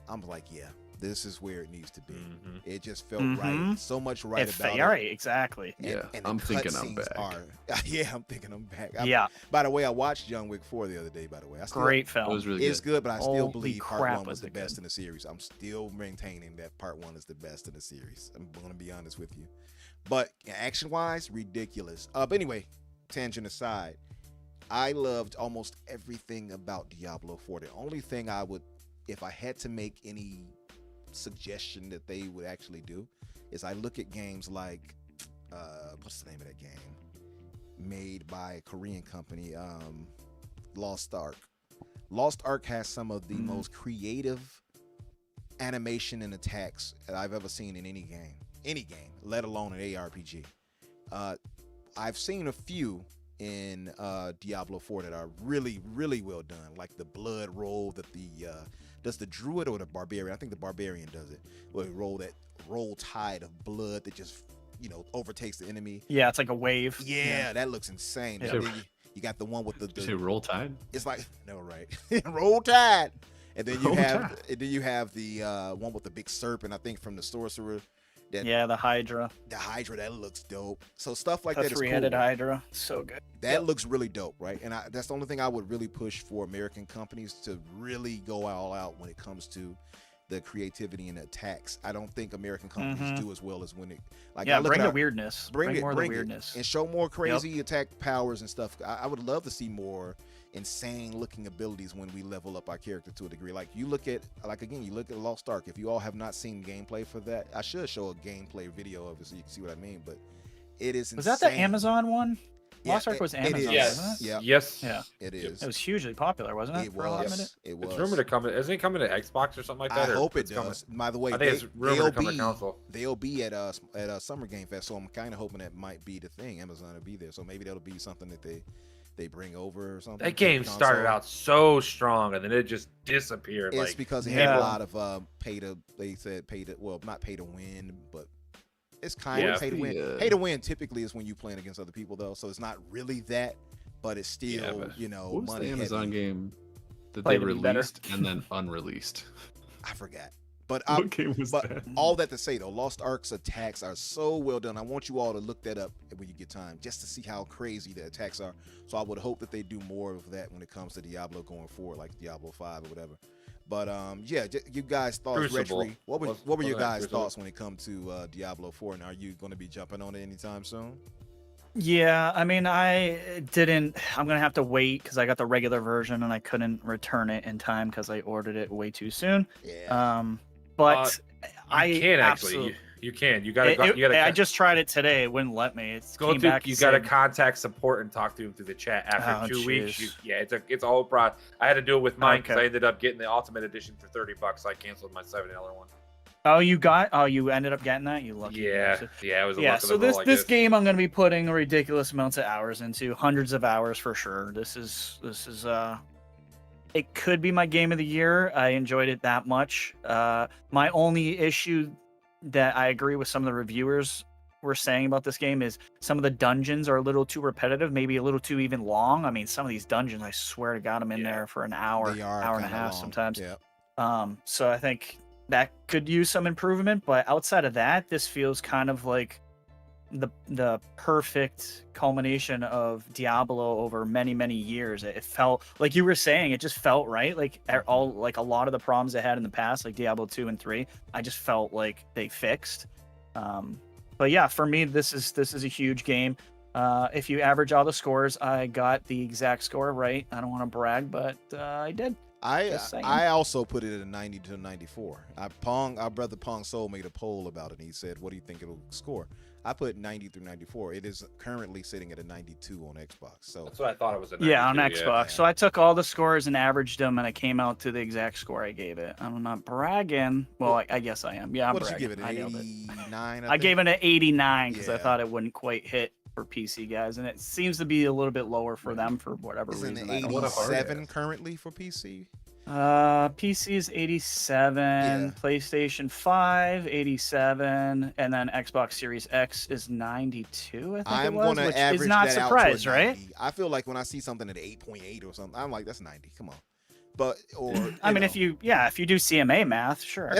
I'm like, yeah, this is where it needs to be. Mhm. It just felt Mhm. right, so much right about it. Right, exactly. Yeah, the I'm thinking I'm cutscenes back. Yeah, I'm thinking I'm back. Yeah, By the way, I watched John Wick 4 the other day. By the way, I still, great It film. was really It's good. good, but I still Holy believe part crap, 1 was was the it best good. in the series. I'm still maintaining that part 1 is the best in the series. I'm gonna be honest with you. But action-wise, ridiculous. But anyway, tangent aside, I loved almost everything about Diablo 4. The only thing I would, if I had to make any suggestion that they would actually do, is I look at games like, what's the name of that game? Made by a Korean company, Lost Ark. Lost Ark has some of the most creative animation and attacks that I've ever seen in any game, let alone an ARPG. I've seen a few in Diablo 4 that are really, really well done, like the blood roll that does the druid or the barbarian? I think the barbarian does it. Where it roll tide of blood that just overtakes the enemy. Yeah, it's like a wave. Yeah, that looks insane. Yeah. And then you got the one with Did you say Roll Tide? it's like no right roll tide, and then you Roll have Tide. and then you have the one with the big serpent, I think from the sorcerer. Yeah, the Hydra, The Hydra, that looks dope. So stuff like the that is three-headed cool. Hydra, so good. That looks really dope, right? And that's the only thing I would really push for American companies to really go all out when it comes to the creativity and attacks. I don't think American companies do as well as when it Yeah, I look bring at the our- weirdness. bring more it, of the weirdness. and show more crazy attack powers and stuff. I would love to see more insane looking abilities when we level up our character to a degree. Like you look at Lost Ark. If you all have not seen gameplay for that, I should show a gameplay video of it so you can see what I mean. But it is Was insane. that the Amazon one? Yeah, Lost Ark was it Amazon, is. Yes. Yeah, Yes. Yeah, it is. it was hugely popular, wasn't it? It for a hot was. minute? It was. It's rumored to come. Isn't it coming to Xbox or something like I that? or hope it it's coming- does. By the way, I think it's rumored to come to be console. they'll be at Summer Game Fest, so I'm kind of hoping that might be the thing. Amazon will be there, so maybe that'll be something that they bring over or something. That game to the started console. out so strong and then it just disappeared. It's Like because it had Yeah. a lot of not pay to win, but it's kind Yeah. of pay to win. The, Pay to win typically is when you playing against other people though, so it's not really that, but it's still Yeah, but what was money the Amazon heavy. game that Play they to be better. released and then unreleased? I forgot, but What game was but that? all that to say though, Lost Ark's attacks are so well done. I want you all to look that up when you get time, just to see how crazy the attacks are. So I would hope that they do more of that when it comes to Diablo going forward, like Diablo 5 or whatever. But yeah, you guys thoughts, Crucible. Retry, what were Wasn't your that guys' Crucible? thoughts when it comes to Diablo 4? And are you going to be jumping on it anytime soon? Yeah, I mean, I'm gonna have to wait because I got the regular version and I couldn't return it in time because I ordered it way too soon. Yeah. But you can actually. You can. You gotta. I just tried it today. It wouldn't let me. It's go came to. back. You and gotta said- contact support and talk to them through the chat after Oh, 2 weeks. jeez. It's a whole process. I had to do it with mine because Okay. I ended up getting the Ultimate Edition for $30. So I canceled my $7 one. Oh, you ended up getting that? You lucky Yeah, bastard. yeah, it was a Yeah, luck of so the roll, I this guess. game I'm gonna be putting ridiculous amounts of hours into, hundreds of hours for sure. This is it could be my game of the year. I enjoyed it that much. My only issue that I agree with some of the reviewers were saying about this game is some of the dungeons are a little too repetitive, maybe a little too even long. I mean, some of these dungeons, I swear to God, I'm in there for an hour, They are hour and a kinda half long. sometimes. Yeah. So I think that could use some improvement, but outside of that, this feels kind of like the perfect culmination of Diablo over many years. It felt like you were saying, it just felt right. Like all like a lot of the problems they had in the past, like Diablo 2 and 3, I just felt like they fixed. But yeah, for me, this is a huge game. If you average all the scores, I got the exact score right. I don't want to brag, but I did. Just saying. I also put it at a 90 to 94. Our brother Pong Soul made a poll about it, and he said, "What do you think it'll score?" I put 90 through 94. It is currently sitting at a 92 on Xbox. So That's what I thought it was. Yeah, on 92, Xbox. yeah. So I took all the scores and averaged them, and I came out to the exact score I gave it. I'm not bragging. Well, I guess I am. Yeah, I'm what did bragging. you give it? I An nailed it. 89? I gave it an 89 because I Yeah. thought it wouldn't quite hit for PC guys, and it seems to be a little bit lower for them for whatever It's an reason. I don't know. 87 currently for PC. PC is 87, PlayStation 5 87, and then Xbox Series X is 92. I think I'm it was, gonna which average is not that surprised, out to a right? 90. I feel like when I see something at 8.8 or something, I'm like, that's 90. Come on. But or I mean, if you do CMA math, sure.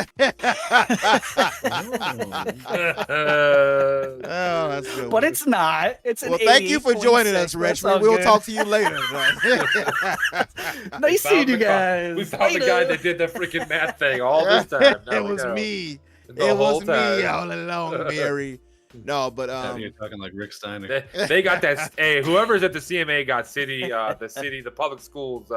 Oh, that's good. But it's not. It's an well, thank you for joining us, 88.6. Rich. That's all We'll good. talk to you later. Nice seeing you guys. We found the guy Later. that did the freaking math thing all this time. Now it we was know. me. The It whole was me time. all along, Mary. No, but You're talking like Rick Steiner. They got that. Hey, whoever's at the CMA got the public schools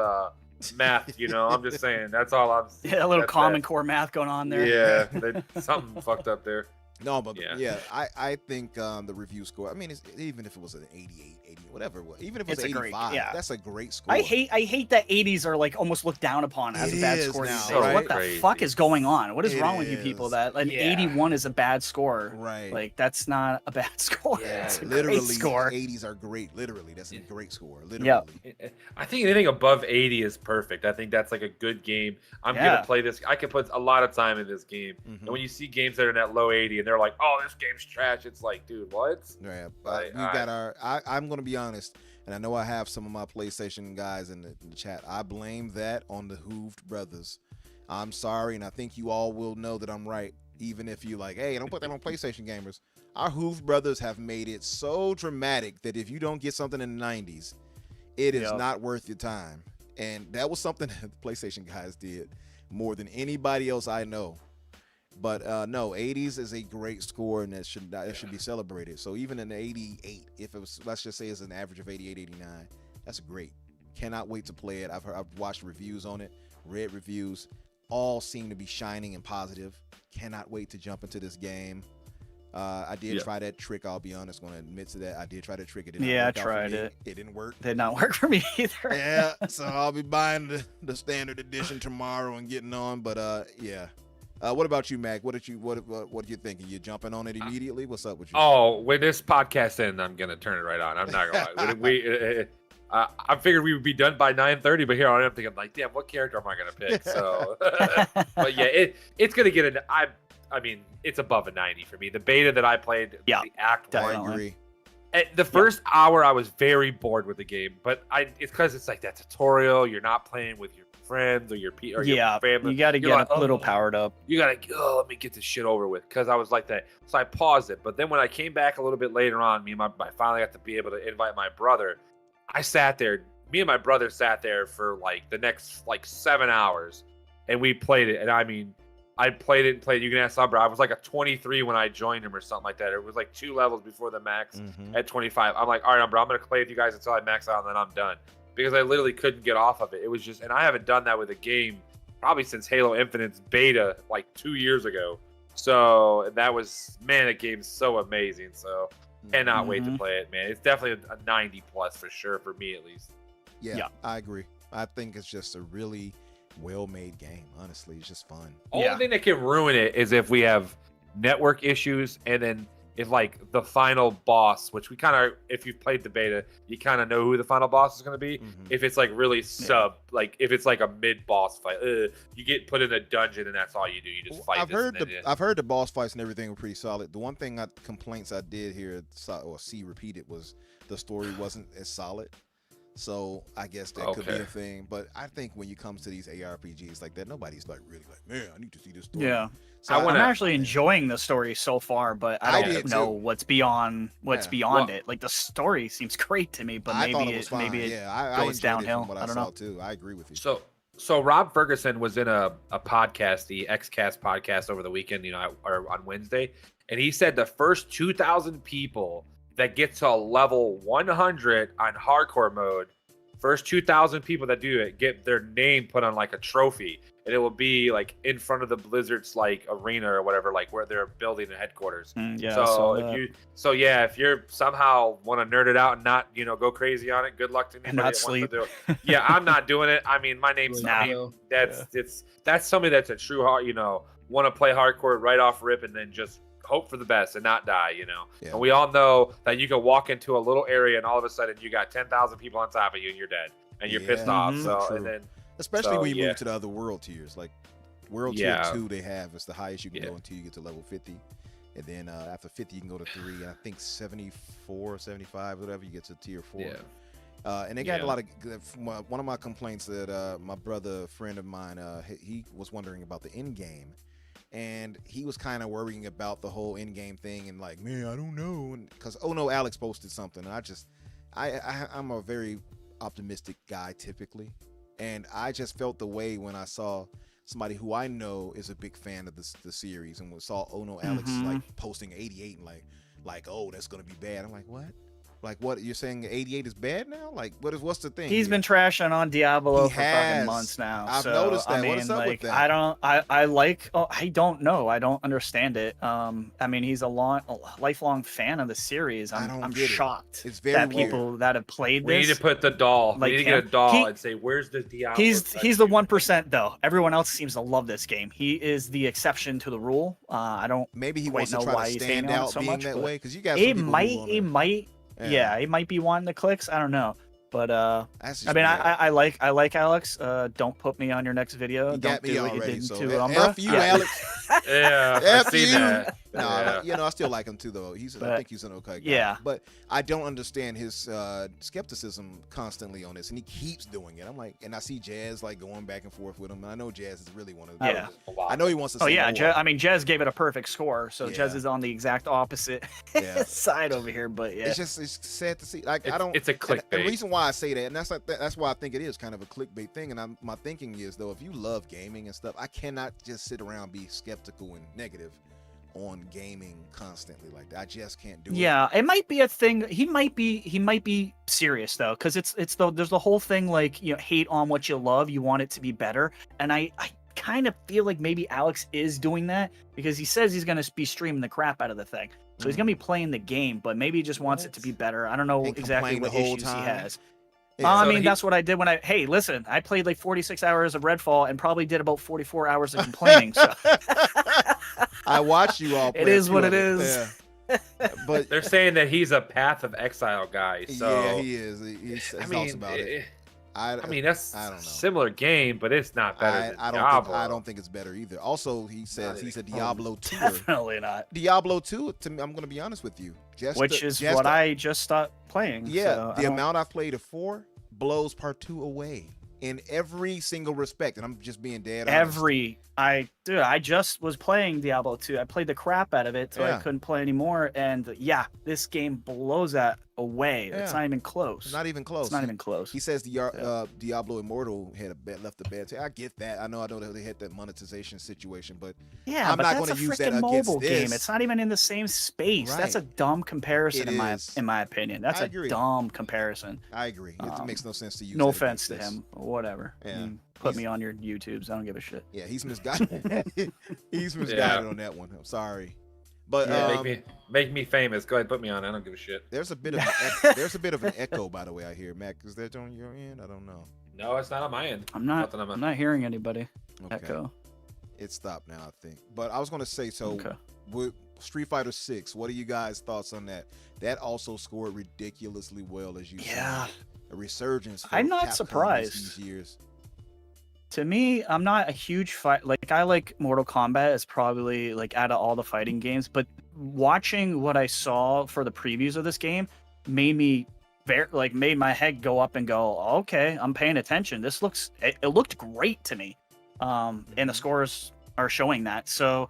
math. You know, I'm just saying. That's all I'm. Yeah, a little that's Common that. Core math going on there. Yeah, something fucked up there. no, but Yeah. yeah, I think the review score. I mean, even if it was an 88, 80, whatever it was, even if it was It's a great- 85, yeah. that's a great score. I hate that 80s are like almost looked down upon as It a bad is score. now, these days. right? What the Crazy. fuck is going on? What is It wrong with you people is. that an Yeah. 81 is a bad score? Right. Like that's not a bad score. Yeah, It's a literally, great score. 80s are great. Literally, that's a great score. Literally. Yeah. I think anything above 80 is perfect. I think that's like a good game. I'm Yeah. gonna play this. I can put a lot of time in this game. Mhm. And when you see games that are in that low 80 and they're like, "Oh, this game's trash," it's like, dude, what? Yeah, Right, we got our. I'm going to be honest, and I know I have some of my PlayStation guys in the chat. I blame that on the Hooved brothers. I'm sorry, and I think you all will know that I'm right. Even if you like, hey, don't put that on PlayStation gamers. Our Hooved brothers have made it so dramatic that if you don't get something in the 90s, it is Yep. not worth your time. And that was something that the PlayStation guys did more than anybody else I know. But no, 80s is a great score, and that should be celebrated. So even an 88, if it was, let's just say it's an average of 88, 89, that's great. Cannot wait to play it. I've watched reviews on it, read reviews, all seem to be shining and positive. Cannot wait to jump into this game. I did try that trick. I'll be honest, going to admit to that. I did try that trick. It did not Yeah, I work out for tried me. it. It didn't work. Did not work for me either. Yeah, so I'll be buying the standard edition tomorrow and getting on. But yeah. What about you, Mac? What are you thinking? You jumping on it immediately? What's up with you? Oh, when this podcast ends, I'm gonna turn it right on. I'm not gonna lie. I figured we would be done by 9:30, but here I am thinking like, damn, what character am I gonna pick? So, but yeah, it's gonna get an. I mean, it's above a 90 for me. The beta that I played, Yeah, the Act I 1, definitely. agree. at the first hour, I was very bored with the game, but it's because it's like that tutorial. You're not playing with your friends or your Yeah, family. you got to You're get like, a little "Oh." powered up. You gotta let me get this shit over with, because I was like that. So I paused it, but then when I came back a little bit later on, I finally got to be able to invite my brother. I sat there. Me and my brother sat there for like the next 7 hours, and we played it. And I mean, I played it. You can ask Umbra. I was like a 23 when I joined him or something like that. It was like 2 levels before the max Mhm. at 25. I'm like, all right, Umbra, I'm gonna play with you guys until I max out, and then I'm done, because I literally couldn't get off of it. It was just, and I haven't done that with a game probably since Halo Infinite's beta like 2 years ago. So that was, man, that game's so amazing. So cannot wait to Mhm. play it, man. It's definitely a 90 plus for sure, for me at least. Yeah, Yeah. I agree. I think it's just a really well-made game. Honestly, it's just fun. Only thing that can ruin it is if we have network issues, and then if like the final boss, which we kind of, if you've played the beta, you kind of know who the final boss is going to be. If it's like really like if it's like a mid-boss fight, you get put in a dungeon and that's all you do. You just fight. I've heard the boss fights and everything were pretty solid. The one thing complaints I did hear or see repeated was the story wasn't as solid. So I guess that could be a thing. But I think when you comes to these ARPGs like that, nobody's like really like, man, I need to see this story. Yeah. So I'm actually enjoying the story so far, but I don't know what's beyond it. Like the story seems great to me, but maybe it goes downhill. I don't know. Too. I agree with you. So Rob Ferguson was in a podcast, the XCast podcast over the weekend, or on Wednesday, and he said the first 2,000 people that get to level 100 on hardcore mode, first 2,000 people that do it get their name put on like a trophy, and it will be like in front of the Blizzard's like arena or whatever, like where they're building the headquarters. If you're somehow want to nerd it out and not go crazy on it, good luck to anybody that wants to do it. Yeah, I'm not doing it. I mean, my name's that's somebody that's a true heart, want to play hardcore right off rip and then just hope for the best and not die, And we all know that you can walk into a little area and all of a sudden you got 10,000 people on top of you and you're dead and you're pissed off. So true. And then especially when you move to the other world tiers, like world tier 2 they have, it's the highest you can go until you get to level 50, and then after 50 you can go to 3, and I think 74, 75, whatever, you get to tier 4. And they got a lot of one of my complaints that my brother, friend of mine, he was wondering about the end game. And he was kind of worrying about the whole in-game thing and like, man, I don't know. Because, Alex posted something. And I'm a very optimistic guy typically. And I just felt the way when I saw somebody who I know is a big fan of the series and saw Alex like posting 88 and like, oh, that's going to be bad. I'm like, what? Like, what, you're saying 88 is bad now? Like, what's the thing? He's been trashing on Diablo for fucking months now. I've noticed that. What is up with that? I don't know. I don't understand it. I mean, he's a lifelong fan of the series. I'm shocked. It's very weird. People that have played we this. need to put the doll. We need to get a doll and say, where's the Diablo? He's the 1% though. Everyone else seems to love this game. He is the exception to the rule. I don't maybe he quite wants to try to stand out being that way, because you guys. He might. Yeah, he might be wanting the clicks. I don't know, but I mean, I like Alex. Don't put me on your next video. Don't do what you did to Umbra. F you, Alex. Yeah, F you. That. No, I still like him too, though. I think he's an okay guy. Yeah, but I don't understand his skepticism constantly on this, and he keeps doing it. I'm like, and I see Jazz like going back and forth with him, and I know Jazz is really one of them. Yeah, I know he wants to. Oh yeah, I mean, Jazz gave it a perfect score, so Jazz is on the exact opposite side over here. But yeah, it's sad to see. Like, it's a clickbait. The reason why I say that, and that's why I think it is kind of a clickbait thing. And my thinking is, though, if you love gaming and stuff, I cannot just sit around and be skeptical and negative on gaming constantly like that. I just can't do it. Yeah, it might be a thing. He might be serious though, because there's the whole thing, like, hate on what you love, you want it to be better, and I kind of feel like maybe Alex is doing that, because he says he's going to be streaming the crap out of the thing, so he's going to be playing the game, but maybe he just wants it to be better. I don't know exactly what issues he has. I mean, that's what I did when I played like 46 hours of Redfall and probably did about 44 hours of complaining. So I watched you all play. It is what it is. Yeah. But they're saying that he's a Path of Exile guy. So yeah, he is. He talks about it. I mean, that's a similar game, but it's not better than Diablo. I don't think it's better either. Also, he said Diablo 2. Definitely not. Diablo 2, to me, I'm going to be honest with you. I just stopped playing. Yeah, so the amount I've played of 4 blows Part 2 away in every single respect, and I'm just being dead honest. I just was playing Diablo 2. I played the crap out of it till I couldn't play anymore, and this game blows that away. It's not even close. It's not even close. It's not even close. He says Diablo Immortal left a bad taste. I get that. I know that they had that monetization situation, but I'm not going to use that against mobile this game. It's not even in the same space. Right. That's a dumb comparison in my opinion. That's a dumb comparison. I agree. It makes no sense to use. No offense to him, or whatever. Yeah. Put me on your YouTubes. I don't give a shit. Yeah, he's misguided. He's misguided on that one. I'm sorry, but make me famous. Go ahead, put me on. I don't give a shit. There's a bit of an echo, by the way. I hear, Mac. Is that on your end? I don't know. No, it's not on my end. I'm not. Nothing on my- I'm not hearing anybody Okay. echo. It stopped now, I think. But I was gonna say, so Okay. with Street Fighter 6, what are you guys' thoughts on that? That also scored ridiculously well, as you Yeah. said. A resurgence. For I'm not Capcom surprised. These years. To me, I'm not a huge fight. Like I like Mortal Kombat as probably like out of all the fighting games, but watching what I saw for the previews of this game made me made my head go up and go, okay, I'm paying attention. This it looked great to me, and the scores are showing that. So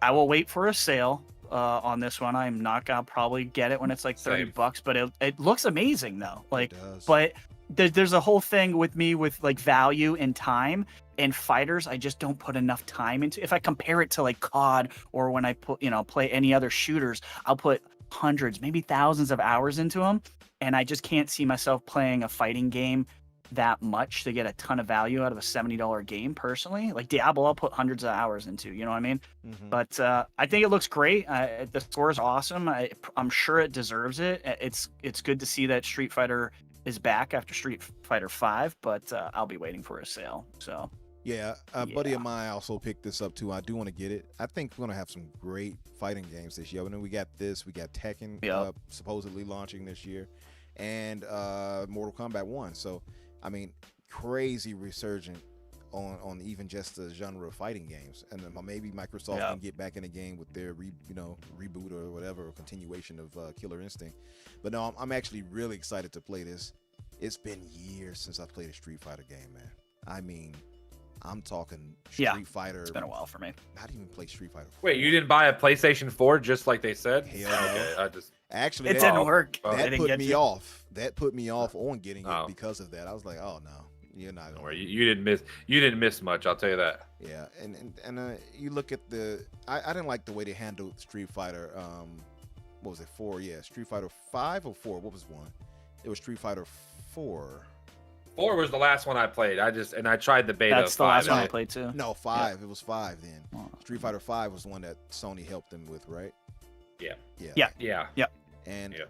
I will wait for a sale on this one. I'm not gonna probably get it when it's like $30, but it looks amazing though. Like, It does. but there's a whole thing with me with like value and time and fighters. I just don't put enough time into. If I compare it to like COD or when I play any other shooters, I'll put hundreds, maybe thousands of hours into them, and I just can't see myself playing a fighting game that much to get a ton of value out of a $70 game personally. Like Diablo, I'll put hundreds of hours into, you know what I mean? Mhm. But I think it looks great. The score is awesome. I'm sure it deserves it. It's good to see that Street Fighter is back after Street Fighter 5, but I'll be waiting for a sale. So Yeah, a buddy of mine also picked this up too. I do want to get it. I think we're gonna have some great fighting games this year. I mean, we got Tekken supposedly launching this year, and Mortal Kombat 1. So, I mean, crazy resurgent on even just the genre of fighting games, and then maybe Microsoft can get back in the game with their reboot or whatever, or continuation of Killer Instinct. But no, I'm actually really excited to play this. It's been years since I played a Street Fighter game, man. I mean, I'm talking Street Fighter. It's been a while for me. Not even play Street Fighter 4. Wait, you didn't buy a PlayStation 4 just like they said? Hell no. Okay, I just Actually, It didn't work. Oh. It that didn't put get me you. off. That put me off on getting it Oh. because of that. I was like, oh no, you're not don't gonna. worry, you didn't miss much. I'll tell you that. Yeah, and you look at I didn't like the way they handled Street Fighter. What was it? 4? Yeah, Street Fighter 5 or 4? What was one? It was Street Fighter 4. 4 was the last one I played. I tried the beta. That's of the 5. last one I Yeah. played too. No, 5. It was 5 then. Oh. Street Fighter 5 was the one that Sony helped them with, right? Yeah. Yeah. Yeah. And Yeah.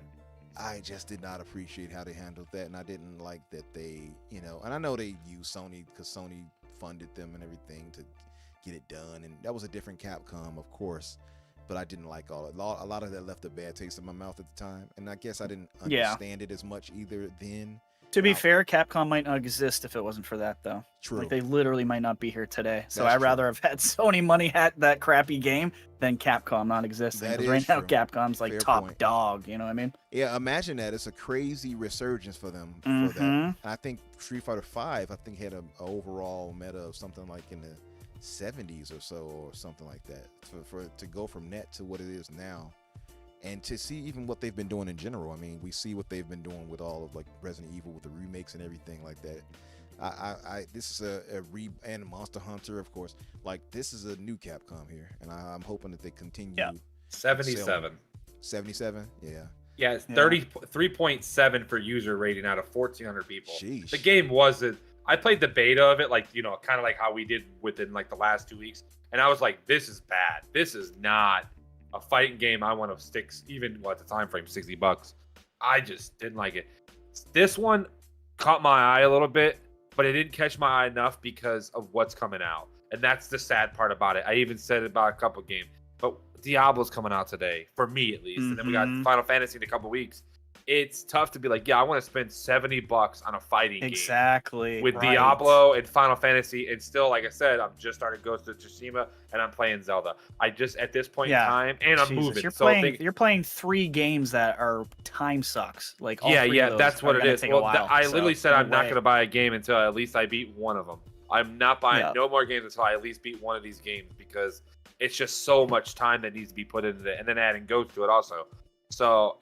I just did not appreciate how they handled that, and I didn't like that they, and I know they used Sony because Sony funded them and everything to get it done, and that was a different Capcom, of course, but I didn't like all it. A lot of that left a bad taste in my mouth at the time, and I guess I didn't understand it as much either then. To be fair, Capcom might not exist if it wasn't for that, though. True. Like they literally might not be here today. So That's I'd true. rather have had Sony money at that crappy game than Capcom not existing. That 'Cause is right now, true. Capcom's like Fair top point. dog. You know what I mean? Yeah, imagine that. It's a crazy resurgence for them for that. Mhm. I think Street Fighter 5, had a overall meta of something like in the 70s or so, or something like that. For to go from that to what it is now, and to see even what they've been doing in general. I mean, we see what they've been doing with all of like Resident Evil with the remakes and everything like that. This is and Monster Hunter, of course. Like, this is a new Capcom here, and I'm hoping that they continue. Yeah. 77. 77, yeah. Yeah, it's Yeah. 33.7 for user rating out of 1,400 people. Sheesh. The game wasn't. I played the beta of it, like, kind of like how we did within like the last 2 weeks, and I was like, this is bad. This is not a fighting game I want to stick, even at the time frame, $60. I just didn't like it. This one caught my eye a little bit, but it didn't catch my eye enough because of what's coming out, and that's the sad part about it. I even said it about a couple games, but Diablo's coming out today, for me at least, and then we got Mhm. Final Fantasy in a couple weeks. It's tough to be like, yeah, I want to spend $70 on a fighting game Exactly. with right. Diablo and Final Fantasy, and still, like I said, I'm just starting Ghost of Tsushima and I'm playing Zelda. I just at this point Yeah. in time, and I'm Jesus, moving. You're So playing. they- You're playing 3 games that are time sucks. Like all yeah, 3 yeah, of those that's are what it gonna is. take a Well, while, I so literally said no I'm not way. going to buy a game until at least I beat one of them. I'm not buying Yeah. no more games until I at least beat one of these games, because it's just so much time that needs to be put into it, and then adding Ghost to it also. So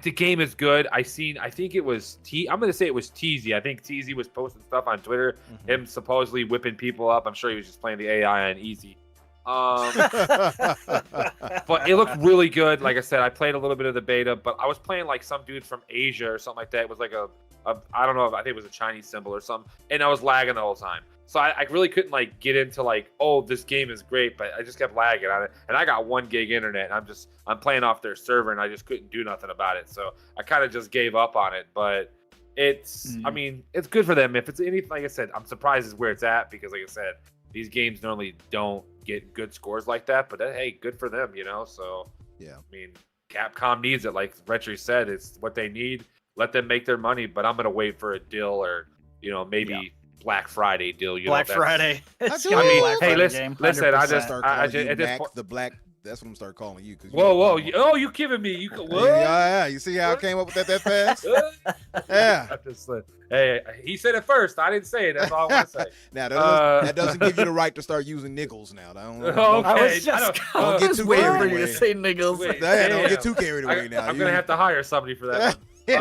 the game is good. I think it was I'm going to say it was Teasy. I think Teasy was posting stuff on Twitter, him supposedly whipping people up. I'm sure he was just playing the AI on easy. But it looked really good. Like I said, I played a little bit of the beta, but I was playing like some dude from Asia or something like that. It was like I don't know, I think it was a Chinese symbol or something, and I was lagging the whole time. So I really couldn't like get into like, oh, this game is great, but I just kept lagging on it. And I got 1 gig internet, and I'm playing off their server, and I just couldn't do nothing about it. So I kind of just gave up on it. But it's I mean, it's good for them. If it's anything, like I said, I'm surprised is where it's at because, like I said, these games normally don't get good scores like that. But hey, good for them, you know. So Yeah. I mean, Capcom needs it, like Retry said. It's what they need. Let them make their money. But I'm gonna wait for a deal or maybe Black Friday deal. Black Friday. It's do gonna be it. Black Hey, Friday game. listen. I 100%. just Start I calling just you at this Mac point. the Black. That's what I'm start calling you. Cause Whoa. You giving me? You what? Yeah. You see how I came up with that fast? Yeah. I'm just hey, he said it first. I didn't say it. That's all I want to say. Now that doesn't give you the right to start using nickels. Now, Okay. I was just don't get too waiting for carried you to away. say niggles. Wait. Don't get Damn. too carried away now. I'm gonna have to hire somebody for that one. We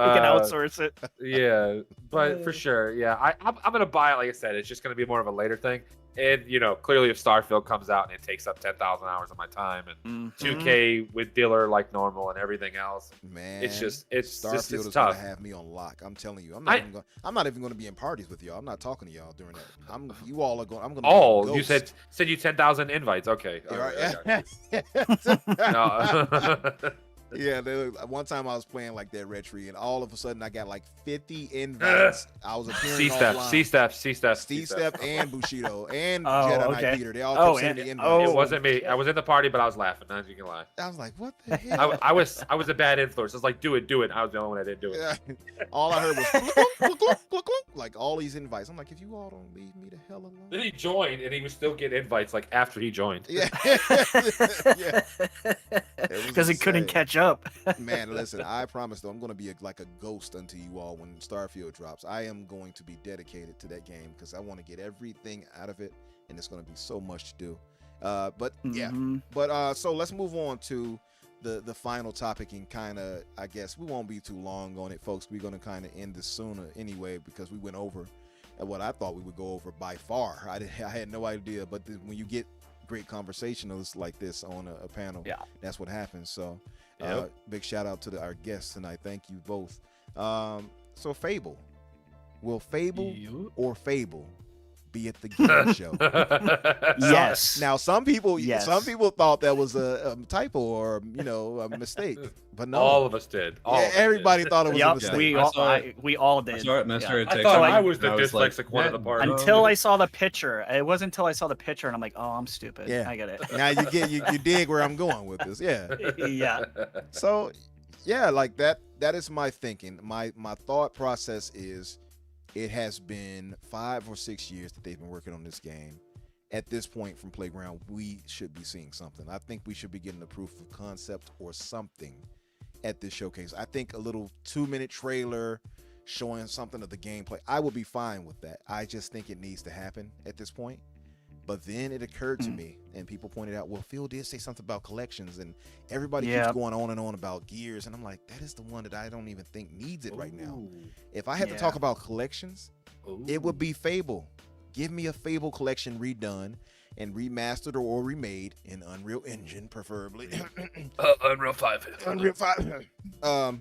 can outsource it. Yeah, but for sure, yeah, I'm gonna buy it. Like I said, it's just gonna be more of a later thing. And clearly, if Starfield comes out and it takes up 10,000 hours of my time, and 2K with dealer like normal and everything else, Man, it's Starfield is tough. gonna have me on lock. I'm telling you, I'm not even gonna be in parties with y'all. I'm not talking to y'all during that. I'm gonna. Oh, be you send you 10,000 invites. Okay. All right, no. Yeah, one time I was playing like that Retry, and all of a sudden I got like 50 invites. I was appearing offline. C-Step, and Bushido, and Jedi Knight Peter. They all kept sending me invites. It wasn't me. I was in the party, but I was laughing. Not you can lie. I was like, what the hell? I was a bad influence. I was like, do it. I was the only one that didn't do it. All I heard was glunk, glunk, glunk, glunk, like all these invites. I'm like, if you all don't leave me the hell alone. Then he joined, and he was still getting invites like after he joined. Yeah. Because he couldn't catch up. Man, listen, I promise though, I'm going to be like a ghost unto you all when Starfield drops. I am going to be dedicated to that game because I want to get everything out of it, and it's going to be so much to do. But so let's move on to the final topic, and kind of, I guess we won't be too long on it, folks. We're going to kind of end this sooner anyway because we went over what I thought we would go over by far. I had no idea, but when you get great conversationalists like this on a panel, that's what happens. So big shout out to our guests tonight. Thank you both. So Fable, will Fable or Fable be at the game show? Yes. Now some people thought that was a typo or a mistake, but no. All of us did. Everybody thought it was a mistake. We all did. I saw it, and I started I texting. thought I was the and dyslexic one of the party. Until I saw the picture. It wasn't until I saw the picture and I'm like, oh, I'm stupid. Yeah. I get it. Now you dig where I'm going with this. Yeah. Yeah. So yeah, like that is my thinking. My thought process is, it has been 5 or 6 years that they've been working on this game. At this point from Playground, we should be seeing something. I think we should be getting a proof of concept or something at this showcase. I think a little 2-minute trailer showing something of the gameplay, I would be fine with that. I just think it needs to happen at this point. But then it occurred to me, and people pointed out, well, Phil did say something about collections, and everybody keeps going on and on about Gears, and I'm like, that is the one that I don't even think needs it right now. If I had to talk about collections, it would be Fable. Give me a Fable collection redone and remastered or remade in Unreal Engine, preferably. Unreal 5. Unreal 5.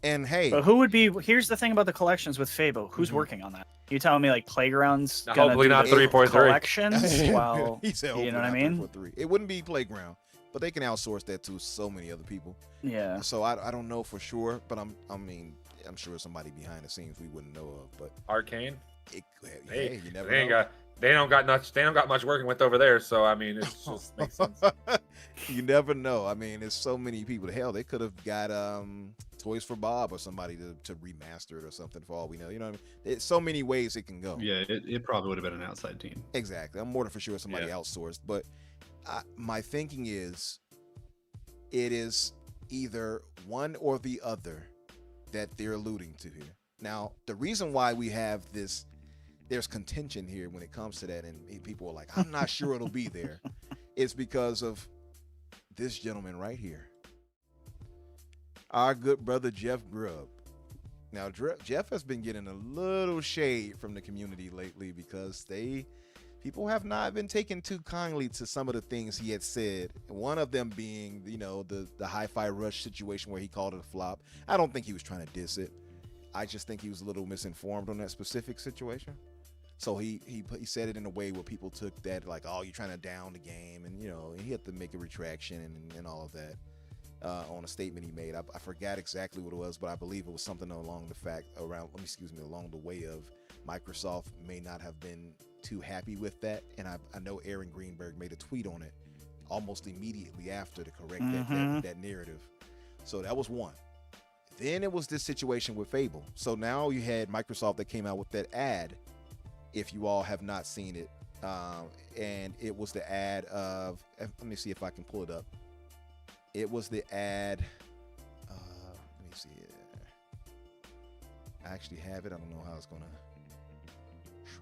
And hey, but who would be? Here's the thing about the collections with Fable. Who's working on that? You telling me like Playground's gonna hopefully do not the 3.3 collections? Well, he said, you know what I mean? 3.3. It wouldn't be Playground, but they can outsource that to so many other people. Yeah. So I don't know for sure, but I'm sure somebody behind the scenes we wouldn't know of. But Arcane. Hey, you never they know. They don't got much working with over there. So I mean, it just makes sense. You never know. I mean, there's so many people. Hell, they could have got Toys for Bob or somebody to remaster it or something, for all we know. You know what I mean? It's so many ways it can go. Yeah, it probably would have been an outside team. Exactly. I'm more than for sure somebody outsourced. But my thinking is, it is either one or the other that they're alluding to here. Now, the reason why we have this, there's contention here when it comes to that, and people are like, I'm not sure it'll be there, is because of this gentleman right here. Our good brother Jeff Grubb. Now, Jeff has been getting a little shade from the community lately because people have not been taking too kindly to some of the things he had said. One of them being, the Hi-Fi Rush situation where he called it a flop. I don't think he was trying to diss it. I just think he was a little misinformed on that specific situation. So he said it in a way where people took that like, oh, you're trying to down the game, and he had to make a retraction and all of that. on a statement he made. I forgot exactly what it was, but I believe it was something along along the way of Microsoft may not have been too happy with that. And I know Aaron Greenberg made a tweet on it almost immediately after to correct that narrative. So that was one. Then it was this situation with Fable. So now you had Microsoft that came out with that ad, if you all have not seen it. And it was the ad of, let me see if I can pull it up. It was the ad, let me see it. I actually have it. I don't know how it's going to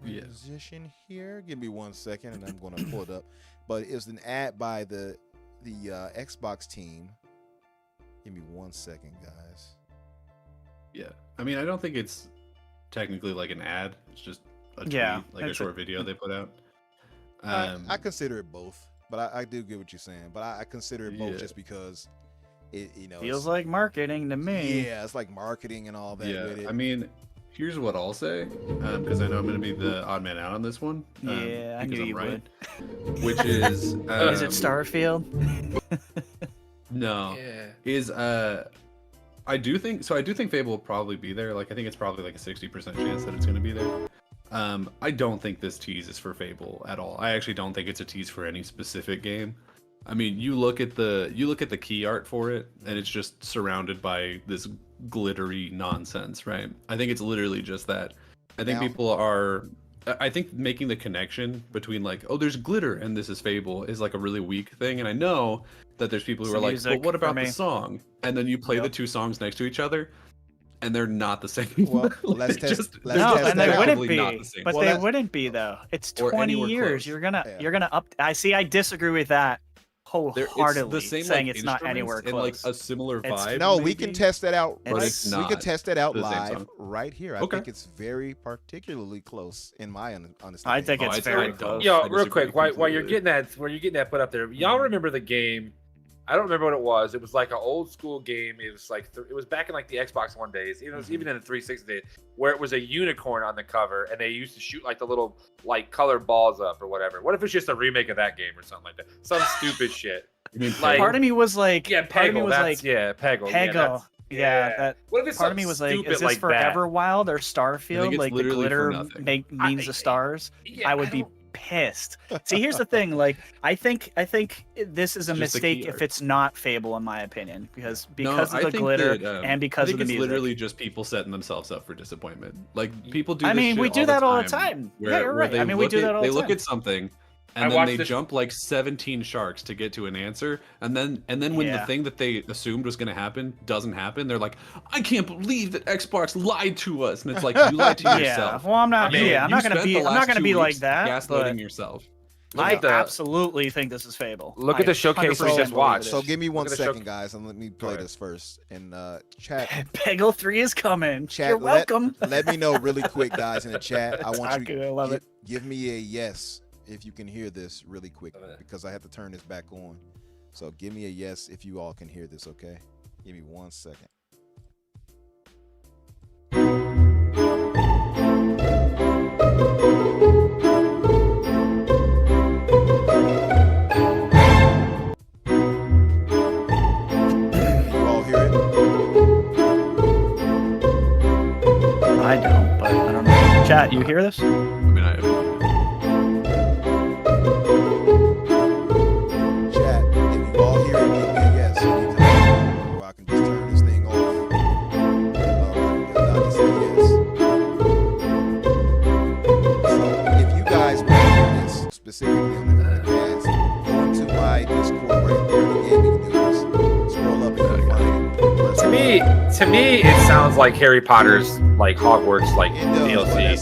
transition here. Give me 1 second and I'm going to pull it up. But it was an ad by the Xbox team. Give me 1 second, guys. Yeah, I mean, I don't think it's technically like an ad. It's just a tweet, like a short video they put out. I consider it both, but I do get what you're saying. But I consider it both just because it, feels like marketing to me. Yeah, it's like marketing and all that. Yeah, with it. I mean, here's what I'll say, because I know I'm going to be the odd man out on this one. Yeah, I knew you would. Which is it Starfield? No. Yeah. I do think Fable will probably be there. Like, I think it's probably like a 60% chance that it's going to be there. I don't think this tease is for Fable at all. I actually don't think it's a tease for any specific game. I mean, you look at the key art for it, and it's just surrounded by this glittery nonsense, right? I think it's literally just that. I think I think making the connection between like, oh, there's glitter and this is Fable is like a really weak thing. And I know that there's people who are like, but what about the song? And then you play the two songs next to each other, and they're not the same. Well, let's test they wouldn't be. But they wouldn't be though. It's 20 years. Close. You're gonna up. I disagree with that wholeheartedly. It's the same, saying like, it's not anywhere close. And like a similar vibe. No, we can test that out. But it's not. We can test that out live right here. I Okay. think it's very particularly close in my understanding. I think it's very close. Yo, real quick, while you're getting that put up there, y'all remember the game? I don't remember what it was. It was like an old school game. It was like it was back in like the Xbox One days. It was even in the 360 days, where it was a unicorn on the cover, and they used to shoot like the little like colored balls up or whatever. What if it's just a remake of that game or something like that? Some stupid shit. Like, part of me was like, Peggle. Peggle. Yeah, what if it's part of me was like, is this like Forever Wild or Starfield? Like the glitter means the stars. Yeah, I would be pissed. See, here's the thing. Like, I think this is a mistake if it's not Fable, in my opinion, because of the glitter and because of the music. It's literally just people setting themselves up for disappointment. Like, people do. I mean, we do that all the time. Yeah, you're right. I mean, we do that all the time. They look at something, and then they jump like 17 sharks to get to an answer, and then when the thing that they assumed was going to happen doesn't happen, they're like, I can't believe that Xbox lied to us, and it's like, you lied to yourself. Yeah, well, I'm not gonna be like that. Gaslighting yourself. I absolutely think this is Fable. Look at the showcase we just watched. So give me 1 second, guys, and let me play this first. And chat. Peggle 3 is coming. Chat, you're welcome. Let me know really quick, guys, in the chat. I want you to give me a yes if you can hear this really quick, because I have to turn this back on. So give me a yes if you all can hear this, okay? Give me 1 second. You all hear it? I don't, but I don't know. Chat, you hear this? I mean, I haven't. Chat, if you all hear it, give me a yes. Or I can just turn this thing off. Now you say yes. So if you guys want to hear this specifically on the cast, go into my Discord right there, the gaming news. Scroll up and you'll find it. To me, it sounds like Harry Potter's like Hogwarts like DLC,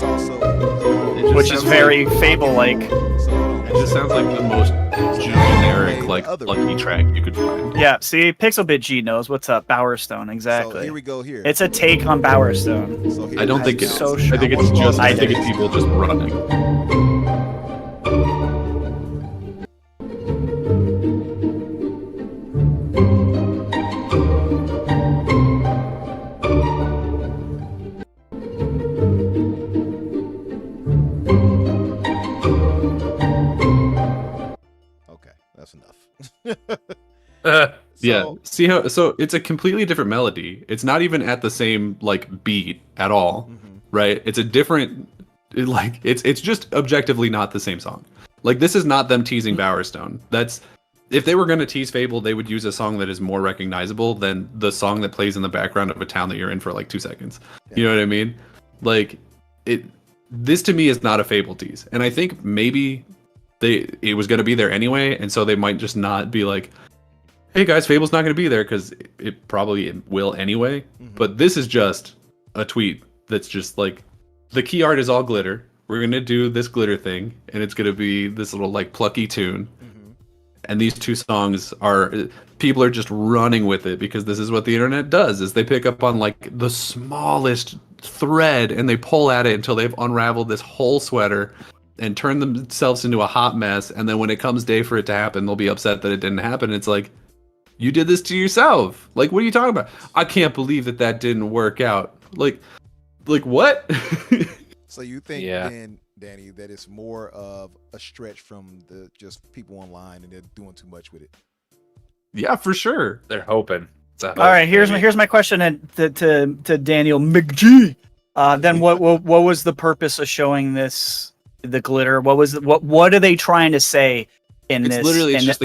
which is very Fable-like. It just sounds like the most generic, like, Lucky track you could find. Yeah, see, Pixelbit G knows what's up. Bowerstone, exactly. So here we go. Here, it's a take on Bowerstone. I don't think it's. So I think it's just. I think it's people just running. Okay, that's enough. So, See how so it's a completely different melody. It's not even at the same like beat at all, right? It's a different like it's just objectively not the same song. Like this is not them teasing Bowerstone. That's if they were going to tease Fable, they would use a song that is more recognizable than the song that plays in the background of a town that you're in for like 2 seconds. You know what I mean? Like this to me is not a Fable tease. And I think maybe it was going to be there anyway, and so they might just not be like, hey guys, Fable's not going to be there, because it probably will anyway. But this is just a tweet that's just like, the key art is all glitter. We're going to do this glitter thing, and it's going to be this little like plucky tune. And these two songs people are just running with it, because this is what the internet does, is they pick up on like the smallest thread and they pull at it until they've unraveled this whole sweater and turned themselves into a hot mess. And then when it comes day for it to happen, they'll be upset that it didn't happen. It's like, you did this to yourself. Like, what are you talking about? I can't believe that didn't work out. Like what? So you think then, Danny, that it's more of a stretch from the just people online and they're doing too much with it? Yeah, for sure. They're hoping. All right, here's my question to Daniel McG. Then what was the purpose of showing this, the glitter? What are they trying to say in it's this? Literally, it's just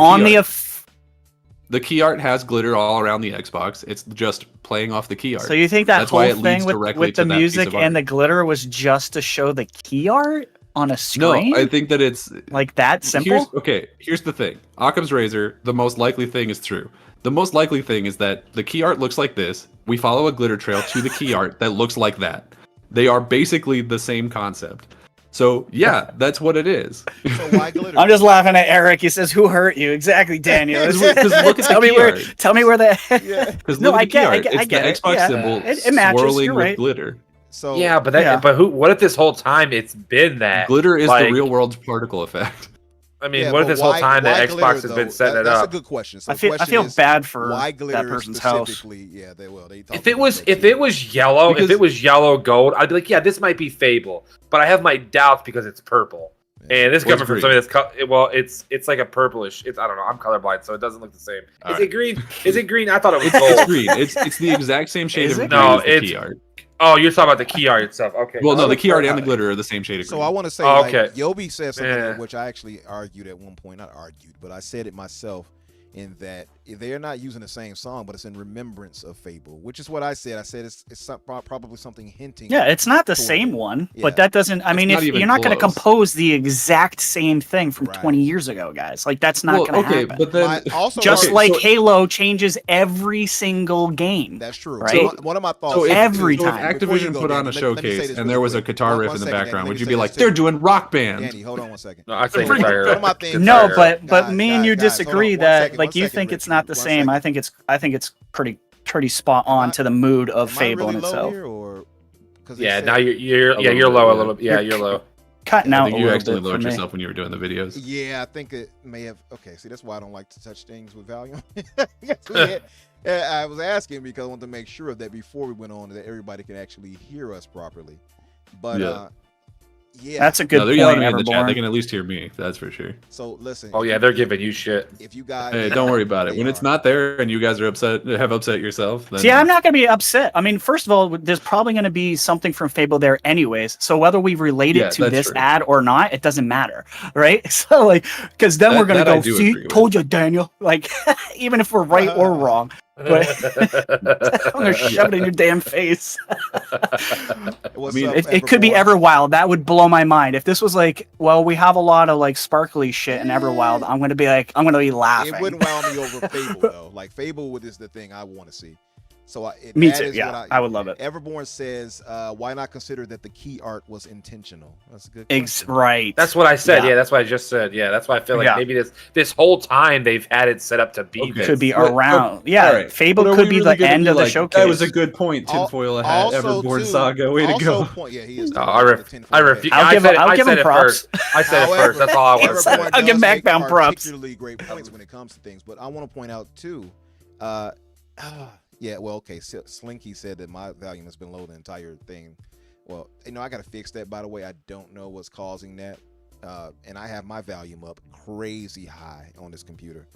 the key art has glitter all around the Xbox. It's just playing off the key art. So you think that's whole thing with the music and the glitter was just to show the key art on a screen? No, I think that it's like that simple. Here's the thing. Occam's razor, the most likely thing is true. The most likely thing is that the key art looks like this. We follow a glitter trail to the key art that looks like that. They are basically the same concept. So yeah, that's what it is. So why glitter? I'm just laughing at Eric. He says, "Who hurt you?" Exactly, Daniel. Because look at tell me where. Tell me where the. Yeah. No, I get it. It's the Xbox symbol it matches. swirling You're with right. glitter. So yeah, but who? What if this whole time it's been that glitter is like, the real world's particle effect? I mean, what if this whole time that Xbox has been setting it up? That's a good question. So I feel bad for why glitter that person's house. Yeah, they will. If it was yellow gold, I'd be like, yeah, this might be Fable. But I have my doubts because it's purple. And this coming from somebody that's it's like a purplish. I don't know. I'm colorblind, so it doesn't look the same. Is it green? Is it green? I thought it was gold. It's green. It's the exact same shade of green as the key art. Oh, you're talking about the key art itself. Okay. Well, no, the key art and the glitter are the same shade of green. So I want to say, Yobi said something which I actually argued at one point. Not argued, but I said it myself. In that they're not using the same song, but it's in remembrance of Fable, which is what I said. I said it's probably something hinting. Yeah, it's not the same one, but that doesn't. I mean, if you're not going to compose the exact same thing from 20 years ago, guys, like that's not going to happen. But then, just like Halo changes every single game. That's true. Right? So one of my thoughts. So every time if Activision put on a showcase and there was a guitar riff in the background, would you be like, they're doing Rock Band? Danny, hold on one second. No, I think no, but me and you disagree that like you think it's not the same. I think it's pretty spot on to the mood of Fable in itself. Yeah, now you're low a little bit. Yeah, you're low. Cutting out. I think you actually lowered yourself when you were doing the videos. Yeah, I think it may have. Okay, see, that's why I don't like to touch things with volume. I was asking because I wanted to make sure that before we went on that everybody can actually hear us properly. But yeah, that's a good point. Yelling at me in the chat. They can at least hear me. That's for sure. So listen. Oh yeah, they're giving you shit. If you guys, hey, don't worry about it. When it's not there and you guys are upset yourself. Then... See, I'm not going to be upset. I mean, first of all, there's probably going to be something from Fable there anyways. So whether we relate it to this ad or not, it doesn't matter, right? So like, because then we're going to go. See, told you, Daniel. Like, even if we're right or wrong. But I'm gonna shove it in your damn face. I mean, it could be Everwild. That would blow my mind. If this was like, well, we have a lot of like sparkly shit in Everwild, I'm gonna be laughing. It wouldn't wow me over Fable though. Like Fable is the thing I want to see. So me too. Yeah, I would love it. Everborn says, "Why not consider that the key art was intentional?" That's a good. Right. That's what I said. Yeah, that's what I just said. Yeah, that's why I feel like maybe this whole time they've had it set up to be. Could be around. Yeah, Fable could be the end of the showcase. That was a good point. Tinfoil hat, Everborn Saga. Way to go. Yeah, he is. I refuse. I'll give him props. I said it first. That's all I want to say. I'll give backbound props. Particularly great points when it comes to things, but I want to point out too. Yeah, well, okay. Slinky said that my volume has been low the entire thing. Well, I got to fix that, by the way. I don't know what's causing that. And I have my volume up crazy high on this computer.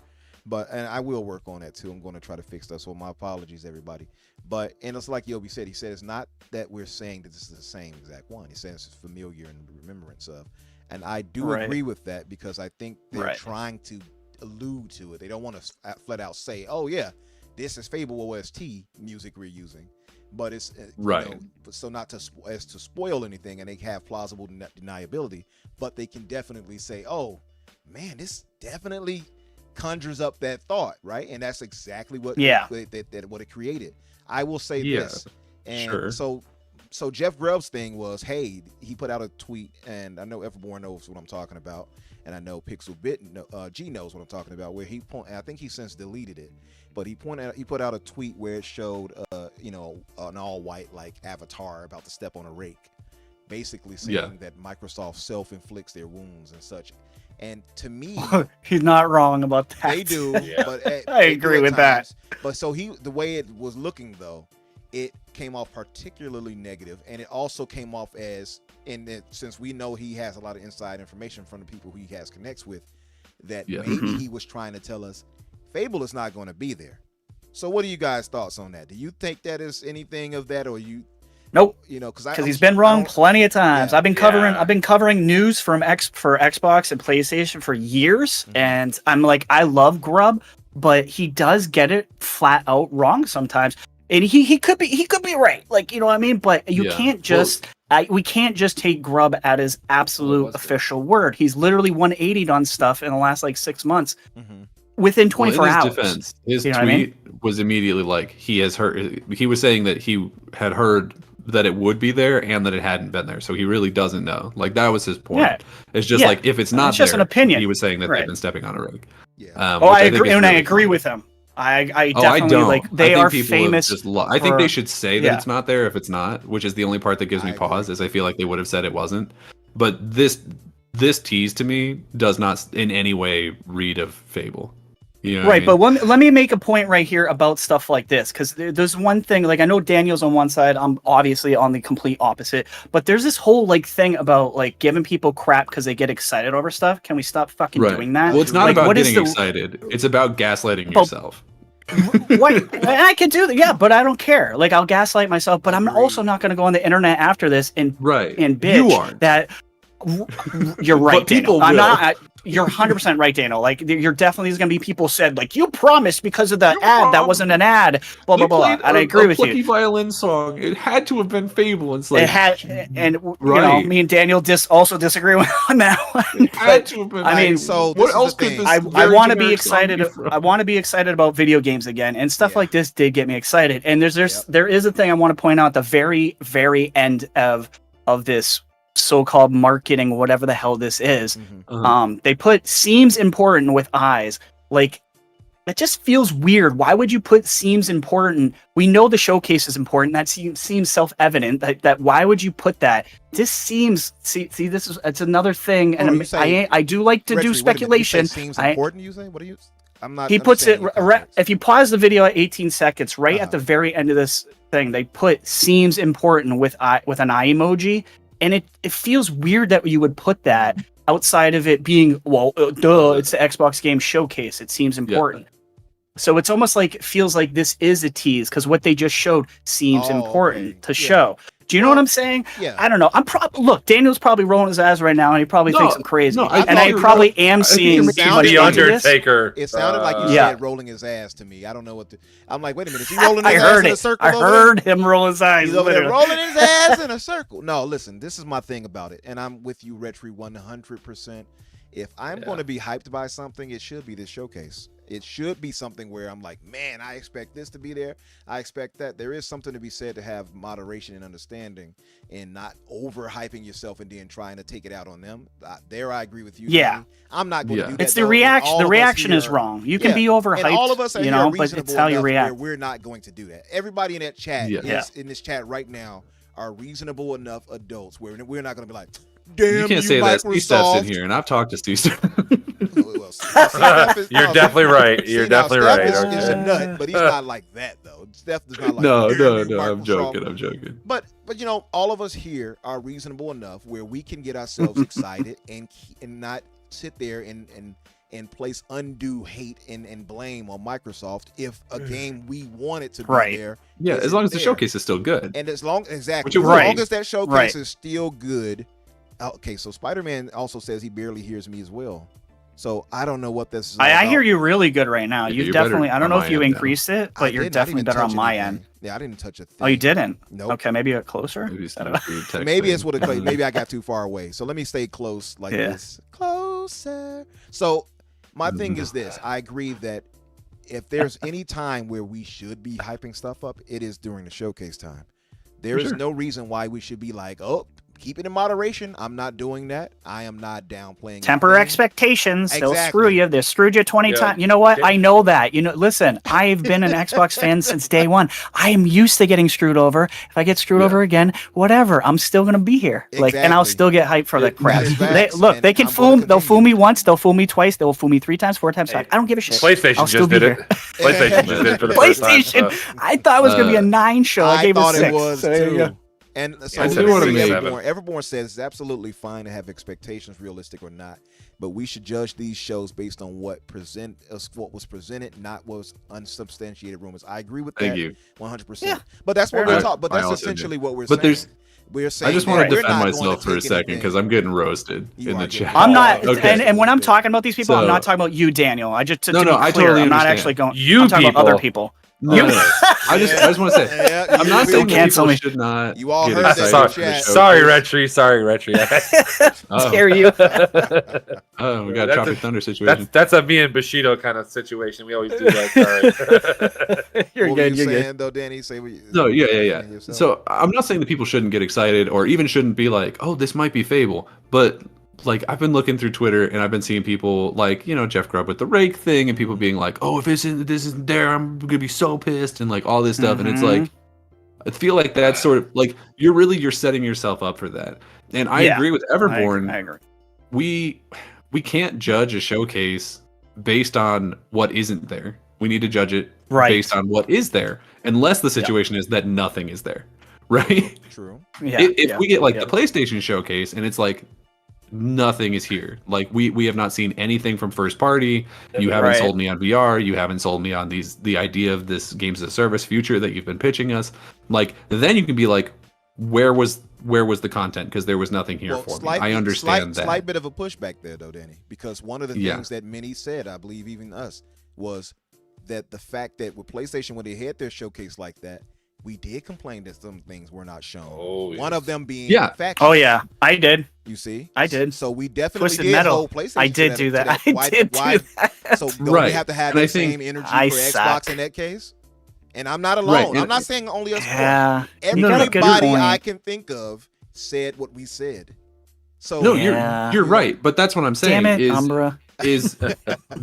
and I will work on that too. I'm going to try to fix that. So my apologies, everybody. But and it's like Yobi said. He said it's not that we're saying that this is the same exact one. He says it's familiar in remembrance of, and I do agree with that because I think they're trying to allude to it. They don't want to flat out say, "Oh yeah, this is Fable OST music we're using," but it's so not to spoil anything, and they have plausible deniability, but they can definitely say, "Oh man, this definitely conjures up that thought," right? And that's exactly what what it created. I will say this, and so Jeff Grubb's thing was, hey, he put out a tweet, and I know Everborn knows what I'm talking about, and I know Pixel Bit G knows what I'm talking about. Where I think he since deleted it, but he put out a tweet where it showed an all white like avatar about to step on a rake, basically saying that Microsoft self-inflicts their wounds and such. And to me, he's not wrong about that. They do, but I agree with that. But so the way it was looking though, it came off particularly negative, and it also came off as, since we know he has a lot of inside information from the people who he has connects with, that maybe he was trying to tell us Fable is not going to be there. So what are you guys' thoughts on that? Do you think that is anything of that, or you? Nope. Because he's been wrong plenty of times. I've been covering news for Xbox and PlayStation for years, and I'm like, I love Grubb, but he does get it flat out wrong sometimes. And he could be right, like, you know what I mean. But you can't just we can't just take Grubb at his absolute official word. He's literally 180'd on stuff in the last like 6 months. Within 24 hours. Defense, his tweet was immediately like he has heard. He was saying that he had heard that it would be there and that it hadn't been there, so he really doesn't know. Like that was his point. Yeah. It's just like if it's not it's just there, an opinion. He was saying that they've been stepping on a rig. I agree, and I agree with him. I definitely like they are famous. I think they should say that it's not there if it's not, which is the only part that gives me pause. Is I feel like they would have said it wasn't. But this tease to me does not in any way read of Fable. You know right, but let me make a point right here about stuff like this, because there's one thing, like I know Daniel's on one side, I'm obviously on the complete opposite, but there's this whole like thing about like giving people crap because they get excited over stuff. Can we stop fucking doing that? Well, it's not about getting excited. It's about gaslighting yourself. What? I can do that, but I don't care. Like I'll gaslight myself, but I'm also not going to go on the internet after this and bitch that you're right. But people Daniel. I'm not. You're 100% right, Daniel. Like, you're definitely going to be people said like you promised because of the ad that wasn't an ad. Blah blah blah. And I agree with you. Violin song. It had to have been Fable. It's like it had, and you know, me and Daniel also disagree on that one. It had to have been. I mean, so what else could this? I want to be excited. I want to be excited about video games again, and stuff like this did get me excited. And there is a thing I want to point out at the very very end of this so-called marketing, whatever the hell this is. They put seems important with eyes. Like that just feels weird. Why would you put seems important? We know the showcase is important. That seems self-evident. That why would you put that? This seems it's another thing. And I do like to do speculation. Seems important. You say what do you? I'm not. He puts it. If you pause the video at 18 seconds, right at the very end of this thing, they put seems important with an eye emoji. And it feels weird that you would put that outside of it being, it's the Xbox game showcase. It seems important. So it's almost like, it feels like this is a tease because what they just showed seems important to show. Do you know what I'm saying? Yeah. I don't know. Look, Daniel's probably rolling his eyes right now and he probably thinks I'm crazy. I probably am seeing the Undertaker. It sounded like you said rolling his ass to me. I don't know what I'm like, wait a minute. Is he rolling his ass in a circle? I heard him roll his eyes. He's over there rolling his ass in a circle. No, listen, this is my thing about it. And I'm with you, Retri, 100%. If I'm going to be hyped by something, it should be this showcase. It should be something where I'm like, man, I expect this to be there. I expect that. There is something to be said to have moderation and understanding and not overhyping yourself and then trying to take it out on them. I agree with you. Yeah. Danny. I'm not going to do that. It's the reaction. The reaction is wrong. You can be overhyped, and all of us are but it's how you react. We're not going to do that. Everybody in that chat is in this chat right now are reasonable enough adults where we're not going to be like, damn, you can't say that. Steve Steph's in here, and I've talked to Steve. You're definitely right. You're definitely right. He's a nut, but he's not like that though. Steph does not like. No. I'm joking. But you know, all of us here are reasonable enough where we can get ourselves excited and not sit there and and place undue hate and blame on Microsoft if a game we want it to be Right. there. Yeah, as long as the showcase is still good. And as long Which as it long was. as that showcase Right. is still good. Okay, so Spider-Man also says he barely hears me as well. So I don't know what this is. I hear you really good right now. Yeah, You've you're better definitely. I don't on know my if you end now. increased it, I but you're didn't. I definitely didn't better touch on my anything. end. Yeah, I didn't touch a thing. Oh, you didn't? Nope. Okay, maybe a closer. Maybe it's I don't not know. through Maybe it's texting. what it. Maybe I got too far away. So let me stay close like Yeah. this. Closer. So my thing is this. I agree that if there's any time where we should be hyping stuff up, it is during the showcase time. There is sure. no reason why we should be like, oh, keep it in moderation. I'm not doing that. I am not downplaying. Temper anything. expectations. They'll Exactly. screw you. They've screwed you 20 Yeah. times. You know what? Yeah. I know that. Listen, I've been an Xbox fan since day one. I am used to getting screwed over. If I get screwed over again, whatever. I'm still gonna be here. And I'll Exactly. still get hyped for that crap. That is They, facts, look, and they can I'm fool. gonna They'll fool continue. me once. They'll fool me twice. They'll fool me 3 times, 4 times, 5. I don't give a shit. PlayStation I'll still just be did it. here. PlayStation just did it for the first time. PlayStation. I thought it was gonna be a 9 show. I gave thought it 6. it was So there you go. too. And so I do wanna make- Everborn says it's absolutely fine to have expectations, realistic or not, but we should judge these shows based on what was presented, not was unsubstantiated rumors. I agree with Thank that you. 100%. Yeah. But that's what Fair we're enough. talking. But I that's also essentially what we're But saying. there's- We're saying I just want that to we're defend not going to myself for a take second anything- because I'm getting roasted You in are the getting chat. I'm not, Okay. and when I'm talking about these people, I'm So- not talking about you, Daniel. I just to No, be no, I clear, totally I'm not understand. actually going. You I'm talking about other people. people. No, no. I just want to say, Yeah, I'm not you saying will. cancel people me. should not. You all get heard that excited in for the the chat. showcase. Sorry, Retry. Sorry, Retry. Oh. Dare you? Oh, we got a That's Tropic Thunder situation. That's a me and Bushido kind of situation. We always do that. Sorry. You're What good. were you You're good. saying though, Danny? Say what you, No, yeah. yourself? So I'm not saying that people shouldn't get excited or even shouldn't be like, oh, this might be Fable. But like I've been looking through Twitter and I've been seeing people like, Jeff Grubb with the rake thing and people being like, oh, if this isn't there, I'm gonna be so pissed and like all this stuff. And it's like, I feel like that's sort of like you're setting yourself up for that. And I Yeah. agree with Everborn. I agree. We can't judge a showcase based on what isn't there. We need to judge it Right. based on what is there, unless the situation is that nothing is there, right? True. Yeah. If we get like yeah. the PlayStation showcase and it's like nothing is here, like we have not seen anything from first party. You haven't Right. sold me on VR. You haven't sold me on the idea of this games as a service future that you've been pitching us. Like then you can be like, where was the content? Because there was nothing here for me. I understand that. Slight bit of a pushback there, though, Danny, because one of the Yeah. things that many said, I believe even us, was that the fact that with PlayStation, when they had their showcase like that, we did complain that some things were not shown. Oh, One yes. of them being Yeah. factions. Oh yeah, I did. You see, I did. So we definitely Twisted did Metal. hold PlayStation. I to did do to that. I Why- did why- do that. So don't we Right. have to have And I the same think- energy I for suck. Xbox in that case? And I'm not alone. Right, I'm and- not saying only us. four. Yeah. You got a good Everybody point. I can think of said what we said. So No, Yeah. you're right, but that's what I'm saying. Damn it, is Umbra. is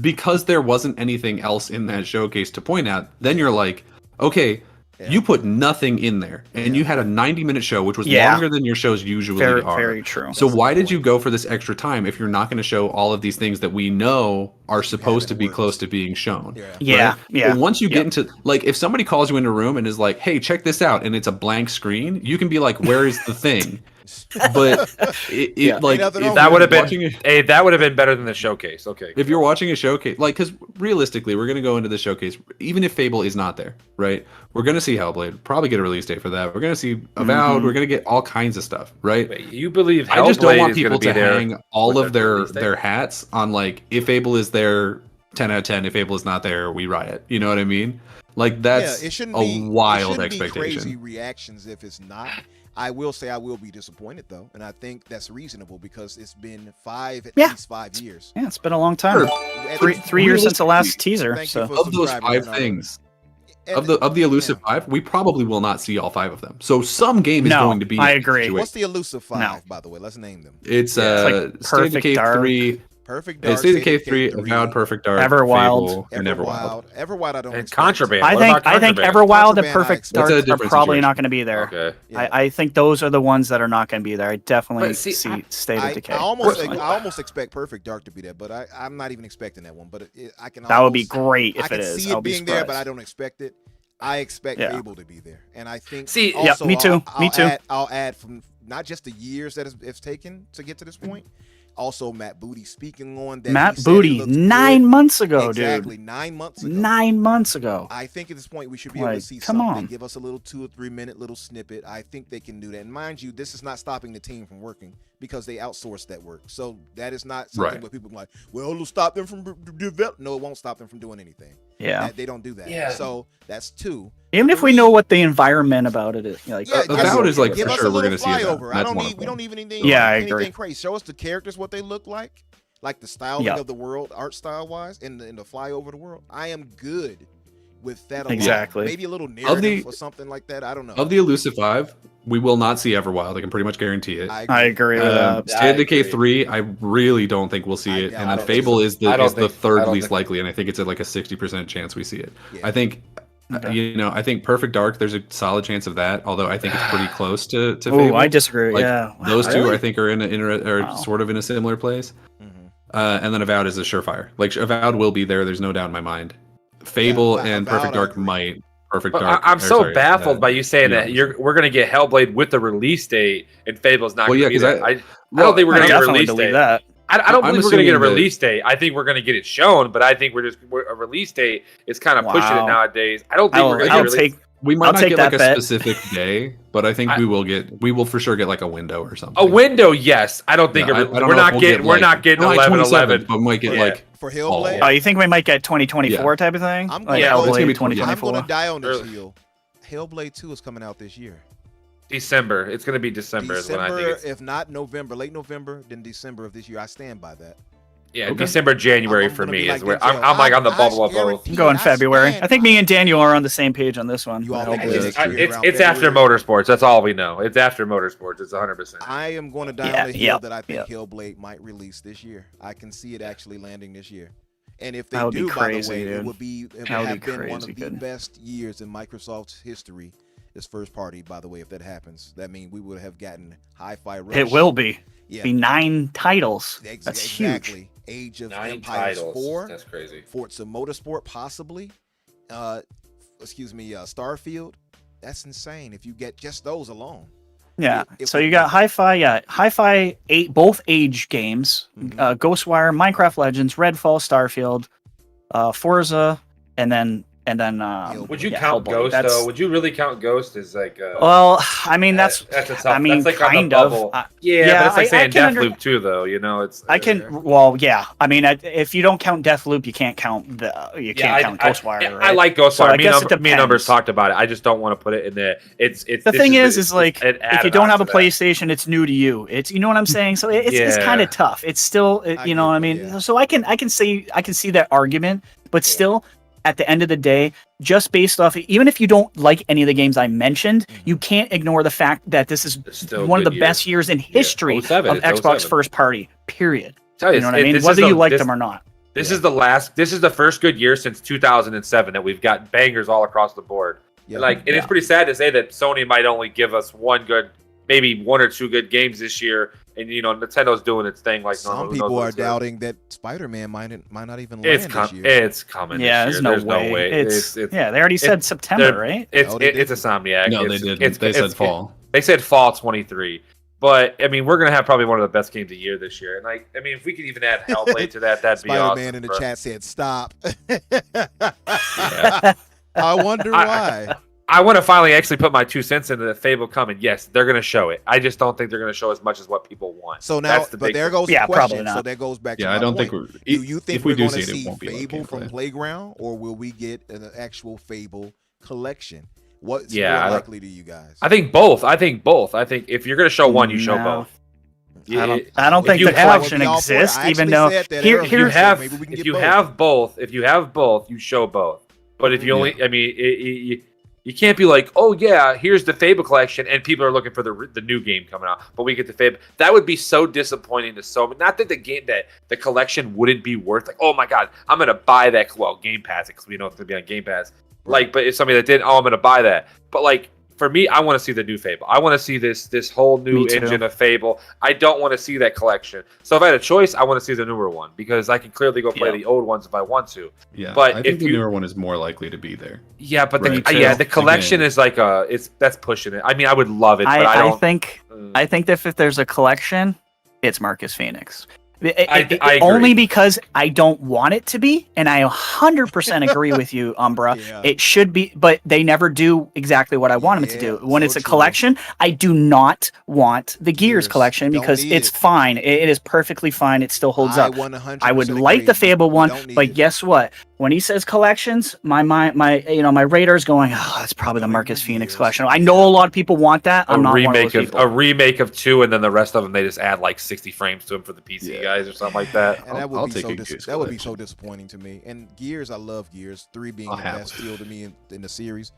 because there wasn't anything else in that showcase to point at. Then you're like, okay, Yeah. you put nothing in there, and you had a 90-minute show, which was Yeah. longer than your shows usually Very, are. very true. So why did you go for this extra time if you're not going to show all of these things that we know are supposed to be works. close to being shown? Yeah. Yeah, right? yeah. But once you get into like, if somebody calls you into a room and is like, "Hey, check this out," and it's a blank screen, you can be like, "Where is the thing?" But like Ain't nothing if wrong That you're would have watching been. a- Hey, that would have been better than the showcase. Okay. if you're watching a showcase, like, because realistically, we're gonna go into the showcase, even if Fable is not there, right? We're gonna see Hellblade, probably get a release date for that. We're gonna see Avowed. We're gonna get all kinds of stuff, right? Wait, you believe I just don't Hellblade want is gonna people be to there hang all with of a their release date? their hats on like, if Fable is there, 10 out of 10. If Fable is not there, we riot. You know what I mean? Like that's it shouldn't a be wild it shouldn't expectation. Be crazy reactions if it's not. I will say I will be disappointed though, and I think that's reasonable because it's been at least 5 years. Yeah, it's been a long time. At Three, least- 3 years since the last Thank you teaser. for So subscribing. Of those 5 Leonardo. things, And- of the elusive yeah. 5, we probably will not see all 5 of them. So some game is No, going to be. I in agree. situation. What's the elusive 5? No. By the way, let's name them. It's like State of Perfect Decay Dark, 3, Perfect Dark, State of Decay State 3, of Avowed, Perfect Dark, Everwild. Fable, and Everwild. Everwild, I don't. And expect. Contraband. I What think about I think Contraband? Everwild and Contraband, Perfect That's a Dark are different probably situation. not going to be there. Okay. Yeah. I think those are the ones that are not going to be there. I definitely But see, see State of Decay. I almost personally. expect Perfect Dark to be there, but I'm not even expecting that one. But I can. That would be almost- great I if can it is. see I'll it be being there, but I surprised. don't expect it. I expect Yeah. Fable to be there, and I think. See, yeah, also, me too. I'll Me too. I'll add from not just the years that it's taken to get to this point. Also, Matt Booty speaking on that. Matt he said it Booty, looks 9 good. months ago, Exactly, dude. 9 months ago. 9 months ago. I think at this point we should be able to Like, see come something. on. Give us a little 2 or 3 minute little snippet. I think they can do that. And mind you, this is not stopping the team from working because they outsource that work. So that is not something where people are like, well, it'll stop them from developing. No, it won't stop them from doing anything. Yeah. They don't do that. Yeah. So that's 2. Even if we know what the environment about it is, like, Yeah, Avowed is like give for us sure a we're little gonna see that. flyover. That's one of We them. don't even need Yeah, I anything agree. crazy. Show us the characters, what they look like the styling Yeah. of the world, art style wise, and the flyover the world. I am good with that alone. Exactly. Maybe a little narrative or something like that. I don't know. Of the Elusive 5, we will not see Everwild. I can pretty much guarantee it. I agree with that. State of Decay agree. 3, I really don't think we'll see I it. doubt And then it. Fable is I don't the think- third I don't least think- likely, and I think it's at like a 60% chance we see it. Yeah. I think, Okay. I think Perfect Dark, there's a solid chance of that, although I think it's pretty close to Oh, Fable. I disagree. Like, Yeah. Those two, Really? I think, are are Wow. sort of in a similar place. Mhm. And then Avowed is a surefire. Like, Avowed will be there. There's no doubt in my mind. Fable Yeah, and Avowed, Perfect I Dark agree. might. Perfect But Dark. I'm so baffled uh, by you saying that we're gonna get Hellblade with the release date and Fable's not. Well, gonna yeah, be 'cause there. I- I don't think we're I gonna get a definitely release believe date. that. I don't I'm believe we're gonna get a assuming that- release date. I think we're gonna get it shown, but I think a release date is kind of pushing it Wow. nowadays. I don't think we're gonna I'll get a release. take. We might I'll not take get like that a bet. specific day, but I think we will for sure get like a window or something. A window, yes. I don't think Yeah, I we're don't know not if getting we'll we're not getting not like 11/11. 27, but we might get Yeah. like For Hellblade, Oh, you think we might get 2024 type of thing? I'm Like gonna go- it's gonna Hellblade be 2024. I'm gonna die on this Early. hill. Hellblade 2 is coming out this year. December. It's gonna be December, is when I think it's. if not November, late November, then December of this year. I stand by that. Yeah, Okay. December, January I'm for gonna me be is like where Denzel. I'm like on the bubble of both. guarantee I'm going I February. stand I think me by and Daniel are on the same page on this one. You all with make Hellblade. it. It's after motorsports. That's all we know. It's after motorsports. It's 100%. I am going to die Yeah, on the hill yep, that I think yep. Hellblade might release this year. I can see it actually landing this year. And if they That would be do, by crazy, the way, it dude. would That would have be been one crazy of the good. best years in Microsoft's history. This first party, by the way, if that happens, that means we would have gotten Hi-Fi Rush. It will be. Yeah, Be 9 titles. That's exactly. huge. Age of 9 Empires titles. 4, That's crazy. Forza Motorsport, possibly. Starfield. That's insane. If you get just those alone. Yeah. If So we you got get- Hi-Fi, Hi-Fi 8, both age games, Mhm. Ghostwire, Minecraft Legends, Redfall, Starfield, Forza, and then Would you yeah, count Hellblade. Ghost That's- though? Would you really count Ghost as like? Well, I mean that's a tough. I mean, that's like on kind the of. bubble. I- yeah, yeah, but it's like I saying can Deathloop too, though. You know, it's. I can. Well, yeah. I mean, if you don't count Deathloop, you can't count count Ghostwire. Yeah, right? I like Ghostwire. So I me, guess and it me and Numbers depends. talked about it. I just don't want to put it in there. It's The this thing is like an if you add-on don't have a to that. PlayStation, it's new to you. It's you know what I'm saying. So it's Yeah. kind of tough. It's still I you know get what I that, mean. yeah. So I can see that argument, but still, at the end of the day, just based off, even if you don't like any of the games I mentioned, you can't ignore the fact that this is It's still a one of the good best years in history 07, of it's Xbox 07. first party. Period. Tell You know what I mean? this is Whether the- you like this- them or not. This is the first good year since 2007 that we've got bangers all across the board. Yeah. And it's pretty sad to say that Sony might only give us maybe 1 or 2 good games this year, and Nintendo's doing its thing. Like Some who knows people what are it's doing. doubting that Spider-Man might not even land It's this year. it's coming. Yeah, this there's year. no way. It's It's yeah. They already said September, they're- right? It's No, they it's a Insomniac. No, It's- they didn't. it's- They said it's- fall. They said fall 23. But I mean, we're gonna have probably one of the best games of the year this year. And I mean, if we could even add Hellblade to that, that'd be Spider-Man awesome. in the bro. chat said, "Stop." Yeah. I wonder why. I want to finally actually put my 2 cents into the Fable coming. Yes, they're gonna show it. I just don't think they're gonna show as much as what people want. So now, That's the but big there thing. goes the Yeah, probably question. not. So that goes back to Yeah, my I don't point. think Do you think if we we're do going to see it, it see won't be like Fable from gameplay. Playground, or will we get an actual Fable collection? What's Yeah, more I don't- likely to you guys? I think both. I think if you're gonna show one, you show No. both. I don't If think you the collect- collection I'll be all for it. exists, I even actually though said that here earlier. If you here's have maybe we can if get you both. have both, you show both. But if you only, I mean, you can't be like, oh yeah, here's the Fable collection, and people are looking for the new game coming out, but we get the Fable. That would be so disappointing to so. Not that the collection wouldn't be worth like, oh my god, I'm gonna buy that. Well, Game Pass, because we know it's gonna be on Game Pass. Like, but if somebody that didn't, I'm gonna buy that. But like for me, I want to see the new Fable. I want to see this whole new Me too. engine of Fable. I don't want to see that collection. So if I had a choice, I want to see the newer one because I can clearly go play Yeah. the old ones if I want to. Yeah, But I if think the you- newer one is more likely to be there. Yeah, but Right. the collection Again. is like that's pushing it. I mean, I would love it, but I I don't think that if there's a collection, it's Marcus Phoenix. I only agree. because I don't want it to be, and I 100% agree with you, Umbra. Yeah. It should be, but they never do exactly what I want them to do. Yeah, When so it's a true. collection, I do not want the Gears Gears. collection Don't because need it's it. fine. It is perfectly fine. It still holds up. 100% I would like the agree. Fable We one, don't need but it. guess what? When he says collections, my radar's going. Oh, that's probably the Going Marcus with Phoenix Gears. collection. I know a lot of people want that. A I'm not one of remake those of people. a remake of 2, and then the rest of them they just add like 60 frames to them for the PC Yeah. guys or something like that. And that I'll would be take so a Gears that would be so collection. disappointing to me. And Gears, I love Gears 3 being I'll the have best it. deal to me in the series.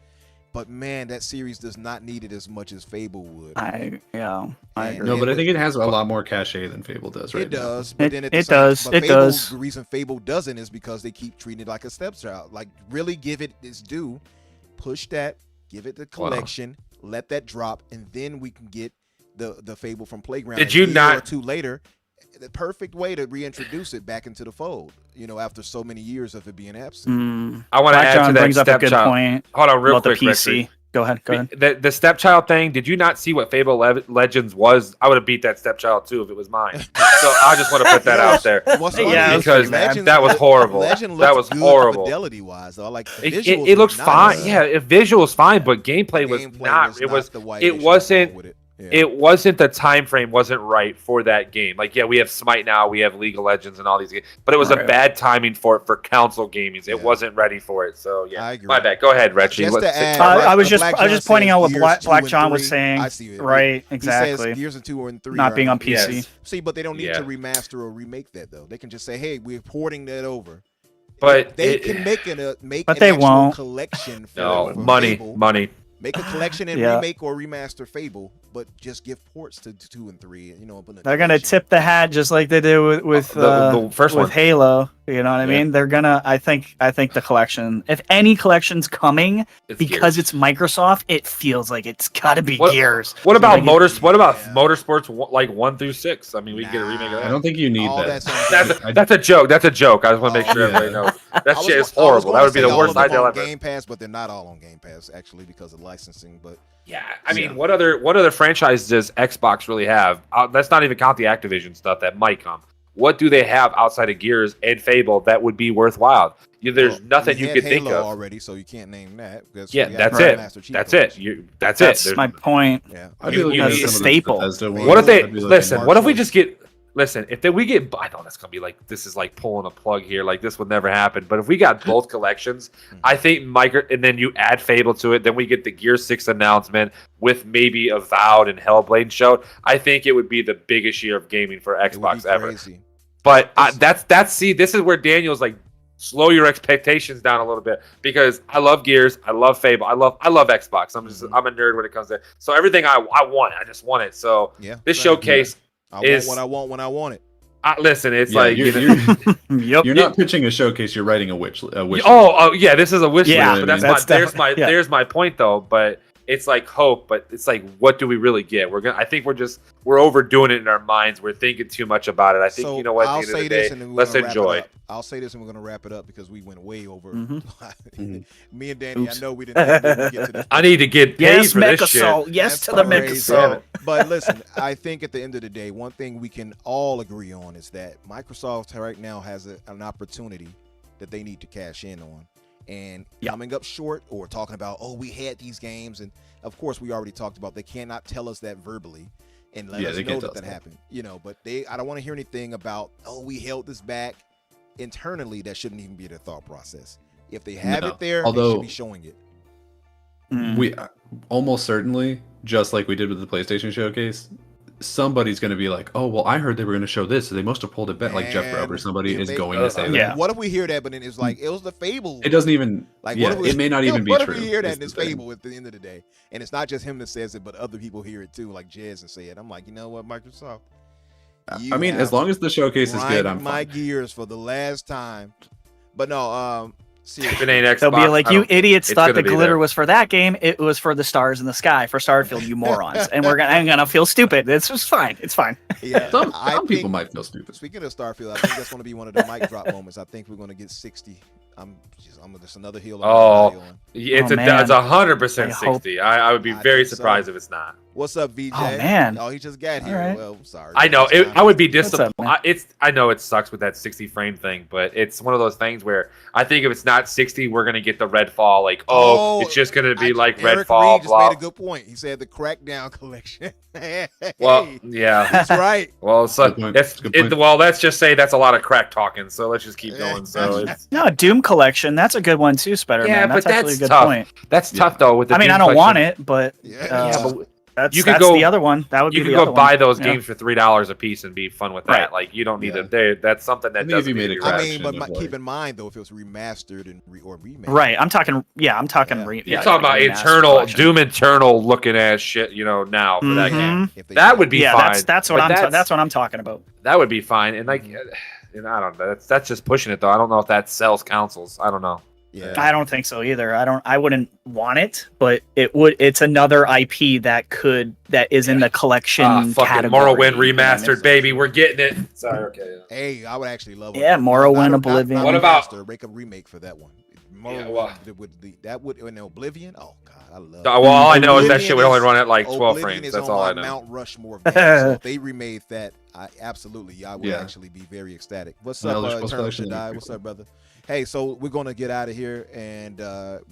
But man, that series does not need it as much as Fable would. I And agree. No, but I it think it has a lot more cachet than Fable does right It now. does, but then at the It same, does, but it Fable, does. The reason Fable doesn't is because they keep treating it like a stepchild. Like really give it its due, push that, give it the collection, let that drop, and then we can get the Fable from Playground. Did a you year not- or two later? The perfect way to reintroduce it back into the fold. After so many years of it being absent. I want to Black add John to that brings up a good stepchild. point Hold on, real about the quick, PC. Richard. Go ahead. The stepchild thing. Did you not see what Fable Legends was? I would have beat that stepchild too if it was mine. So I just want to put that out there What's funny Yeah, is because Legends- that was horrible. Legend That looks was good horrible. Fidelity wise, though, like the It, visuals it looks were fine. nice. Yeah, visuals fine, but gameplay was Gameplay not. It was. the way It they should've wasn't. gone with it. Yeah. It wasn't the time frame wasn't right for that game. Like, yeah, we have Smite now, we have League of Legends and all these games, but it was a Right. bad timing for console gaming. It Yeah. wasn't ready for it. So yeah, I agree. my bad. Go ahead, Reggie. Just to add, I was just Black I was John just pointing says out what Gears 2 Black and John was 3. saying. I see it. Right, He exactly. says Gears and 2 and 3 Not are being on the PC. Yes. See, but they don't need Yeah. to remaster or remake that though. They can just say, "Hey, we're porting that over." But they it- can make But an they actual won't. collection for, No for money, Fable. money. Make a collection and Yeah. remake or remaster Fable, but just give ports to 2 and 3. Open the They're gonna collection. tip the hat just like they did with The first with one. Halo. You know what I Yeah. mean? They're gonna. I think the collection. If any collection's coming, It's because Gears. it's Microsoft, it feels like it's gotta be What- Gears. What about Like, Motors? What about Yeah. Motorsports like 1 through 6? I mean, we can get a remake of I that. don't think you need All that. that That's a joke. That's a joke. I just want to make sure Yeah. everybody knows. That I was shit is go- I was horrible. gonna That would be say the all worst of them idea on ever. Game Pass, but they're not all on Game Pass actually because of licensing. But Yeah, I mean, what other franchises does Xbox really have? Let's not even count the Activision stuff that might come. What do they have outside of Gears and Fable that would be worthwhile? There's nothing we you had could think Halo of. already, so you can't name that. Because Yeah, we got that's the it. Master Chief That's Collection. it. That's That's it. my point. Yeah, I'd be You- looking you- at That's some a of staple. the Bethesda ones. What if they I'd be looking listen? at What if we Mark just get listen? If we get, I know that's gonna be like this is like pulling a plug here. Like this would never happen. But if we got both collections, I think and then you add Fable to it, then we get the Gear 6 announcement with maybe Avowed and Hellblade show. I think it would be the biggest year of gaming for it would Xbox be ever. crazy. But see, this is where Daniel's like, slow your expectations down a little bit because I love Gears, I love Fable, I love Xbox. I'm a nerd when it comes to so everything I want, I just want it. So Yeah, this same. showcase, I is- want what I want when I want it. listen, it's Yeah, like Yep. you're not pitching a showcase. You're writing a wish. oh yeah, this is a wish Yeah, list, but that's definitely- yeah. there's my point though. But it's like hope, but it's like what do we really get? I think we're overdoing it in our minds. We're thinking too much about it. I think So you know what? At I'll the end of say the day, this and then we're let's gonna wrap it enjoy. up. I'll say this and we're gonna wrap it up because we went way over. Mhm. Me and Danny, Oops. I know we didn't get to this. I need to get paid Yes, for this shit. Mecasol. Yes That's to the crazy. Mecasol. But listen, I think at the end of the day, one thing we can all agree on is that Microsoft right now has an opportunity that they need to cash in on. And coming up short or talking about, oh, we had these games. And of course, we already talked about they cannot tell us that verbally and let us they know can't that tell us that happened. But I don't want to hear anything about, oh, we held this back. Internally, that shouldn't even be their thought process. If they have No. it there, they Although- should be showing it. We almost certainly, just like we did with the PlayStation Showcase, somebody's going to be like, "Oh, well, I heard they were going to show this, so they must have pulled it back." Like Jeff Grubb or Man, somebody if is they- going to say that. Yeah. What if we hear that, but then it's like it was the Fable. It doesn't even. Like, Yeah, what if we, it may not even be what true. if we hear that is in the this thing. Fable at the end of the day? And it's not just him that says it, but other people hear it too, like Jez and say it. I'm like, you know what, Microsoft? I mean, as long as the showcase is good, I'm my fine. gears for the last time. But no, seriously. If it ain't Xbox, They'll be like, I you don't- idiots it's thought gonna the be glitter there. was for that game. It was for the stars in the sky for Starfield, you morons. And I'm gonna feel stupid. It's just fine. It's fine. Yeah, Some I people think- might feel stupid. Speaking of Starfield, I think that's going to be one of the mic drop moments. I think we're going to get 60. I'm just another hill. Oh. I'm gonna die on. It's Oh, man. 100% I hope- 60. I would be I very think so. surprised if it's not. What's up, VJ? Oh, man. Oh, he just got here. Alright. Well, I'm sorry. I know. It's I would be What's up, man? disappointed. I know it sucks with that 60 frame thing, but it's one of those things where I think if it's not 60, we're gonna get the Redfall. Like, it's just gonna be like Eric Redfall. Reed just Blah. made a good point. He said the Crackdown collection. Well, yeah. That's right. Well, so Good point. Good point. well, let's just say that's a lot of crack talking. So let's just keep going. So it's, No, Doom Collection. That's a good one too, Spider-Man. Yeah, That's but actually that's a good tough. point. that's tough though. With the I mean, Doom I don't want collection. it, but Yeah. But that's you could that's go- the other one. That would you be could the go other buy one. those Yeah. games for $3 a piece and be fun with that. Right. Like you don't need Yeah. that's something that I think if doesn't you made need a to be I right. mean, but of, like- keep in mind though, if it was remastered and or remade. Right. I'm talking. Yeah, I'm talking. Yeah. Re- You're yeah, talking about remastered internal collection. Doom internal looking ass shit, now for that Mhm. game. If they That did. would be Yeah, fine. that's what But that's what I'm talking about. that would be fine. And like, and I don't know. That's just pushing it though. I don't know if that sells consoles. I don't know. Yeah. I don't think so either. I wouldn't want it, but it would. It's another IP that is in the collection Fucking category. Morrowind you know what I mean? remastered, baby. We're getting it. Sorry. Okay. Hey, I would actually love. Yeah, Morrowind, not Oblivion. What about- remaster, make a remake for that one? Yeah, Morrowind well- that would in Oblivion. Oh God, I love. Well, all I know is that shit would only Oblivion run at like 12 Oblivion frames. is That's on all I my know. Mount Rushmore of games. So if they remade that, I would Yeah. actually be very ecstatic. What's An up, Elder Scrolls Eternal collection would be Shaddai? pretty What's cool. up, brother? Hey, so we're gonna get out of here, and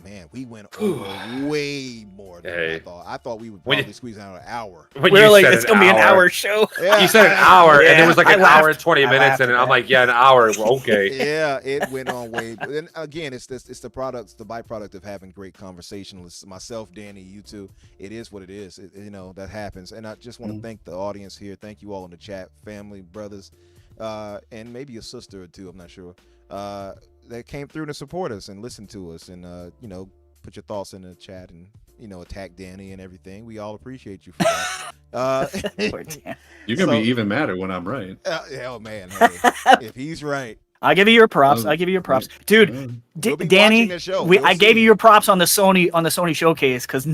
man, we went over way more than I Hey. thought. I thought we would When you- probably squeeze out an hour. When We're you like, said it's gonna be an hour show. Yeah. You said an hour, and Yeah, it was like I an laughed. hour and 20 I minutes, laughed and at I'm that. like, yeah, an hour. Well, okay. Yeah, it went on way. But then again, it's the byproduct of having great conversation. Myself, Danny, you two. It is what it is. That happens. And I just want to thank the audience here. Thank you all in the chat, family, brothers, and maybe a sister or two. I'm not sure. That came through to support us and listen to us, and put your thoughts in the chat and attack Danny and everything. We all appreciate you for that. Poor Dan. You're gonna So- be even madder when I'm right. Oh man, hey, if he's right. I'll give you your props. I'll give you your props, dude. We'll be Danny, watching this show. We'll I gave see. you your props on the Sony showcase because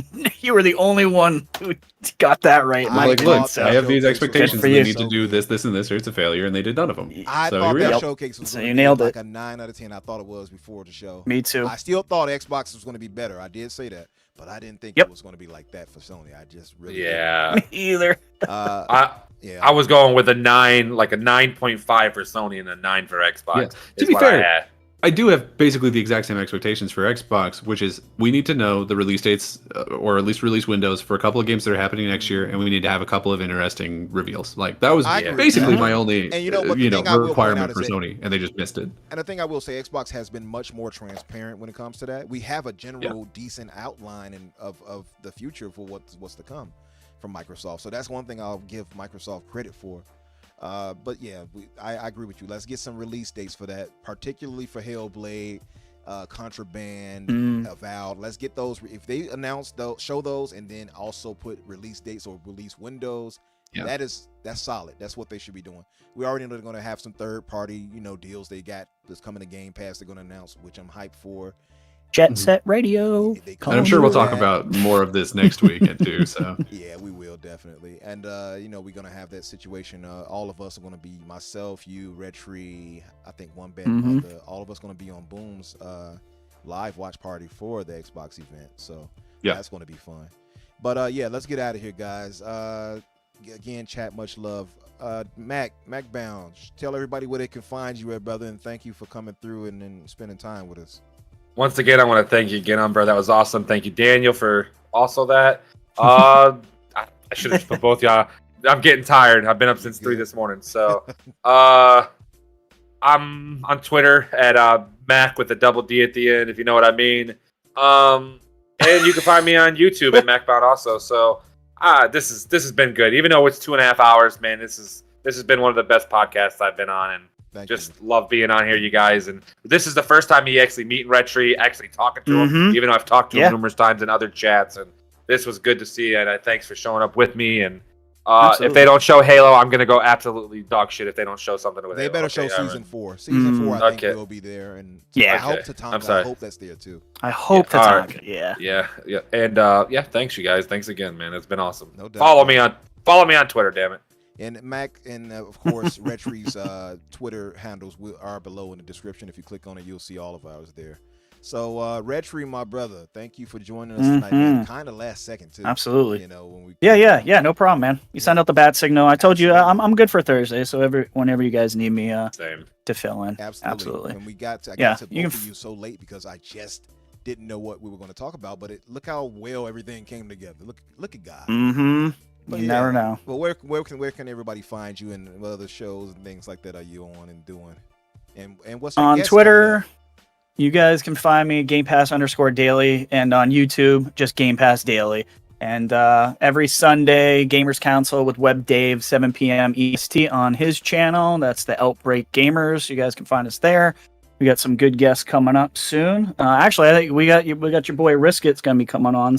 you were the only one who got that right. in I my Like, opinion, look, so- I have these Showcase was expectations. for They you. need to do this, this, and this, or it's a failure, and they did none of them. I So thought here we that go. showcase was So going you to be nailed like it. a 9 out of 10. I thought it was before the show. Me too. I still thought Xbox was going to be better. I did say that, but I didn't think Yep. it was going to be like that for Sony. I just really Yeah. Me either. didn't. Yeah. I was going with a 9, like a 9.5 for Sony and a 9 for Xbox. Yeah. is To be what I fair, had. I do have basically the exact same expectations for Xbox, which is we need to know the release dates or at least release windows for a couple of games that are happening next year, and we need to have a couple of interesting reveals. Like that was I agree with basically that. my only And but the thing I will point requirement out for is that- Sony, and they just missed it. And the thing I will say, Xbox has been much more transparent when it comes to that. We have a general decent outline of the future for what's to come from Microsoft. So that's one thing I'll give Microsoft credit for. But yeah, I agree with you. Let's get some release dates for that, particularly for Hellblade, Contraband, Avowed. Let's get those. If they announce those, show those, and then also put release dates or release windows. Yeah. That's solid. That's what they should be doing. We already know they're going to have some third party, deals they got that's coming to Game Pass. They're going to announce, which I'm hyped for. Jet Set Radio. They And I'm sure we'll talk that. about more of this next weekend too. So Yeah, we will definitely. And we're gonna have that situation. All of us are gonna be myself, you, Red Tree, I think one bad mother. All of us gonna be on Boom's live watch party for the Xbox event. So Yeah. that's gonna be fun. But yeah, let's get out of here, guys. Again, chat, much love. Mac Bound, tell everybody where they can find you at, brother, and thank you for coming through and spending time with us. Once again, I want to thank you again, Umbra. That was awesome. Thank you, Daniel, for also that. I should have put both y'all. I'm getting tired. I've been up since 3 this morning. So I'm on Twitter at Mac with a double D at the end, if you know what I mean. And you can find me on YouTube at MacBound also. So this has been good. Even though it's 2.5 hours, man, this has been one of the best podcasts I've been on, and Thank just love being on here, you guys. And this is the first time me actually meeting Red Tree, actually talking to him, even though I've talked to him numerous times in other chats. And this was good to see. And thanks for showing up with me. And if they don't show Halo, I'm going to go absolutely dog shit if they don't show something with They Halo. better show season 4. Season 4, I think, will be there. And Yeah. I hope Okay. Tatanka, I'm sorry. I hope that's there too. I hope Yeah, all Tatanka. Yeah. Yeah. And thanks, you guys. Thanks again, man. It's been awesome. No doubt. Follow me on Twitter, damn it. And Mac, and of course, Retree's Twitter handles are below in the description. If you click on it, you'll see all of ours there. So, Redtree, my brother, thank you for joining us tonight, man. Kind of last second too. Absolutely. You know, when we. Yeah. No problem, man. You send out the bat signal. I told you I'm good for Thursday. So whenever you guys need me, Same. to fill in. Absolutely. And I got to both of you so late because I just didn't know what we were going to talk about. But look how well everything came together. Look at God. Mm-hmm. But you never know. Well, where can everybody find you, and what other shows and things like that are you on and doing? And what's your on guest Twitter? You guys can find me GamePass_daily, and on YouTube just Game Pass Daily. And every Sunday, Gamers Council with Web Dave, 7 p.m. EST on his channel. That's the Outbreak Gamers. You guys can find us there. We got some good guests coming up soon. Actually, I think we got your boy Risket's gonna be coming on.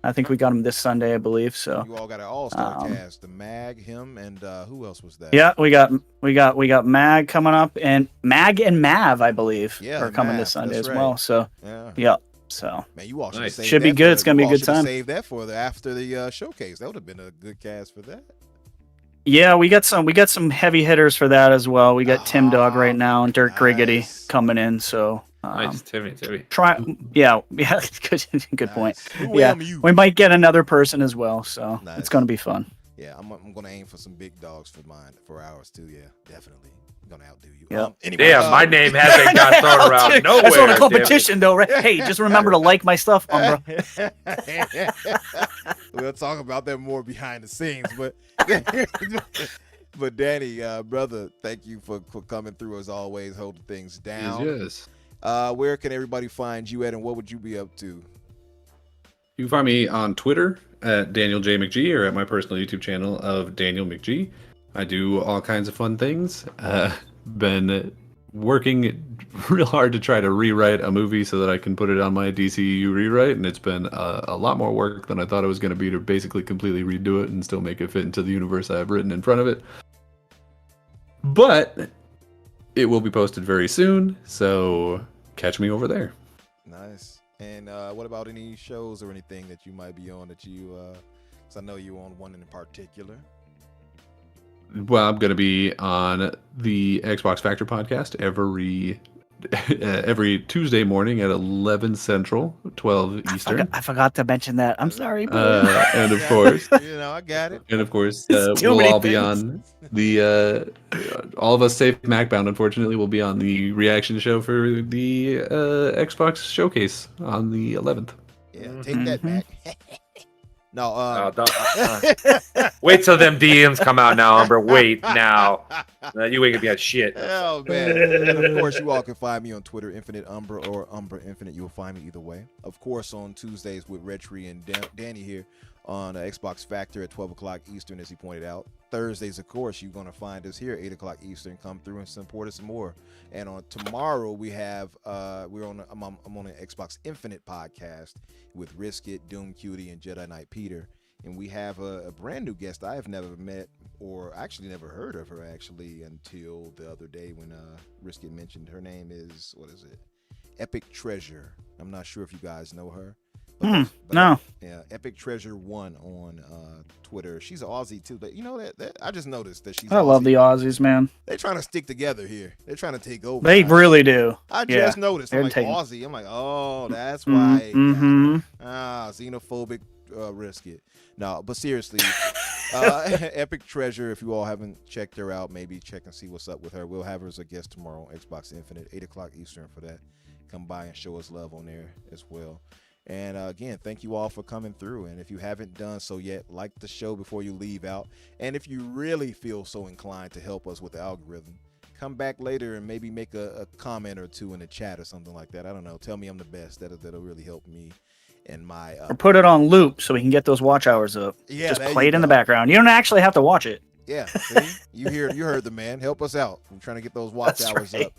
I think we got him this Sunday, I believe. So you all got an all-star cast: the Mag, him, and who else was that? Yeah, we got Mag coming up, and Mag and Mav, I believe, are coming this Sunday as well. So yeah. So man, you all should be good. It's gonna be a good time. Save that for after the showcase. That would have been a good cast for that. Yeah, we got some heavy hitters for that as well. We got Tim Dog right now and Dirk Griggity coming in. So nice, Timmy. Good point. We might get another person as well. So it's gonna be fun. Yeah, I'm gonna aim for some big dogs for ours too. Yeah, definitely. I'm gonna outdo you. Yeah. Anyway, my name hasn't got thrown around nowhere. That's not a competition, though, right? Hey, just remember to like my stuff, Umbra. We'll talk about that more behind the scenes, but Danny, brother, thank you for coming through as always, holding things down. Yes. Where can everybody find you at, and what would you be up to? You can find me on Twitter at Daniel J. McGee, or at my personal YouTube channel of Daniel McGee. I do all kinds of fun things. Been working real hard to try to rewrite a movie so that I can put it on my DCU rewrite, and it's been a lot more work than I thought it was going to be to basically completely redo it and still make it fit into the universe I have written in front of it. But it will be posted very soon, so catch me over there. Nice. And what about any shows or anything that you might be on that you, because I know you're on one in particular. Well, I'm going to be on the Xbox Factor podcast every Tuesday morning at 11 Central, 12 Eastern. I forgot to mention that. I'm sorry. And of course, I got it. And of course, we'll all be on the all of us safe MacBound. Unfortunately, will be on the reaction show for the Xbox showcase on the 11th. Yeah, take that back. No, wait till them DMs come out now, Umbra. Wait now. You ain't gonna be a shit. Oh man! And of course, you all can find me on Twitter, Infinite Umbra or Umbra Infinite. You'll find me either way. Of course, on Tuesdays with Redtree and Danny here on Xbox Factor at 12 o'clock Eastern, as he pointed out. Thursdays, of course, you're gonna find us here 8 o'clock Eastern. Come through and support us more. And on tomorrow, we have I'm on an Xbox Infinite podcast with Riskit, Doom Cutie, and Jedi Knight Peter. And we have a brand new guest I have never met or actually never heard of her actually until the other day when Riskit mentioned her name is, what is it? Epic Treasure. I'm not sure if you guys know her. But no. Yeah, Epic Treasure 1 on Twitter. She's an Aussie too. But you know that I just noticed that she's I love the Aussies, man. They're trying to stick together here. They're trying to take over. They really do. I just noticed. I'm like, Aussie. I'm like, oh, that's why. Xenophobic Riskit. No, but seriously, Epic Treasure, if you all haven't checked her out, maybe check and see what's up with her. We'll have her as a guest tomorrow on Xbox Infinite, 8 o'clock Eastern for that. Come by and show us love on there as well. And again, thank you all for coming through. And if you haven't done so yet, like the show before you leave out. And if you really feel so inclined to help us with the algorithm, come back later and maybe make a comment or two in the chat or something like that. I don't know. Tell me I'm the best. That'll really help me. And my or put it on loop so we can get those watch hours up. Yeah, just play it in the background. You don't actually have to watch it. Yeah, see? you heard the man. Help us out. I'm trying to get those watch hours up.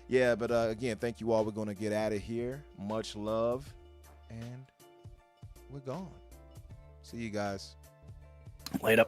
Yeah, but again, thank you all. We're gonna get out of here. Much love, and we're gone. See you guys later.